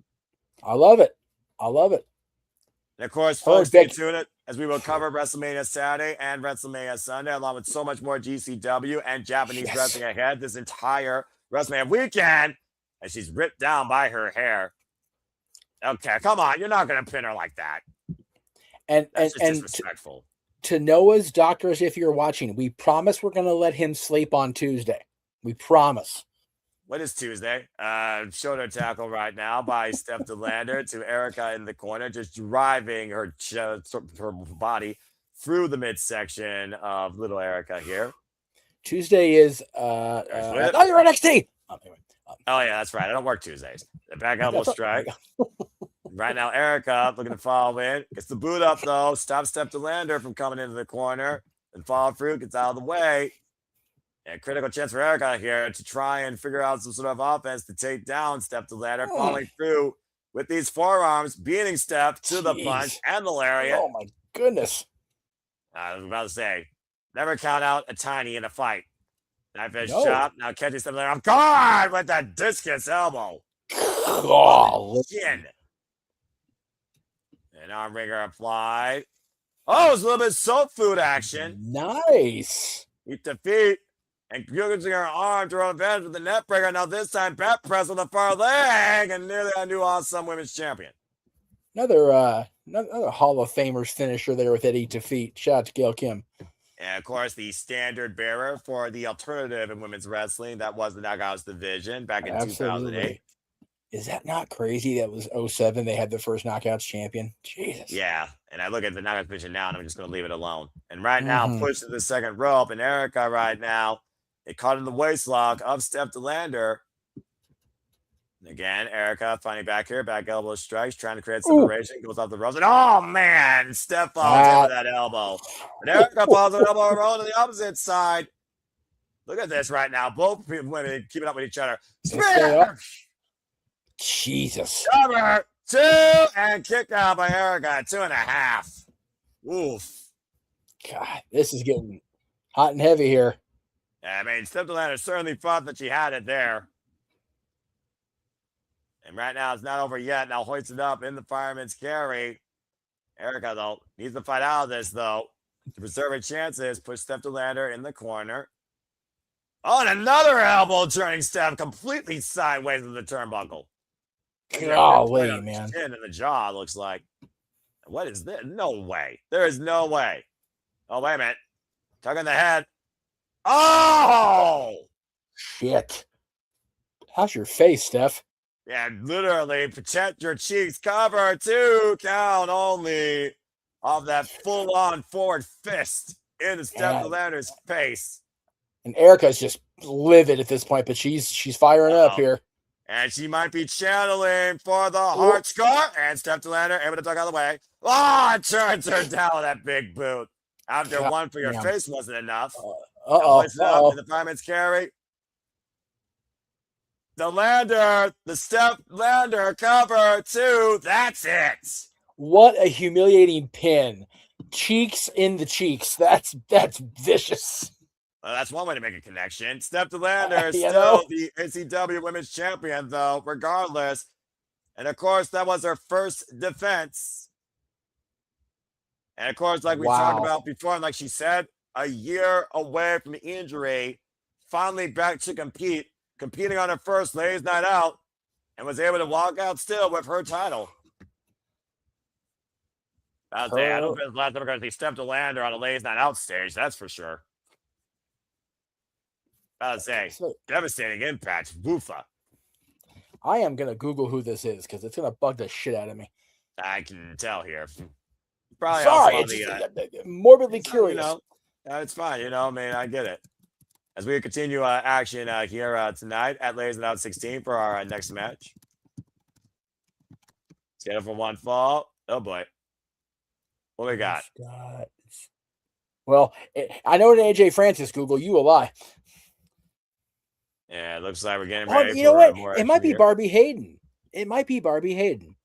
I love it. I love it. And of course, folks, stay tuned as we will cover WrestleMania Saturday and WrestleMania Sunday, along with so much more GCW and Japanese wrestling ahead this entire WrestleMania weekend. And she's ripped down by her hair. Okay, come on. You're not going to pin her like that. And that's just disrespectful. To Noah's doctors, if you're watching, we promise we're going to let him sleep on Tuesday. We promise. What is Tuesday? Shoulder tackle right now by Steph DeLander to Airica in the corner, just driving her body through the midsection of little Airica here. Tuesday is oh, you're NXT. Oh yeah, that's right. I don't work Tuesdays. The back elbow strike. Right now, Airica looking to follow in. Gets the boot up though. Stops Steph DeLander from coming into the corner and follow through. Gets out of the way. And critical chance for Airica here to try and figure out some sort of offense to take down Steph DeLander, following through with these forearms, beating Steph to the punch and the lariat. Oh my goodness! I was about to say, never count out a tiny in a fight. Knife edge chop. Now catching Steph DeLander. I'm gone with that discus elbow. Chin. And arm ringer applied. Oh, it's a little bit soap food action. Nice. Feet to feet. And using her arm to her advantage with the net breaker. Now this time, bat press with the far leg. And nearly a new awesome women's champion. Another Hall of Famers finisher there with Eddie to feet. Shout out to Gail Kim. And of course, the standard bearer for the alternative in women's wrestling. That was the Knockouts division back in 2008. Is that not crazy? That was 2007. They had the first Knockouts champion. Jesus. Yeah. And I look at the Knockouts division now, and I'm just going to leave it alone. And right now, push to the second rope. And Airica right now, it caught in the waist lock of Steph DeLander. And again, Airica finding back here, back elbow strikes, trying to create separation, goes off the ropes. And oh man, Steph falls over that elbow. And Airica falls on elbow roll to the opposite side. Look at this right now. Both women keeping up with each other. Jesus. Cover 2 and kick out by Airica. 2.5. Oof. God, this is getting hot and heavy here. I mean, Steph DeLander certainly thought that she had it there. And right now, it's not over yet. Now hoists it up in the fireman's carry. Airica, though, needs to fight out of this, though. To preserve her chances, push Steph DeLander in the corner. Oh, and another elbow turning Steph completely sideways with the turnbuckle. Golly, man. Chin in the jaw, looks like. What is this? No way. There is no way. Oh, wait a minute. Tugging the head. Oh! Shit. How's your face, Steph? Yeah, literally, protect your cheeks. Cover 2 count only of that full-on forward fist into Steph DeLander's face. And Airica's just livid at this point, but she's firing up here. And she might be channeling for the heart scar. And Steph DeLander able to duck out of the way. Oh, it turns her down with that big boot. After one for your face wasn't enough. In the fireman's carry. The Steph Lander cover 2. That's it. What a humiliating pin. Cheeks in the cheeks. That's vicious. Well, that's one way to make a connection. Steph DeLander is still the NCW Women's Champion, though, regardless. And, of course, that was her first defense. And, of course, like we talked about before, and like she said, a year away from the injury, finally back to competing on her first Ladies Night Out, and was able to walk out still with her title. I don't think it's the last time we're going to see Steph DeLander on a Ladies Night Out stage, that's for sure. I would say, devastating impact. Woofa. I am going to Google who this is because it's going to bug the shit out of me. I can tell here. Probably sorry, it's morbidly curious. It's fine. I mean, I get it. As we continue action here tonight at Ladies Without 16 for our next match. Scheduled for one fall. Oh boy. What we got? Well, I know that AJ Francis, Google, you a lie. Yeah, it looks like we're getting ready you know what? more It might be here. Barbie Hayden. It might be Barbie Hayden.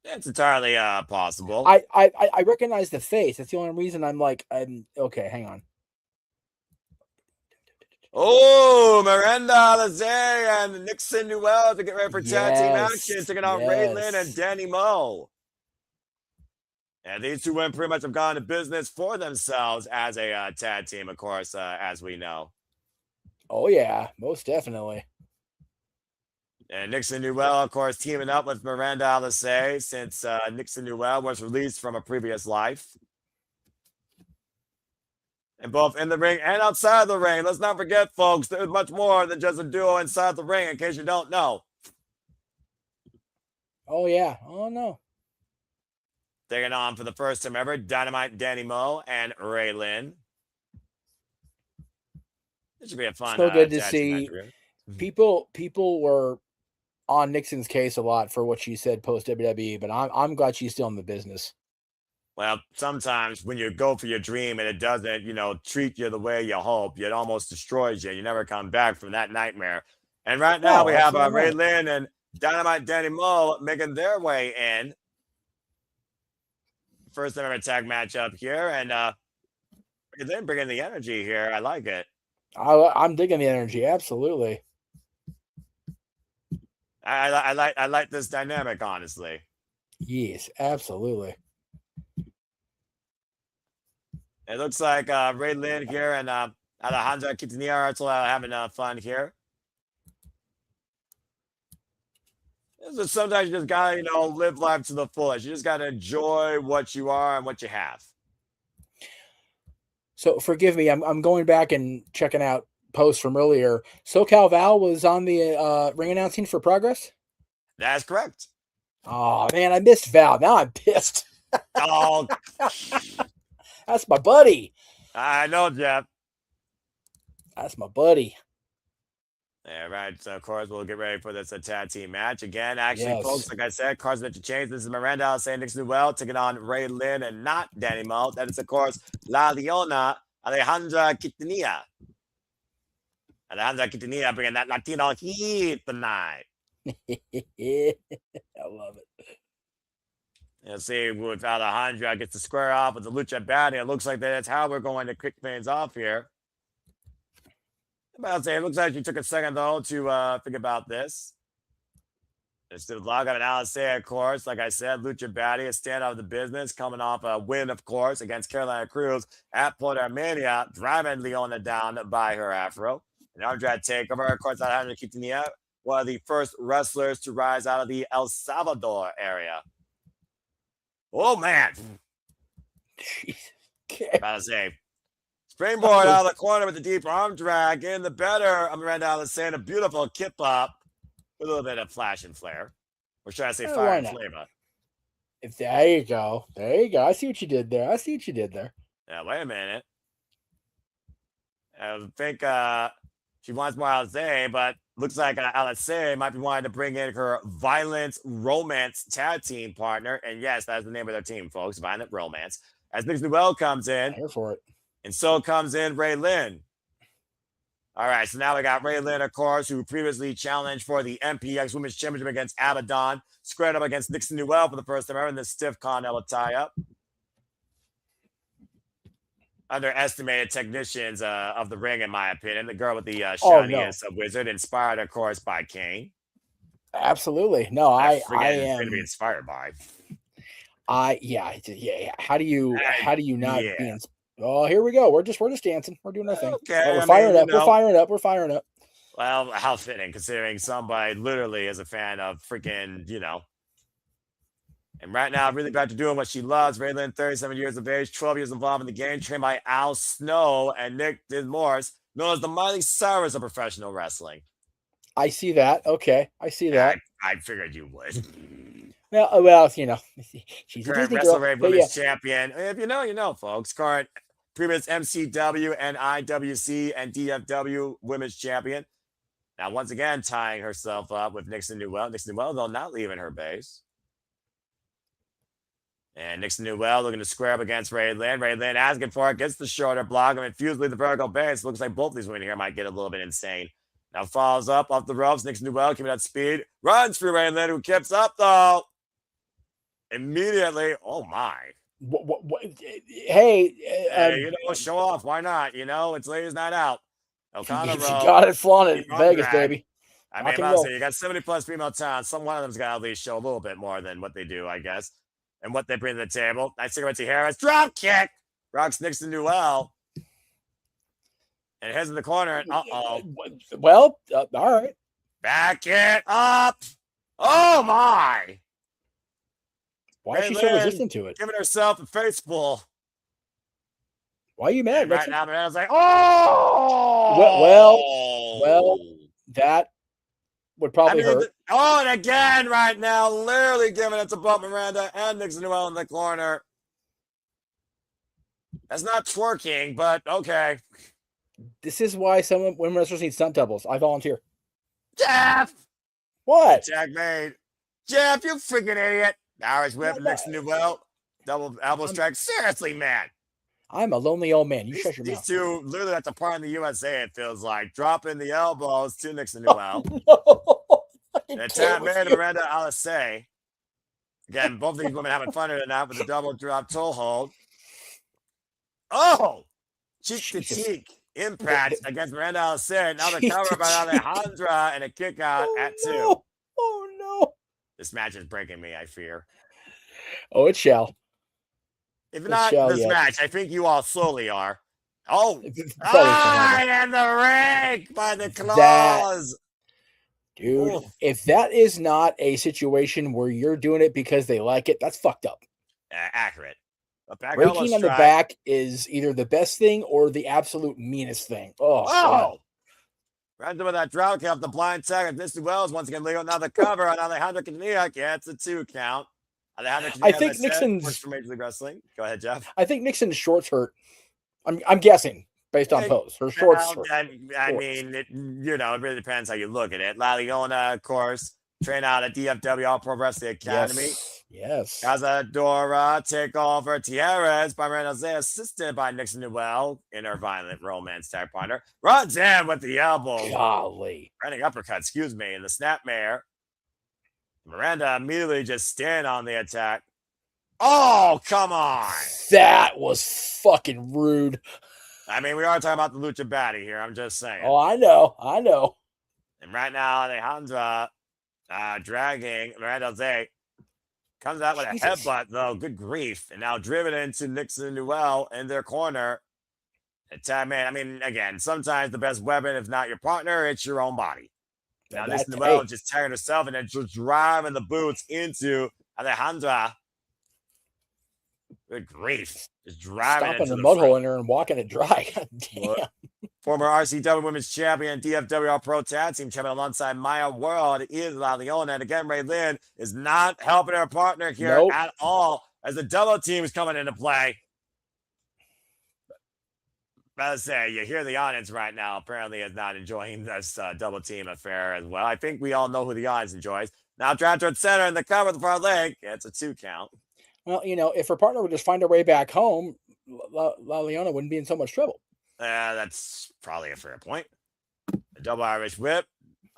It's entirely possible. I recognize the face. That's the only reason I'm okay, hang on. Oh, Miranda Alizé and Nixon Newell to get ready for tag team action, taking on Raylan and Danny Moe. And these two women pretty much have gone to business for themselves as a tag team, of course, as we know. Oh, yeah, most definitely. And Nixon Newell, of course, teaming up with Miranda Alizé since Nixon Newell was released from a previous life. And both in the ring and outside the ring. Let's not forget, folks, there's much more than just a duo inside the ring, in case you don't know. Oh, yeah. Oh, no. Taking on for the first time ever, Dynamite Danny Moe and Raylan. This should be a fun. So good to see. People were on Nixon's case a lot for what she said post WWE, but I'm glad she's still in the business. Well, sometimes when you go for your dream and it doesn't, treat you the way you hope, it almost destroys you. You never come back from that nightmare. And right now we have Raylan and Dynamite Danny Moe making their way in. First ever tag matchup here, and they're bringing the energy here. I like it. I'm digging the energy, absolutely. I like this dynamic, honestly. Yes, absolutely. It looks like Raylan here and Alejandra Quintanilla are also having fun here. Sometimes you just gotta, live life to the fullest. You just gotta enjoy what you are and what you have. So forgive me, I'm going back and checking out posts from earlier. SoCal Val was on the ring announcing for Progress? That's correct. Oh man, I missed Val. Now I'm pissed. Oh, that's my buddy. I know, Jeff. That's my buddy. Yeah, right. So, of course, we'll get ready for this tag team match. Again, actually, folks, like I said, cards meant to change. This is Miranda saying Nixon Newell taking on Raylan and not Danny Moe. That is, of course, La Leona Alejandra Quintanilla. Alejandra Quintanilla bringing that Latino heat tonight. I love it. Let's see, with Alejandra gets to square off with the Lucha Baddie. It looks like that's how we're going to kick things off here. I'll say it looks like you took a second though to think about this. There's the log of an Alice, of course. Like I said, Lucha Baddie, a standout of the business, coming off a win, of course, against Carolina Cruz at Puerto Mania, driving Leona down by her afro. An Andrade takeover, of course, Alejandra Quintanilla, one of the first wrestlers to rise out of the El Salvador area. Oh man! About to say. Springboard out of the corner with the deep arm drag in the better. Miranda Alice saying a beautiful kip up with a little bit of flash and flare. Or should I say fire and flavor? There you go. There you go. I see what you did there. Yeah, wait a minute. I think she wants more Alice, but looks like Alice might be wanting to bring in her Violent Romance tag team partner. And yes, that's the name of their team, folks. Violent Romance. As Nixon Newell comes in. I'm here for it. And so comes in Raylan. All right, so now we got Raylan, of course, who previously challenged for the MPX Women's Championship against Abaddon, squared up against Nixon Newell for the first time ever in the stiff Continental tie-up. Underestimated technicians of the ring, in my opinion. The girl with the shiniest wizard, inspired, of course, by Kane. Absolutely. No, I am going to be inspired by. Yeah. How do you not be inspired? Oh, here we go. We're just dancing. We're doing our thing. Okay, we're firing up. We're firing up. Well, how fitting, considering somebody literally is a fan of freaking, And right now, really back to doing what she loves. Raylan, 37 years of age, 12 years involved in the game, trained by Al Snow and Nick Morris, known as the Miley Cyrus of professional wrestling. I see that. Okay, I see that. I figured you would. Well, she's current a Disney girl. Women's champion. If you know, folks. Current previous MCW and IWC and DFW women's champion. Now, once again, tying herself up with Nixon Newell. Nixon Newell, though, not leaving her base. And Nixon Newell looking to square up against Ray Lynn. Ray Lynn asking for it, gets the shoulder block. I mean, Fusely the vertical base. Looks like both of these women here might get a little bit insane. Now follows up off the ropes. Nixon Newell keeping that speed. Runs through Ray Lynn, who keeps up, though. Immediately, oh my. Hey, show off. Why not? It's ladies' night out. O'Connor, got it flaunted in Vegas, baby. I mean, you got 70+ female talent. Some one of them's got to at least show a little bit more than what they do, I guess, and what they bring to the table. Nice cigarette to Harris. Drop kick. Rocks Nixon Newell. And it heads in the corner. And well, all right. Back it up. Oh, my. Why is she so resistant to it? Giving herself a face full. Why are you mad? Right now, I was like, oh! Well, that would probably hurt. And again, right now, literally giving it to both Miranda and Nixon Newell in the corner. That's not twerking, but okay. This is why some women wrestlers need stunt doubles. I volunteer. Jeff! What? Tag made. Jeff, you freaking idiot. Irish whip, Nixon Newell. Double elbow strike. Seriously, man. I'm a lonely old man. You shut your mouth. These two, literally at the part in the USA, it feels like, dropping the elbows to Nixon Newell. And a tap made Miranda Alexis. Again, both of these women having fun tonight with a double drop toe hold. Oh! Cheek to cheek impact against Miranda Alexis. Now the cover by Alejandra and a kick out at 2. No. Oh, no. This match is breaking me, I fear. Oh, it shall. If not this match, I think you all slowly are. Oh, and the rake by the claws. Dude, if that is not a situation where you're doing it because they like it, that's fucked up. Accurate. Raking on the back is either the best thing or the absolute meanest thing. Oh. Right with that drought kick off the blind tag of Mr. Wells once again legal. Now the cover on Alejandra Cadena gets a 2 count. I think Nixon's works for Major League Wrestling. Go ahead, Jeff. I think Nixon's shorts hurt. I'm guessing based on pose. Her shorts hurt. I mean, it really depends how you look at it. La Leona, of course, train out at DFW All Pro Wrestling Academy. Yes. Cazadora takeover Tierras by Miranda Jose, assisted by Nixon Newell in her violent romance tag partner. Runs in with the elbow. Golly. Running uppercut, in the snapmare. Miranda immediately just stand on the attack. Oh, come on. That was fucking rude. I mean, we are talking about the Lucha Baddie here. I'm just saying. Oh, I know. And right now, Alejandra dragging Miranda Jose. Comes out with a headbutt, though. Good grief. And now driven into Nixon Newell in their corner. Man, I mean, again, sometimes the best weapon, if not your partner, it's your own body. Now, Nixon Newell just tearing herself and then just driving the boots into Alejandra. Good grief. Just driving stomping the mud hole in her and walking it dry. God damn. Former RCW Women's Champion, DFW All Pro Tag Team Champion alongside Maya World is La Leona. And again, Ray Lynn is not helping her partner here at all as the double team is coming into play. But I say, you hear the audience right now apparently is not enjoying this double team affair as well. I think we all know who the audience enjoys. Now, drive towards center in the cover of the far leg. It's a 2 count. Well, if her partner would just find her way back home, La Leona wouldn't be in so much trouble. That's probably a fair point. The double Irish whip.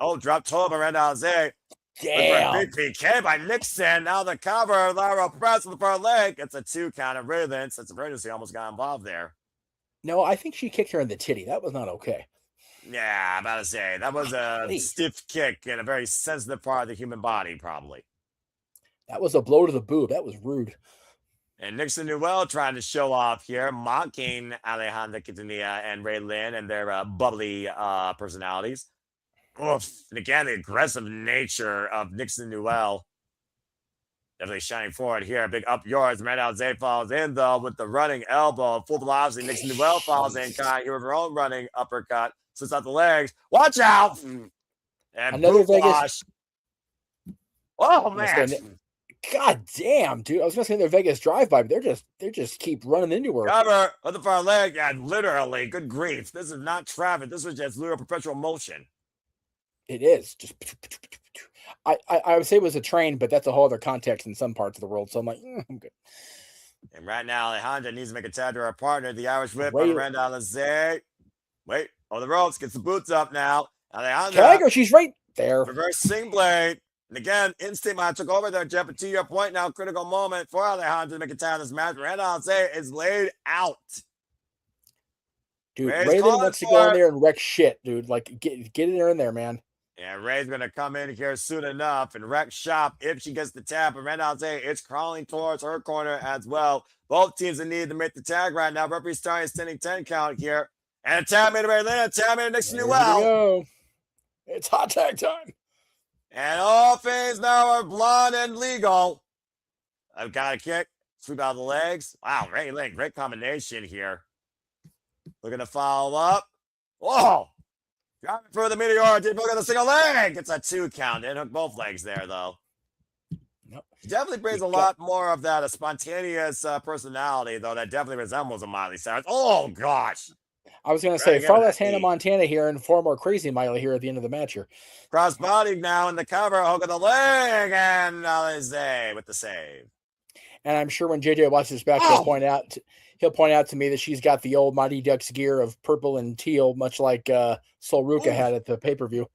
Oh, drop toe by Miranda Jose. Damn. Big PK by Nixon. Now the cover. Laurel press with the far leg. It's a 2 count. And Ray Lynn, since emergency, almost got involved there. No, I think she kicked her in the titty. That was not okay. Yeah, I'm about to say. That was a stiff kick in a very sensitive part of the human body, probably. That was a blow to the boob. That was rude. And Nixon Newell trying to show off here, mocking Alejandra Cadena and Ray Lynn and their bubbly personalities. Oof. And again, the aggressive nature of Nixon Newell. Definitely shining forward here. Big up yours. Miranda Jose falls in, though, with the running elbow. Full velocity. Nixon Newell falls in. Kind of here with her own running uppercut. Sits out the legs. Watch out. And another Vegas. Oh, man. God damn, dude. I was gonna say they're Vegas drive-by, but they just keep running into her. Cover with the far leg. Yeah, literally. Good grief. This is not traffic. This was just literal perpetual motion. It is. Just I would say it was a train, but that's a whole other context in some parts of the world. So I'm like, I'm good. And right now, Alejandra needs to make a tag to her partner. The Irish whip on Miranda Alizé. Wait. Oh, the ropes. Gets the boots up now. Alejandra. She's right there. Reverse sing blade. And again, Instinct Man took over there, Jeff. But to your point now, critical moment for Alejandra to make a tag in this match. Miranda Alizé is laid out. Dude, Raylan wants to go in there and wreck shit, dude. Like, get in there, man. Yeah, Ray's going to come in here soon enough and wreck shop if she gets the tap. And right now, I'll say it's crawling towards her corner as well. Both teams in need to make the tag right now. Referee starting a standing 10 count here. And a tap made to Raylan, a tap made to Nixon Newell. It's hot tag time. And all things now are blonde and legal. I've got a kick. Sweep out the legs. Wow, Raylan, great combination here. Looking to follow up. Whoa! Driving for the meteor, did look at the single leg. It's a 2 count. Didn't hook both legs there, though. Nope. He definitely brings a lot more of that, a spontaneous personality, though, that definitely resembles a Miley Cyrus. Oh, gosh. I was going to say, far less Hannah Montana here and far more crazy Miley here at the end of the match here. Crossbody now in the cover, hook of the leg, and Alizé with the save. And I'm sure when JJ watches this back, he'll point out to me that she's got the old Mighty Ducks gear of purple and teal, much like Sol Ruka had at the pay-per-view.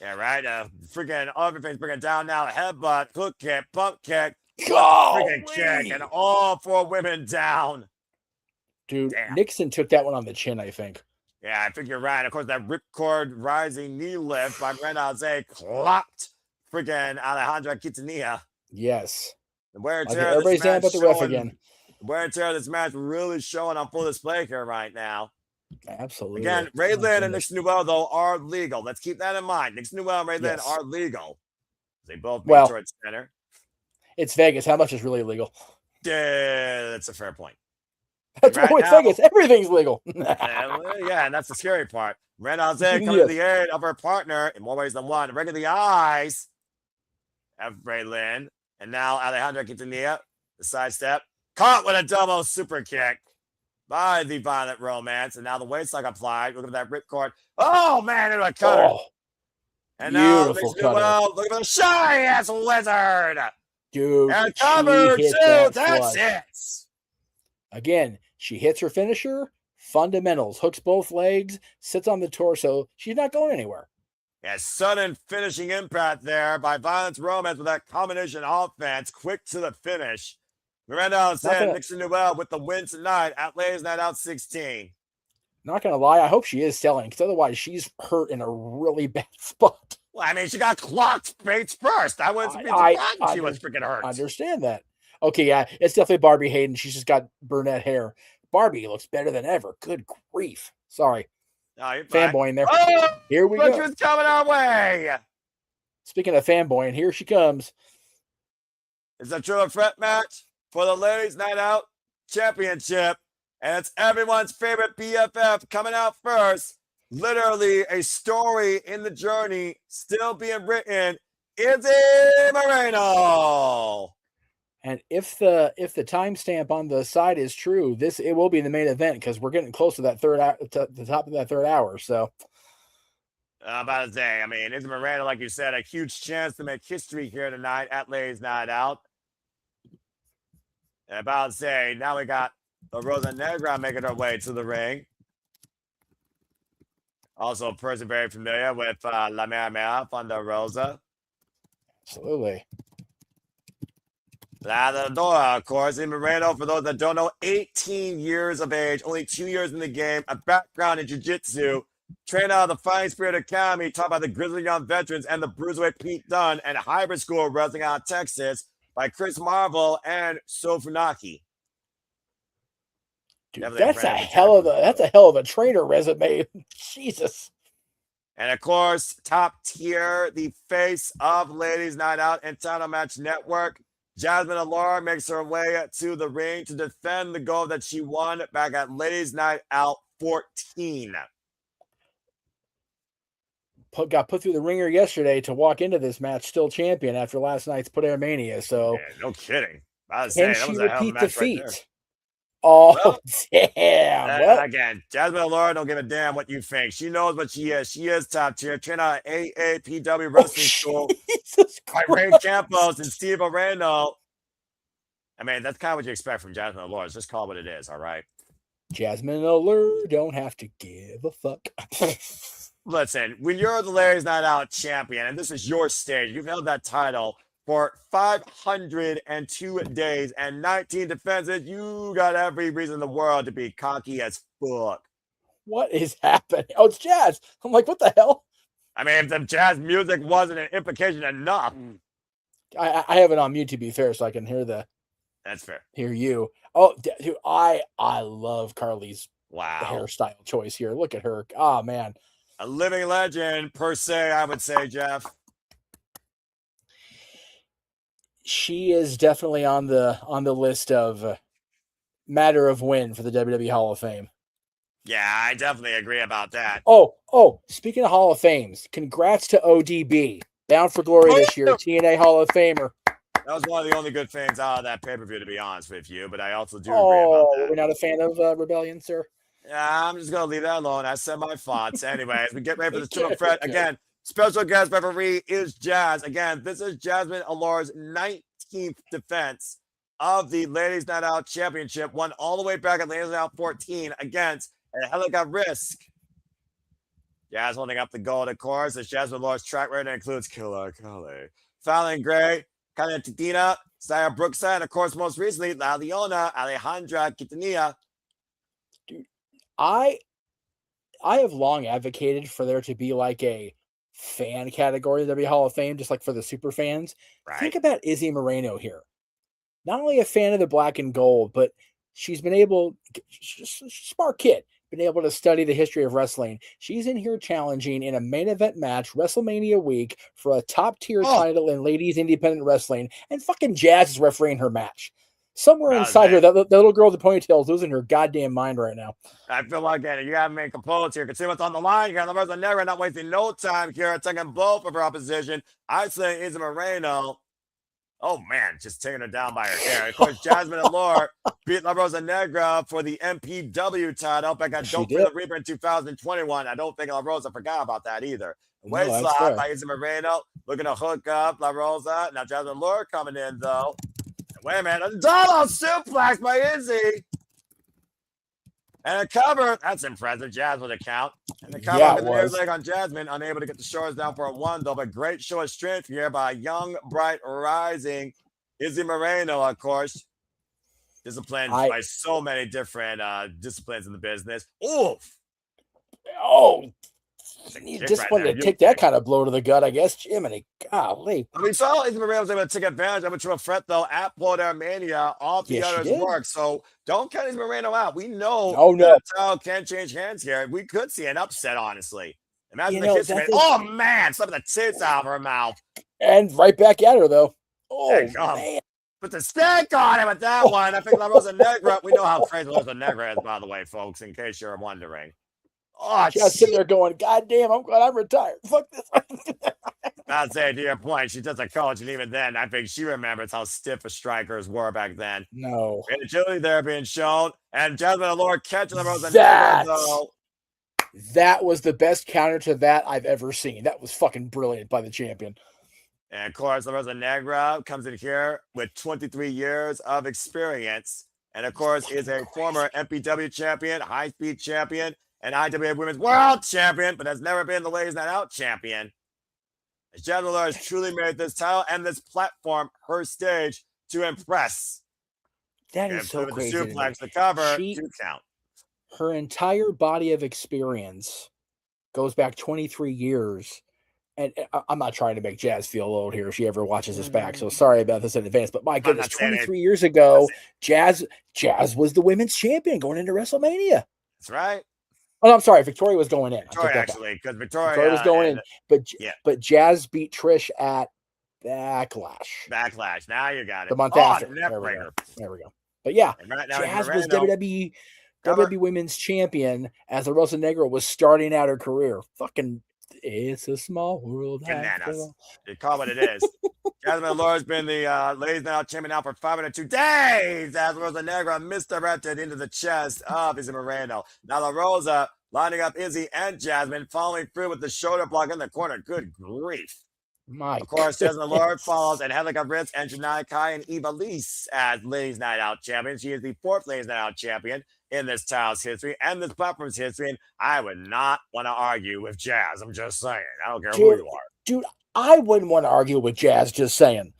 Yeah, right. Freaking everything's bringing down now. Headbutt, hook kick, pump kick, freaking kick, and all 4 women down. Dude, damn. Nixon took that one on the chin, I think. Yeah, I think you're right. Of course, that ripcord rising knee lift by Miranda Alizé clocked freaking Alejandra Quintanilla. Yes. The wear and tear. Everybody's down but the ref again. The wear and tear of this match really showing on full display here right now. Absolutely. Again, Raylan and Nixon Newell, though, are legal. Let's keep that in mind. Nixon Newell and Raylan are legal. They both meet towards center. It's Vegas. How much is really legal? Yeah, that's a fair point. That's right with Vegas. Everything's legal. Yeah, and that's the scary part. Miranda Alizé coming to the aid of her partner in more ways than one. Right in the eyes of Raylan. And now Alejandra Quintanilla, the sidestep. Caught with a double super kick by the Violent Romance. And now the waistlock applied. Look at that ripcord. Oh, man, into a cutter. Oh, and now look at the shy ass wizard. Dude. And cover 2. That's it. Again, she hits her finisher, fundamentals, hooks both legs, sits on the torso. She's not going anywhere. Yeah, sudden finishing impact there by Violent Romance with that combination offense. Quick to the finish. Miranda Alizé, Nixon Newell with the win tonight at Ladies Night Out 16. Not going to lie, I hope she is selling, because otherwise she's hurt in a really bad spot. Well, I mean, she got clocked face first. I was surprised she was freaking hurt. I understand that. Okay, yeah, it's definitely Barbie Hayden. She's just got brunette hair. Barbie looks better than ever. Good grief. Sorry. No, you're fanboying there. Oh, here we go. Who's coming our way? Speaking of fanboying, here she comes. It's a triple threat match for the Ladies Night Out Championship. And it's everyone's favorite BFF coming out first. Literally a story in the journey still being written. Izzy Moreno. And if the timestamp on the side is true, it will be the main event because we're getting close to that the top of that third hour. So, about to say, I mean, Izzy Moreno, like you said, a huge chance to make history here tonight at Ladies Night Out. And about to say, now we got the Rosa Negra making her way to the ring. Also, a person very familiar with La Mera Mera, Fonda Rosa. Absolutely. La Dora, of course, in Moreno, for those that don't know, 18 years of age, only 2 years in the game, a background in jiu-jitsu, trained out of the Fighting Spirit Academy, taught by the Grizzly Young Veterans and the Bruiserweight Pete Dunne, and hybrid school of wrestling out of Texas by Chris Marvel and Sofunaki. Dude, that's a hell of a trainer resume. Jesus. And of course, top tier, the face of Ladies Night Out and Title Match Network. Jasmine Allure makes her way to the ring to defend the gold that she won back at Ladies Night Out 14. got put through the ringer yesterday to walk into this match still champion after last night's Put Air Mania. So yeah, no kidding. I was can saying, that she was a hell of a repeat the match right feat? there. Oh, well, damn. Well, again, Jasmine Allure don't give a damn what you think. She knows what she is. She is top tier. Trained out of AAPW Wrestling School by Ray Campos and Steve Moreno. I mean, that's kind of what you expect from Jasmine Allure. Just call it what it is, all right? Jasmine Allure don't have to give a fuck. Listen, when you're the Ladies Night Out champion, and this is your stage, you've held that title for 502 days and 19 defenses, you got every reason in the world to be cocky as fuck. What is happening? Oh, it's Jazz. I'm like, what the hell? I mean, if the jazz music wasn't an implication enough. I have it on mute, to be fair, so I can hear the. That's fair. Hear you. Oh, dude, I love Carly's hairstyle choice here. Look at her. Oh, man. A living legend, per se, I would say, Jeff. She is definitely on the list of matter of win for the WWE Hall of Fame. Yeah, I definitely agree about that. Oh, speaking of Hall of Fames, congrats to ODB. Bound for Glory this year, TNA Hall of Famer. That was one of the only good things out of that pay-per-view, to be honest with you, but I also do agree about that. We're not a fan of Rebellion, sir? Yeah, I'm just going to leave that alone. I said my thoughts. Anyways, we get ready for the triple threat. Again, special guest referee is Jazz. Again, this is Jasmine Allure's 19th defense of the Ladies Night Out Championship, won all the way back at Ladies Night Out 14 against Angelica Risk. Jazz holding up the gold, of course, as Jasmine Allure's track record includes Killer Kelly, Fallyn Gray, Kaya Titina, Saya Brookside, and of course, most recently, La Leona, Alejandra Quintanilla. Dude, I have long advocated for there to be like a fan category of the WWE Hall of Fame, just like for the super fans. Right. Think about Izzy Moreno here. Not only a fan of the black and gold, but she's been able, she's a smart kid, been able to study the history of wrestling. She's in here challenging in a main event match, WrestleMania week, for a top tier title in ladies independent wrestling, and fucking Jazz is refereeing her match. Somewhere inside her, that little girl with the ponytail is losing her goddamn mind right now. I feel like you got to make components here. Consider what's on the line. You got Rosa Negra not wasting no time here, taking both of her opposition. I say Izzy Moreno. Oh, man, just taking her down by her hair. Of course, Jasmine Allure beat La Rosa Negra for the MPW title back at Don't Feel the Reaper in 2021. I don't think La Rosa forgot about that either. Waistlock by Izzy Moreno, looking to hook up La Rosa. Now Jasmine Allure coming in, though. Wait a minute, a dollar suplex by Izzy. And a cover. That's impressive. Jazz with a count. And the cover with the near leg on Jasmine. Unable to get the shoulders down for a one, though. But great show of strength here by young, bright, rising Izzy Moreno, of course. Disciplined by so many different disciplines in the business. Oof. Oh. You just wanted to take that kind of blow to the gut, I guess. Jiminy, golly. I mean, so Izzy Moreno was able to take advantage of a triple threat, though, at Put Air Mania. All the others work. So don't count Izzy Moreno out. We know that title can change hands here. We could see an upset, honestly. Imagine the kiss. Oh, man. Some of the tits out of her mouth. And right back at her, though. Oh, man. Put the stick on him with that one. I think La Rosa Negra. We know how crazy La Rosa Negra is, by the way, folks, in case you're wondering. Oh, just sitting there going, God damn, I'm glad I'm retired. Fuck this. I'd say to your point, she's just a coach, and even then, I think she remembers how stiff the strikers were back then. No. And agility there being shown, and Jasmine Allure catching La Rosa Negra, though. That was the best counter to that I've ever seen. That was fucking brilliant by the champion. And of course, La Rosa Negra comes in here with 23 years of experience, and of course, is a former MPW champion, high-speed champion, and IWA Women's World Champion, but has never been the Ladies Night Out Champion. As Jasmine Allure has truly made this title and this platform her stage to impress. That is so crazy. The suplex, the cover, two count. Her entire body of experience goes back 23 years. And I'm not trying to make Jazz feel old here if she ever watches this back, so sorry about this in advance. But my goodness, 23 years ago, Jazz was the women's champion going into WrestleMania. That's right. Oh, no, I'm sorry. Victoria was going in. Victoria, actually, because Victoria was going in. But Jazz beat Trish at Backlash. Backlash. Now you got it. The month after. There we go. But yeah, Jazz was WWE Women's Champion as La Rosa Negra was starting out her career. Fucking It's a small world. Bananas. You call what it is. Jasmine Laura's been the ladies now champion now for 502 days as Rosa Negra misdirected into the chest of Izzy Moreno. Now La Rosa lining up Izzy and Jasmine, following through with the shoulder block in the corner. Good grief. Of course, Jasmine Laura follows Angelica Ritz and Janai Kai and Eva Lise as Ladies Night Out champion. She is the 4th Ladies Night Out champion in this title's history and this platform's history. And I would not want to argue with Jazz. I'm just saying. I don't care who you are. Dude, I wouldn't want to argue with Jazz, just saying.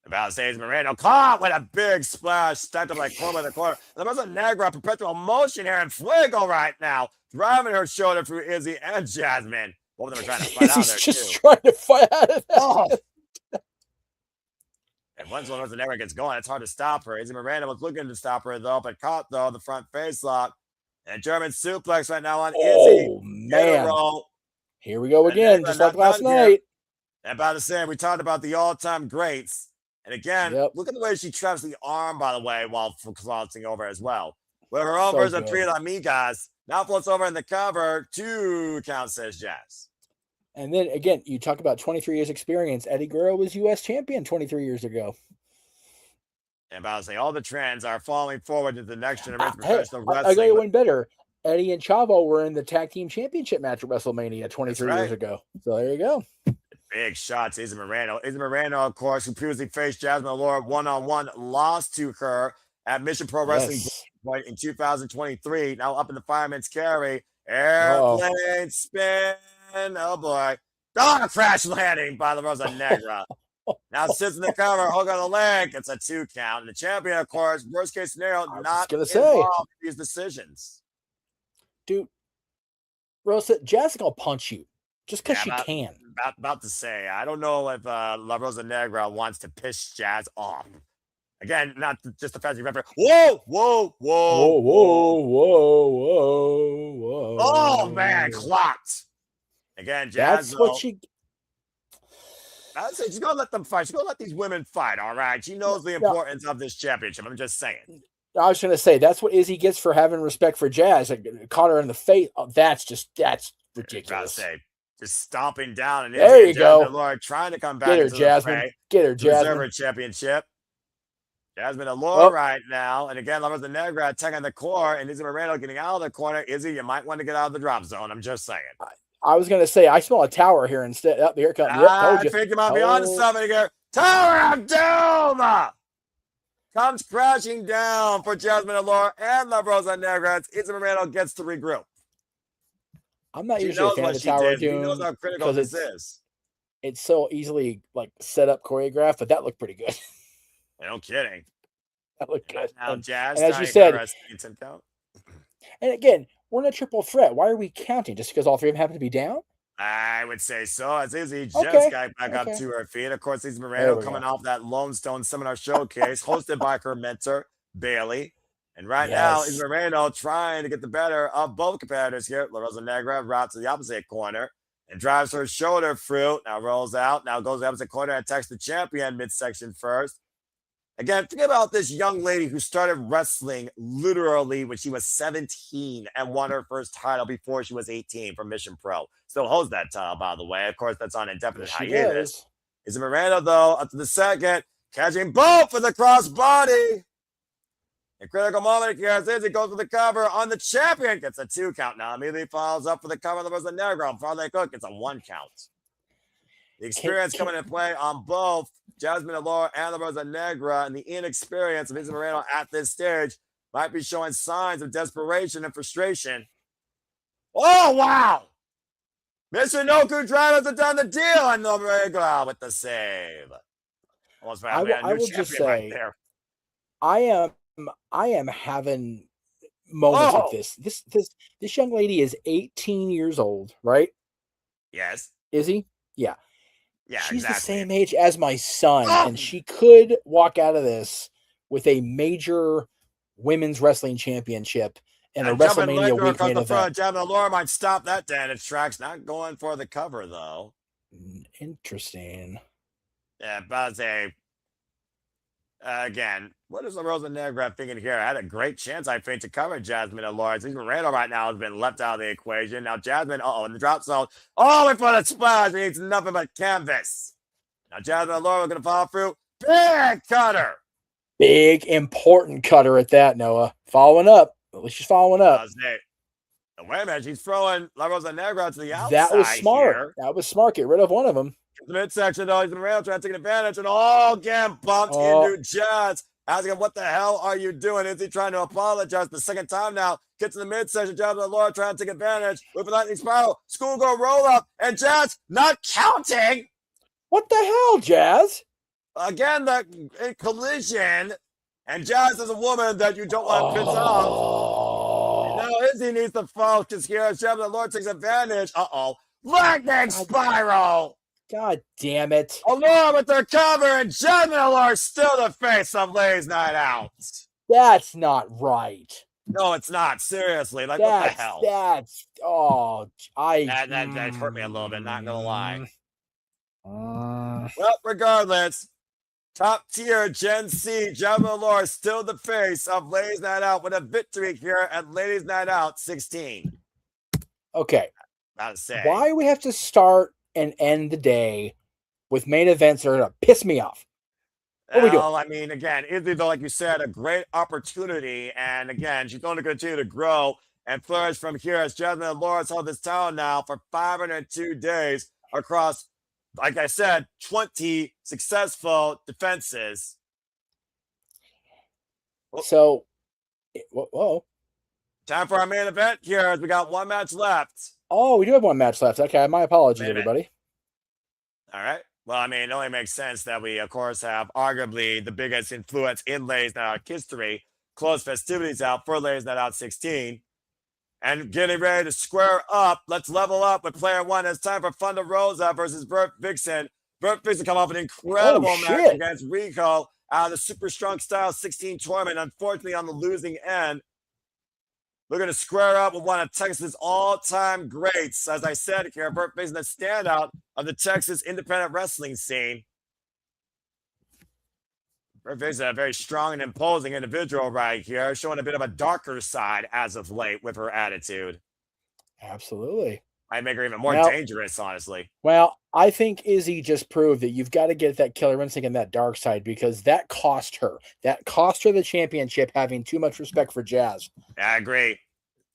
About Sage Moreno caught with a big splash, stepped up like corner by the corner. And there's a Negra perpetual motion here in Fuego right now, driving her shoulder through Izzy and Jasmine. Both of them are trying to fight out there, just trying to fight out of that. Oh. And once Rosa Negra gets going, it's hard to stop her. Izzy Moreno was looking to stop her, though, but caught, though, the front face lock. And German suplex right now on Izzy. Oh, man. Here we go again, just like last night. Here. And about to say, we talked about the all-time greats. And again, look at the way she traps the arm, by the way, while crossing over as well. With her own version of Three Amigas, now floats over in the cover. 2 count, says Jazz. And then, again, you talk about 23 years experience. Eddie Guerrero was U.S. champion 23 years ago. And about to say, all the trends are falling forward into the next generation of professional wrestling. I got you one better. Eddie and Chavo were in the tag team championship match at WrestleMania 23 years ago. So there you go. Big shots, Izzy Moreno. Izzy Moreno, of course, who previously faced Jasmine Laura one-on-one, lost to her at Mission Pro Wrestling Point in 2023. Now up in the fireman's carry. Airplane spin. Oh, boy. Crash landing by La Rosa Negra. Now sits in the cover, hook on the leg. It's a 2 count. And the champion, of course, worst case scenario, not involved in these decisions. Dude, Rosa, Jazz gonna punch you just because she can. About to say, I don't know if La Rosa Negra wants to piss Jazz off. Again, not just the fancy referee. Whoa, whoa, whoa, whoa, whoa, whoa, whoa, whoa. Oh, man, clocked. Again, Jazz. That's what she. I'd say she's gonna let them fight. She's gonna let these women fight. All right. She knows the importance of this championship. I'm just saying. I was gonna say that's what Izzy gets for having respect for Jazz. I caught her in the face. Oh, that's ridiculous. Just stomping down and there you go. Lord trying to come back. Get her, Jasmine. Get her, Jasmine. Reserve championship. Jasmine Allure right now. And again, La Rosa Negra attacking the core and Izzy Moreno getting out of the corner. Izzy, you might want to get out of the drop zone. I'm just saying. I was going to say, I smell a tower here instead. Up here comes. I think you might be on to something here. Tower of Doom comes crashing down for Jasmine Allure and La Rosa Negra. Izzy Moreno gets to regroup. I'm not usually a fan of the Tower of Doom. He knows how critical this is. It's so easily set up, choreographed, but that looked pretty good. No kidding. That looked good. Now, Jazz, and as you said, count. And again, we're in a triple threat. Why are we counting? Just because all 3 of them happen to be down? I would say so. As Izzy just got back up to her feet. Of course, Izzy Moreno coming off that Lone Stone Seminar Showcase hosted by her mentor, Bailey. And right now, Izzy Moreno trying to get the better of both competitors here. La Rosa Negra routes to the opposite corner and drives her shoulder through. Now rolls out. Now goes to the opposite corner and attacks the champion midsection first. Again, think about this young lady who started wrestling literally when she was 17 and won her first title before she was 18 from Mission Pro. Still holds that title, by the way. Of course, that's on indefinite hiatus. Izzy Moreno, though, up to the second, catching both for the crossbody. In critical moment here, as Izzy goes for the cover on the champion, gets a 2 count. Now immediately follows up for the cover of the Rosa Negra. Farley Cook gets a 1 count. The experience coming into play on both Jasmine Allure and La Rosa Negra, and the inexperience of Izzy Moreno at this stage might be showing signs of desperation and frustration. Oh, wow! Michinoku Drivers have done the deal on La Negra with the save. Almost I will just say, right there. I am having moments like this. This young lady is 18 years old, right? Yes. Is he? Yeah. Yeah, she's the same age as my son, and she could walk out of this with a major women's wrestling championship and a WrestleMania week main event. Jasmine Allure might stop that dead in its tracks. Not going for the cover, though. Interesting. Yeah, but Again, what is the Rosa Negra thinking here? I had a great chance, I think, to cover Jasmine and Lawrence. Even Randall right now has been left out of the equation. Now Jasmine, in the drop zone. Oh, for the splash. He needs nothing but canvas. Now Jasmine and Laurel are going to follow through. Big cutter. Big, important cutter at that, Noah. Following up. At least she's following up. Wait a minute. She's throwing La Rosa Negra to the outside. That was smart. Here. That was smart. Get rid of one of them. The midsection, though, he's been trying to take advantage, and again bumped into Jazz. Asking him, what the hell are you doing? Is he trying to apologize the second time now? Gets in the midsection, Jazz and Laura trying to take advantage with a lightning spiral. Schoolgirl roll up, and Jazz not counting. What the hell, Jazz? Again, the collision, and Jazz is a woman that you don't want to piss off. Now Izzy needs to focus here. Jazz and Laura takes advantage. Lightning spiral. God damn it. Along with their cover, and Jasmine are still the face of Leigh's night out. That's not right. No, it's not. Seriously. What the hell? That hurt me a little bit, not gonna lie. Well, regardless, top tier Gen C, Jasmine Laura still the face of Leigh's night out with a victory here at Ladies Night Out 16. Okay. Gotta say. Why do we have to start and end the day with main events that are going to piss me off? What are we doing? I mean, again, Izzy, though, like you said, a great opportunity. And again, she's going to continue to grow and flourish from here as Jasmine and Laura's held this town now for 502 days across, like I said, 20 successful defenses. So, whoa. Time for our main event here as we got one match left. Oh, we do have one match left. Okay, my apologies, everybody. All right. Well, I mean, it only makes sense that we, of course, have arguably the biggest influence in Ladies Night Out history. Close festivities out for Ladies Night Out 16. And getting ready to square up. Let's level up with player one. It's time for Thunder Rosa versus Vert Vixen. Vert Vixen come off an incredible match against Rico out of the Super Strong Style 16 tournament. Unfortunately, on the losing end. We're going to square up with one of Texas' all-time greats. As I said here, Vert Vixen, the standout of the Texas independent wrestling scene. Vert Vixen, a very strong and imposing individual right here, showing a bit of a darker side as of late with her attitude. Absolutely. Might make her even more dangerous, honestly. Well, I think Izzy just proved that you've got to get that killer instinct and that dark side because that cost her. That cost her the championship, having too much respect for Jazz. I agree.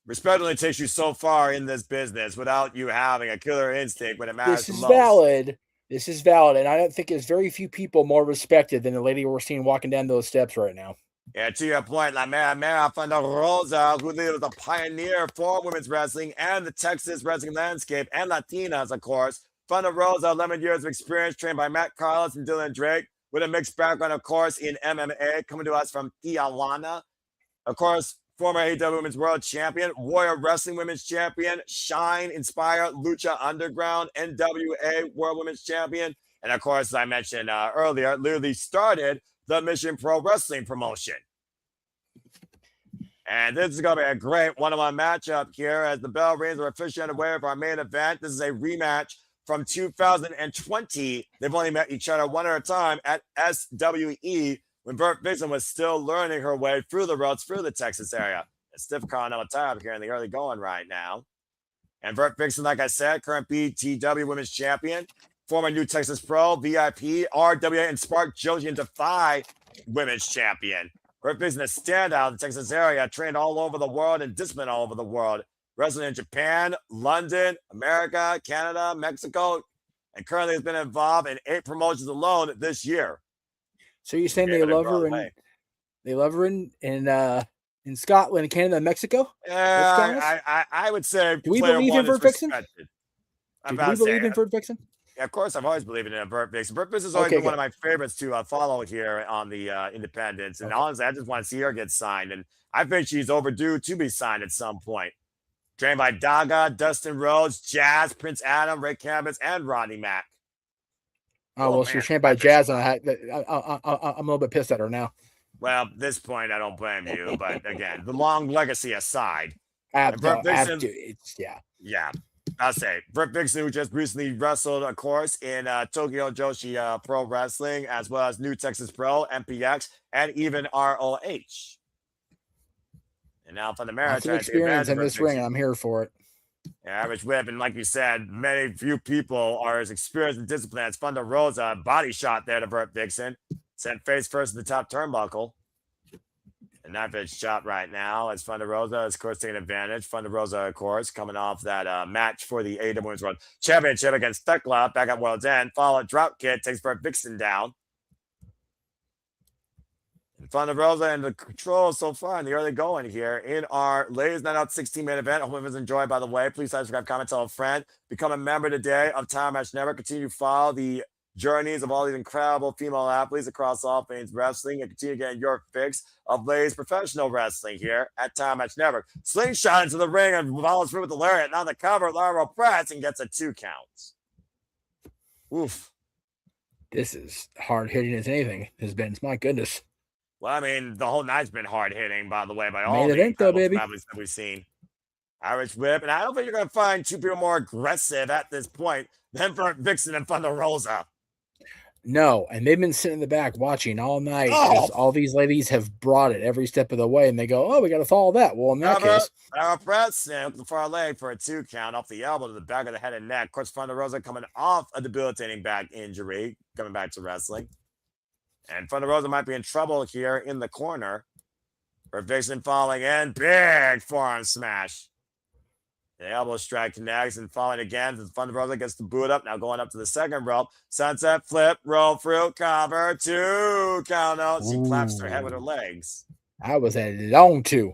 Respect only takes you so far in this business without you having a killer instinct when it matters the most. This is valid, and I don't think there's very few people more respected than the lady we're seeing walking down those steps right now. Yeah, to your point, La Mera Thunder Rosa, who was a pioneer for women's wrestling and the Texas wrestling landscape, and Latinas, of course. Thunder Rosa, 11 years of experience, trained by Matt Carlos and Dylan Drake, with a mixed background, of course, in MMA, coming to us from Tijuana. Of course, former AEW Women's World Champion, Warrior Wrestling Women's Champion, Shine, Inspire, Lucha Underground, NWA World Women's Champion, and of course, as I mentioned earlier, literally started the Mission Pro Wrestling promotion. And this is going to be a great one-on-one matchup here as the bell rings are officially underway for our main event. This is a rematch from 2020. They've only met each other one at a time at SWE when Vert Vixen was still learning her way through the ropes through the Texas area. A stiff Continental top here in the early going right now. And Vert Vixen, like I said, current BTW Women's Champion, former New Texas Pro, VIP, RWA, and Spark Joji and Defy Women's Champion. Vert Vixen, a standout in the Texas area, trained all over the world and disciplined all over the world. Wrestling in Japan, London, America, Canada, Mexico, and currently has been involved in 8 promotions alone this year. So you're saying they love her in Scotland, Canada, and Mexico? Yeah, I would say. Do we believe in Vert Vixen? Do we believe in Vert Vixen? Yeah, of course, I've always believed in Vert Vixen. Vert Vixen has always been one of my favorites to follow here on the Independents. And honestly, I just want to see her get signed. And I think she's overdue to be signed at some point. Trained by Daga, Dustin Rhodes, Jazz, Prince Adam, Ray Canvas, and Rodney Mack. Oh, well, she's trained by Jazz, and I'm a little bit pissed at her now. Well, at this point, I don't blame you. But again, the long legacy aside. Yeah. I'll say Vert Vixen, who just recently wrestled, of course, in Tokyo Joshi Pro Wrestling, as well as New Texas Pro, MPX, and even ROH. And now from the Mara, lots of experience in this ring. I'm here for it. Average whip, and like you said, few people are as experienced and disciplined as Thunder Rosa. Body shot there to Vert Vixen. Sent face first in the top turnbuckle. And that bitch shot right now as Thunder Rosa is, of course, taking advantage. Thunder Rosa, of course, coming off that match for the AEW Women's World Championship against Thekla back at World's End. Followed drop kick, takes Vert Vixen down. And Thunder Rosa and the control so far in the early going here in our Ladies Night Out 16-minute event. I hope everyone's enjoyed, by the way. Please subscribe, comment, tell a friend. Become a member today of Time Match Network. Continue to follow the journeys of all these incredible female athletes across all things wrestling, and continue getting your fix of ladies professional wrestling here at Time Match Network. Slingshot into the ring and follows through with the lariat. Now the cover, Laurel press and gets a 2 count. Oof. This is hard hitting as anything has been. My goodness. Well, I mean, the whole night's been hard hitting, by the way, by all the event, though, baby. That we've seen. Irish whip, and I don't think you're going to find two people more aggressive at this point than Vert Vixen and Thunder Rosa. No, and they've been sitting in the back watching all night because all these ladies have brought it every step of the way, and they go, "Oh, we got to follow that." Well, in that case, press and the far leg for a 2 count off the elbow to the back of the head and neck. Of course, Thunder Rosa coming off a debilitating back injury, coming back to wrestling, and Thunder Rosa might be in trouble here in the corner. Vert Vixen falling in, big forearm smash. The elbow strike connects and falling again. The Thunder Rosa gets the boot up. Now going up to the second rope. Sunset flip, roll through, cover, 2 count out. She claps her head with her legs. I was a long 2.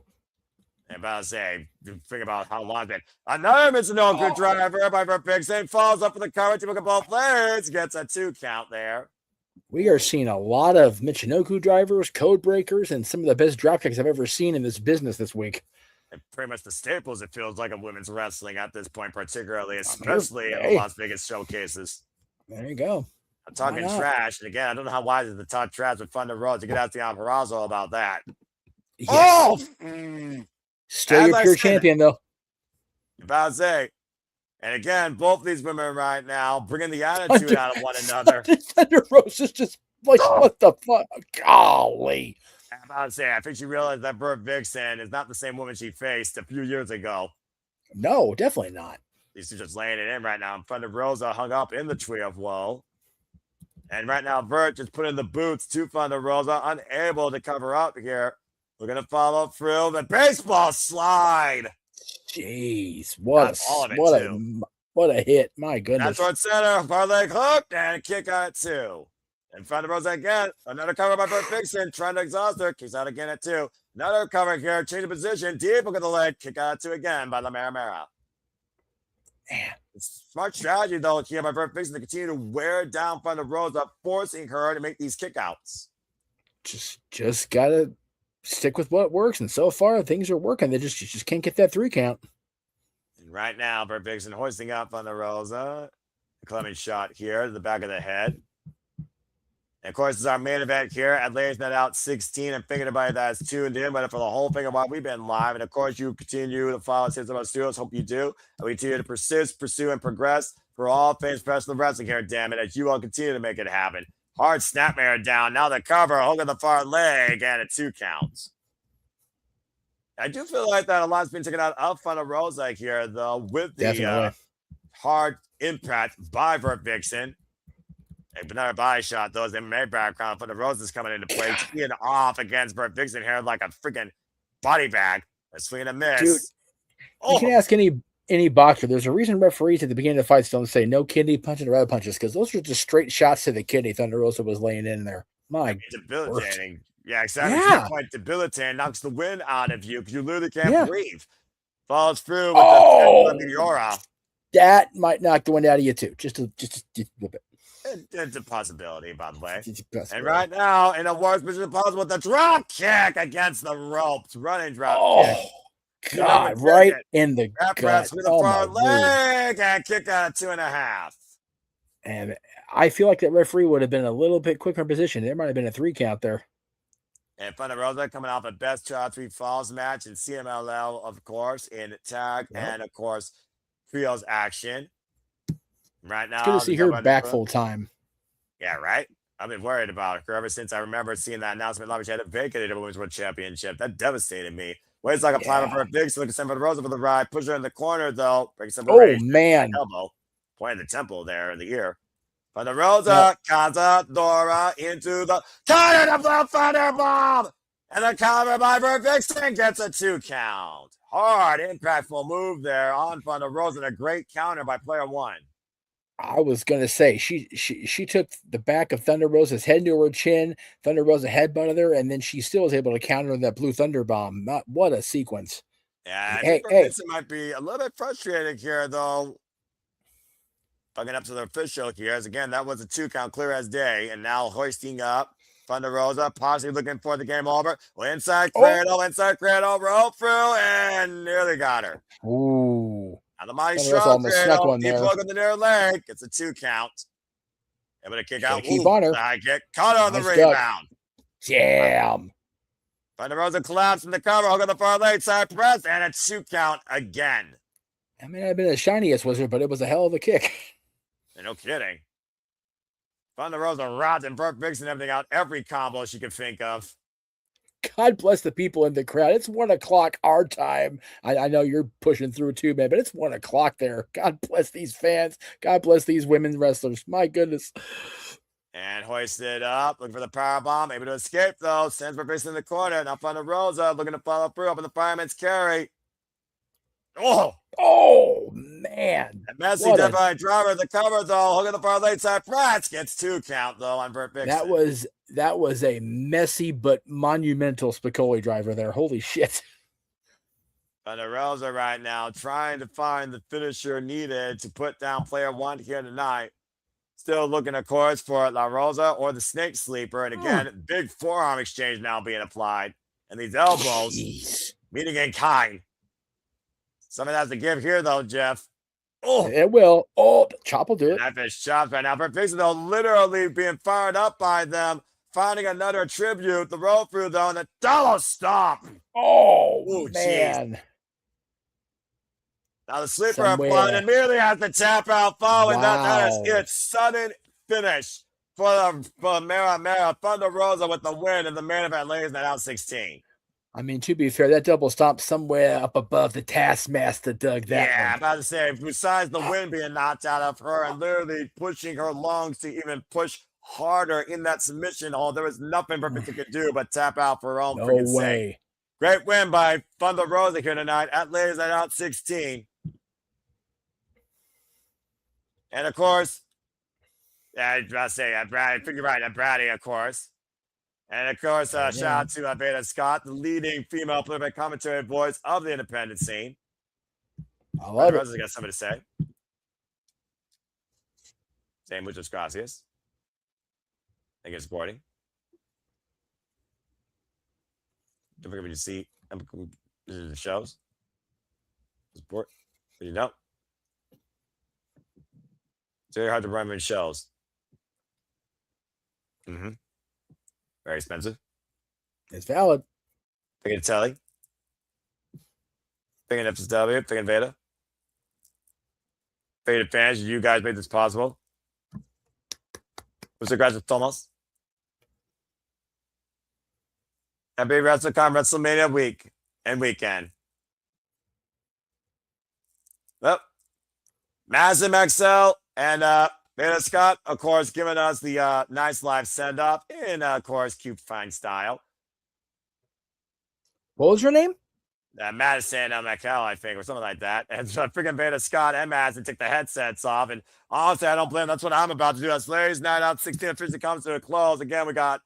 And about to say, think about how long it's been. Another Michinoku driver by Vert Vixen falls up for the cover to look at both legs. Gets a 2 count there. We are seeing a lot of Michinoku drivers, code breakers, and some of the best drop kicks I've ever seen in this business this week. And pretty much the staples, it feels like, of women's wrestling at this point, particularly, especially in the Las Vegas showcases. There you go. I'm talking trash. And again, I don't know how wise is the talk trash with Thunder Rosa to get out the Amparazo about that. Yes. Still your pure champion, though. About to say. And again, both these women right now bringing the attitude out of one another. Thunder Rosa's just like, what the fuck? Golly. I'm about to say, I think she realized that Vert Vixen is not the same woman she faced a few years ago. No, definitely not. She's just laying it in right now. In front of Rosa, hung up in the tree of woe. And right now, Vert just put in the boots to Thunder Rosa, unable to cover up here. We're going to follow through the baseball slide. Jeez, what a hit. My goodness. That's towards center, far leg hook, and a kick out at 2. In front of Rosa again, another cover by Vert Vixen, trying to exhaust her, kicks out again at 2. Another cover here, change of position, deep look at the leg, kick out at 2 again by the Mara. Man, it's smart strategy though here by Vert Vixen to continue to wear down Thunder Rosa, forcing her to make these kickouts. Just gotta stick with what works, and so far things are working. You just can't get that 3 count. And right now, Vert Vixen hoisting up Thunder Rosa, a Clement shot here to the back of the head. And of course, this is our main event here at Ladies Night Out 16. And thank anybody that's tuned in, but for the whole thing of why we've been live. And of course, you continue to follow us here at Studios. Hope you do. And we continue to persist, pursue, and progress for all things professional wrestling here, damn it, as you all continue to make it happen. Hard snapmare down. Now the cover, hook at the far leg, and a 2 counts. I do feel like that a lot's been taken out of Thunder Rosa here, though, with the hard impact by Vert Vixen. Another body shot, though, as the MMA background for the Rosa's coming into play, teeing off against Vert Vixen here like a freaking body bag. A swing and a miss. Dude, you can ask any boxer. There's a reason referees at the beginning of the fights don't say no kidney punches or rabbit punches, because those are just straight shots to the kidney. Thunder Rosa was laying in there. My debilitating. Word. Yeah, exactly. Quite debilitating. Knocks the wind out of you because you literally can't breathe. Follows through with the Meteora. That might knock the wind out of you too. Just a little bit. It's a possibility, by the way. And right now, in a worst position possible, the drop kick against the ropes. Running drop kick. God, right in the gut. With a far leg and kick out at 2.5. And I feel like that referee would have been a little bit quicker in position. There might have been a 3 count there. And Thunder Rosa coming off a best 3 falls match in CMLL, of course, in tag, and of course, Trios action. Right now, it's good to see her back full time. Yeah, right? I've been worried about her ever since I remember seeing that announcement. She had vacated the Women's World Championship. That devastated me. Waits like a climber for a Vixen, looking for the Rosa for the ride. Push her in the corner, though. Breaks some separation. Oh, man. Elbow. Point in the temple there in the ear. For the Rosa, Cazadora into the corner of the Thunder Bomb. And the counter by Vert Vixen gets a 2 count. Hard, impactful move there on Thunder Rosa. A great counter by player 1. I was gonna say she took the back of Thunder Rosa's head into her chin. Thunder Rosa headbutted her, and then she still was able to counter that blue Thunder Bomb. What a sequence! Yeah, I think Vixen might be a little bit frustrated here, though. Bugging up to the official here, as again that was a 2 count, clear as day, and now hoisting up Thunder Rosa, possibly looking for the game over. Well, inside cradle, roll through, and nearly got her. Ooh. Now the mighty strong cradle, deep plug in the near leg. It's a 2 count. Able to kick out. Keep on her. High kick. Caught her on the rebound. Damn. Thunder Rosa collapsed in the cover. Hook on the far late side press. And a 2 count again. I mean, I've been the shiniest wizard, but it was a hell of a kick. No kidding. Thunder Rosa rods and Vert Vixen everything out. Every combo she could think of. God bless the people in the crowd. It's 1 o'clock our time. I know you're pushing through too, man, but it's 1 o'clock there. God bless these fans. God bless these women wrestlers. My goodness. And hoisted up, looking for the power bomb. Able to escape though. Sends Vert Vixen in the corner. Now Thunder Rosa looking to follow through up in the fireman's carry. Oh man. And Messi divine driver the cover though. Hook on the far late side press. Gets 2 count though on Vert Vixen. That was a messy but monumental Spicoli driver there. Holy shit. Thunder Rosa right now trying to find the finisher needed to put down player 1 here tonight. Still looking, of course, for La Rosa or the Snake Sleeper. And again, big forearm exchange now being applied. And these elbows meeting in kind. Something has to give here, though, Jeff. It will. Chop will do it. That fish chops right now. Vert Vixen, though, literally being fired up by them. Finding another tribute. The roll through, though, and the double stomp. Oh, man. Geez. Now the sleeper applied and merely has to tap out following that is its sudden finish for Mara Thunder Rosa with the win and the main event ladies at out 16. I mean, to be fair, that double stomp somewhere up above the Taskmaster dug that one. I'm about to say, besides the wind being knocked out of her and literally pushing her lungs to even push harder in that submission hole, there was nothing Vixen could do but tap out for her own freaking sake. Great win by Thunder Rosa here tonight at ladies at out 16. And of course, I was about to say, Brady, figure right, Brady, of course. And of course, shout out to Beta Scott, the leading female political commentary voice of the independent scene. I love it. Rosa's got something to say. Say muchas gracias. Thank you for supporting. Don't forget to see the shows. Support. Did you know? It's very hard to run in shows. Very expensive. It's valid. Thinking Telly. Thinking FSW. Thinking Veda. Thinking fans. You guys made this possible. Mr. Gracias, Thomas. Happy WrestleCon WrestleMania week and weekend. Well, Massive XL and Beta Scott, of course, giving us the nice live send-off in, of course, cute fine style. What was your name? Madison McKell, I think, or something like that. And so freaking Beta Scott and Madison took the headsets off. And honestly, I don't blame them. That's what I'm about to do. That's ladies' night out 16 officially comes to a close. Again, we got,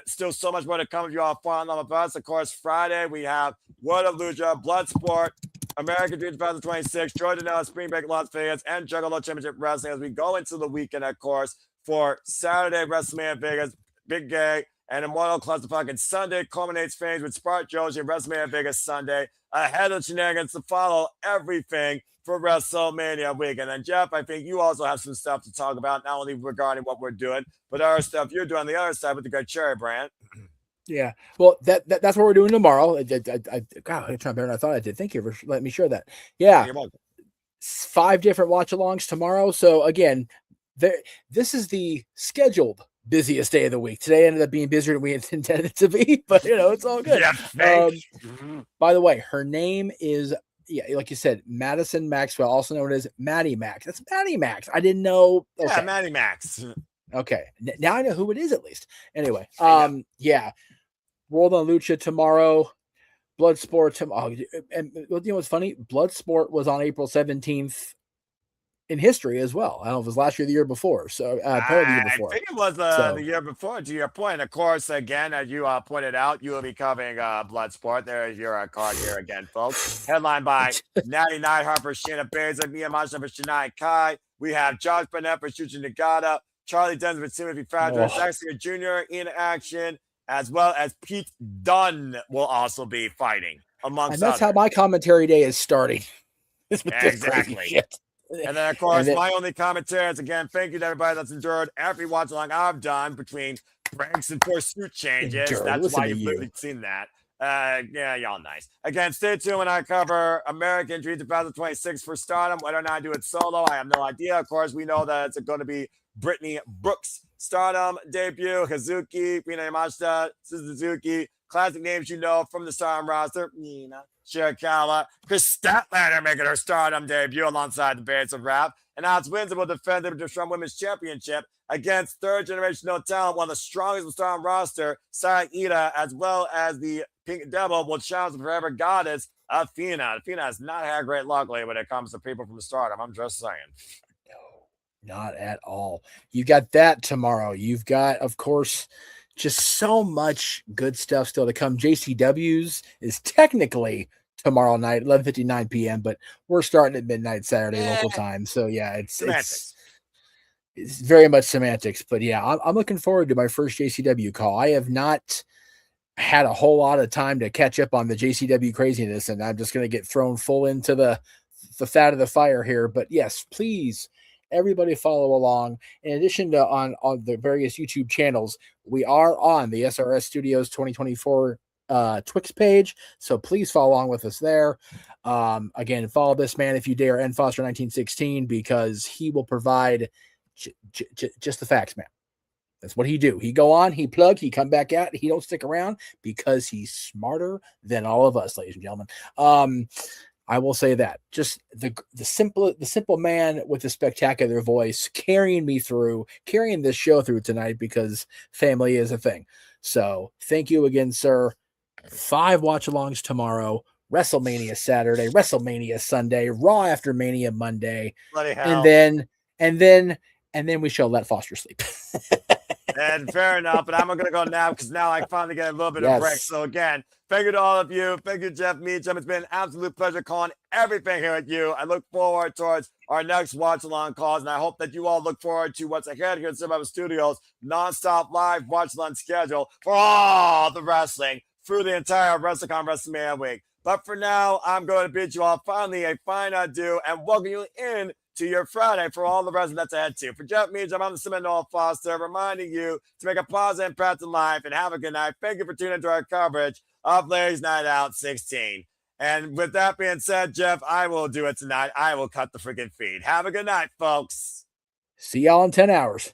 still so much more to come if you all fun on the us. Of course, Friday, we have World of Lucha, Bloodsport, American Dream 2026, Troy Denell, Spring Break Las Vegas, and Juggalo Championship Wrestling as we go into the weekend, of course, for Saturday, WrestleMania Vegas, Big Gay, and Immortal Clusterfuck. And Sunday culminates things with Spark Joshi and WrestleMania Vegas Sunday, ahead of shenanigans to follow everything for WrestleMania week. And then, Jeff, I think you also have some stuff to talk about, not only regarding what we're doing, but our stuff you're doing on the other side with the Good Cherry brand. Yeah, well, that's what we're doing tomorrow. God, I'm trying better than I thought I did. Thank you for letting me share that. Yeah, you're welcome. 5 different watch-alongs tomorrow. So again, this is the scheduled busiest day of the week. Today ended up being busier than we intended it to be, but it's all good. Yeah, by the way, her name is, like you said, Madison Maxwell, also known as Maddie Max. That's Maddie Max. I didn't know. Okay. Yeah, Maddie Max. Okay, now I know who it is at least. Anyway, yeah, World on Lucha tomorrow. Bloodsport tomorrow. And what's funny? Bloodsport was on April 17th in history as well. I don't know if it was last year or the year before. So apparently the year before. I think it was the year before, to your point. Of course, again, as you pointed out, you will be covering Bloodsport. There's your card here again, folks. Headlined by Natty Neidhart for Shayna Baszler, Mia Mashina for Shania Kai. We have Josh Burnett for Shuji Nagata, Charlie Denver for Timothy Fadra, Zaxxia Jr. in action, as well as Pete Dunne will also be fighting, amongst And that's others. how my commentary day is starting. Exactly. And then, of course, my only commentary is, again, thank you to everybody that's endured every watch along I've done between breaks and suit changes. That's why you've really seen that. Yeah, y'all nice. Again, stay tuned when I cover American Dream 2026 for Stardom. Whether or not I do it solo, I have no idea. Of course, we know that it's going to be Brittany Brooks' Stardom debut, Hazuki, Pina Yamashita, Suzuki, classic names you know from the Stardom roster. Nina, Shirakawa, Chris Statlander making her Stardom debut alongside the Barons of Rap. And Alex Windsor will defend the Strong Women's Championship against third-generation talent, one of the strongest in the Stardom roster, Saya Ida, as well as the Pink Devil will challenge the Forever Goddess, Athena. Athena has not had great luck lately when it comes to people from the Stardom. I'm just saying. No, not at all. You got that tomorrow. You've got, of course, just so much good stuff still to come. JCW's is technically tomorrow night, 11:59 p.m., but we're starting at midnight Saturday local time. So yeah, it's very much semantics. But yeah, I'm looking forward to my first JCW call. I have not had a whole lot of time to catch up on the JCW craziness, and I'm just going to get thrown full into the fat of the fire here. But yes, please, everybody follow along. In addition to on the various YouTube channels, we are on the SRS Studios 2024 Twix page, so please follow along with us there. Again, follow this man if you dare, N Foster 1916, because he will provide just the facts, man. That's what he do. He go on, he plug, he come back out. He don't stick around because he's smarter than all of us, ladies and gentlemen. I will say that. Just the simple man with a spectacular voice carrying this show through tonight, because family is a thing. So thank you again, sir. 5 watch-alongs tomorrow, WrestleMania Saturday, WrestleMania Sunday, Raw after Mania Monday, and then we shall let Foster sleep. And fair enough, but I'm going to go now because now I finally get a little bit of break. So again, thank you to all of you. Thank you, Jeff Meacham. It's been an absolute pleasure calling everything here with you. I look forward towards our next watch-along calls, and I hope that you all look forward to what's ahead here at Survivor Studios, non-stop live watch-along schedule for all the wrestling through the entire WrestleCon WrestleMania week. But for now, I'm going to bid you all finally a fine adieu and welcome you in to your Friday for all the wrestling that's ahead too. For Jeff Meacham, I'm the Seminole Foster, reminding you to make a positive impact in life and have a good night. Thank you for tuning into our coverage of Ladies Night Out 16. And with that being said, Jeff, I will do it tonight. I will cut the freaking feed. Have a good night, folks. See y'all in 10 hours.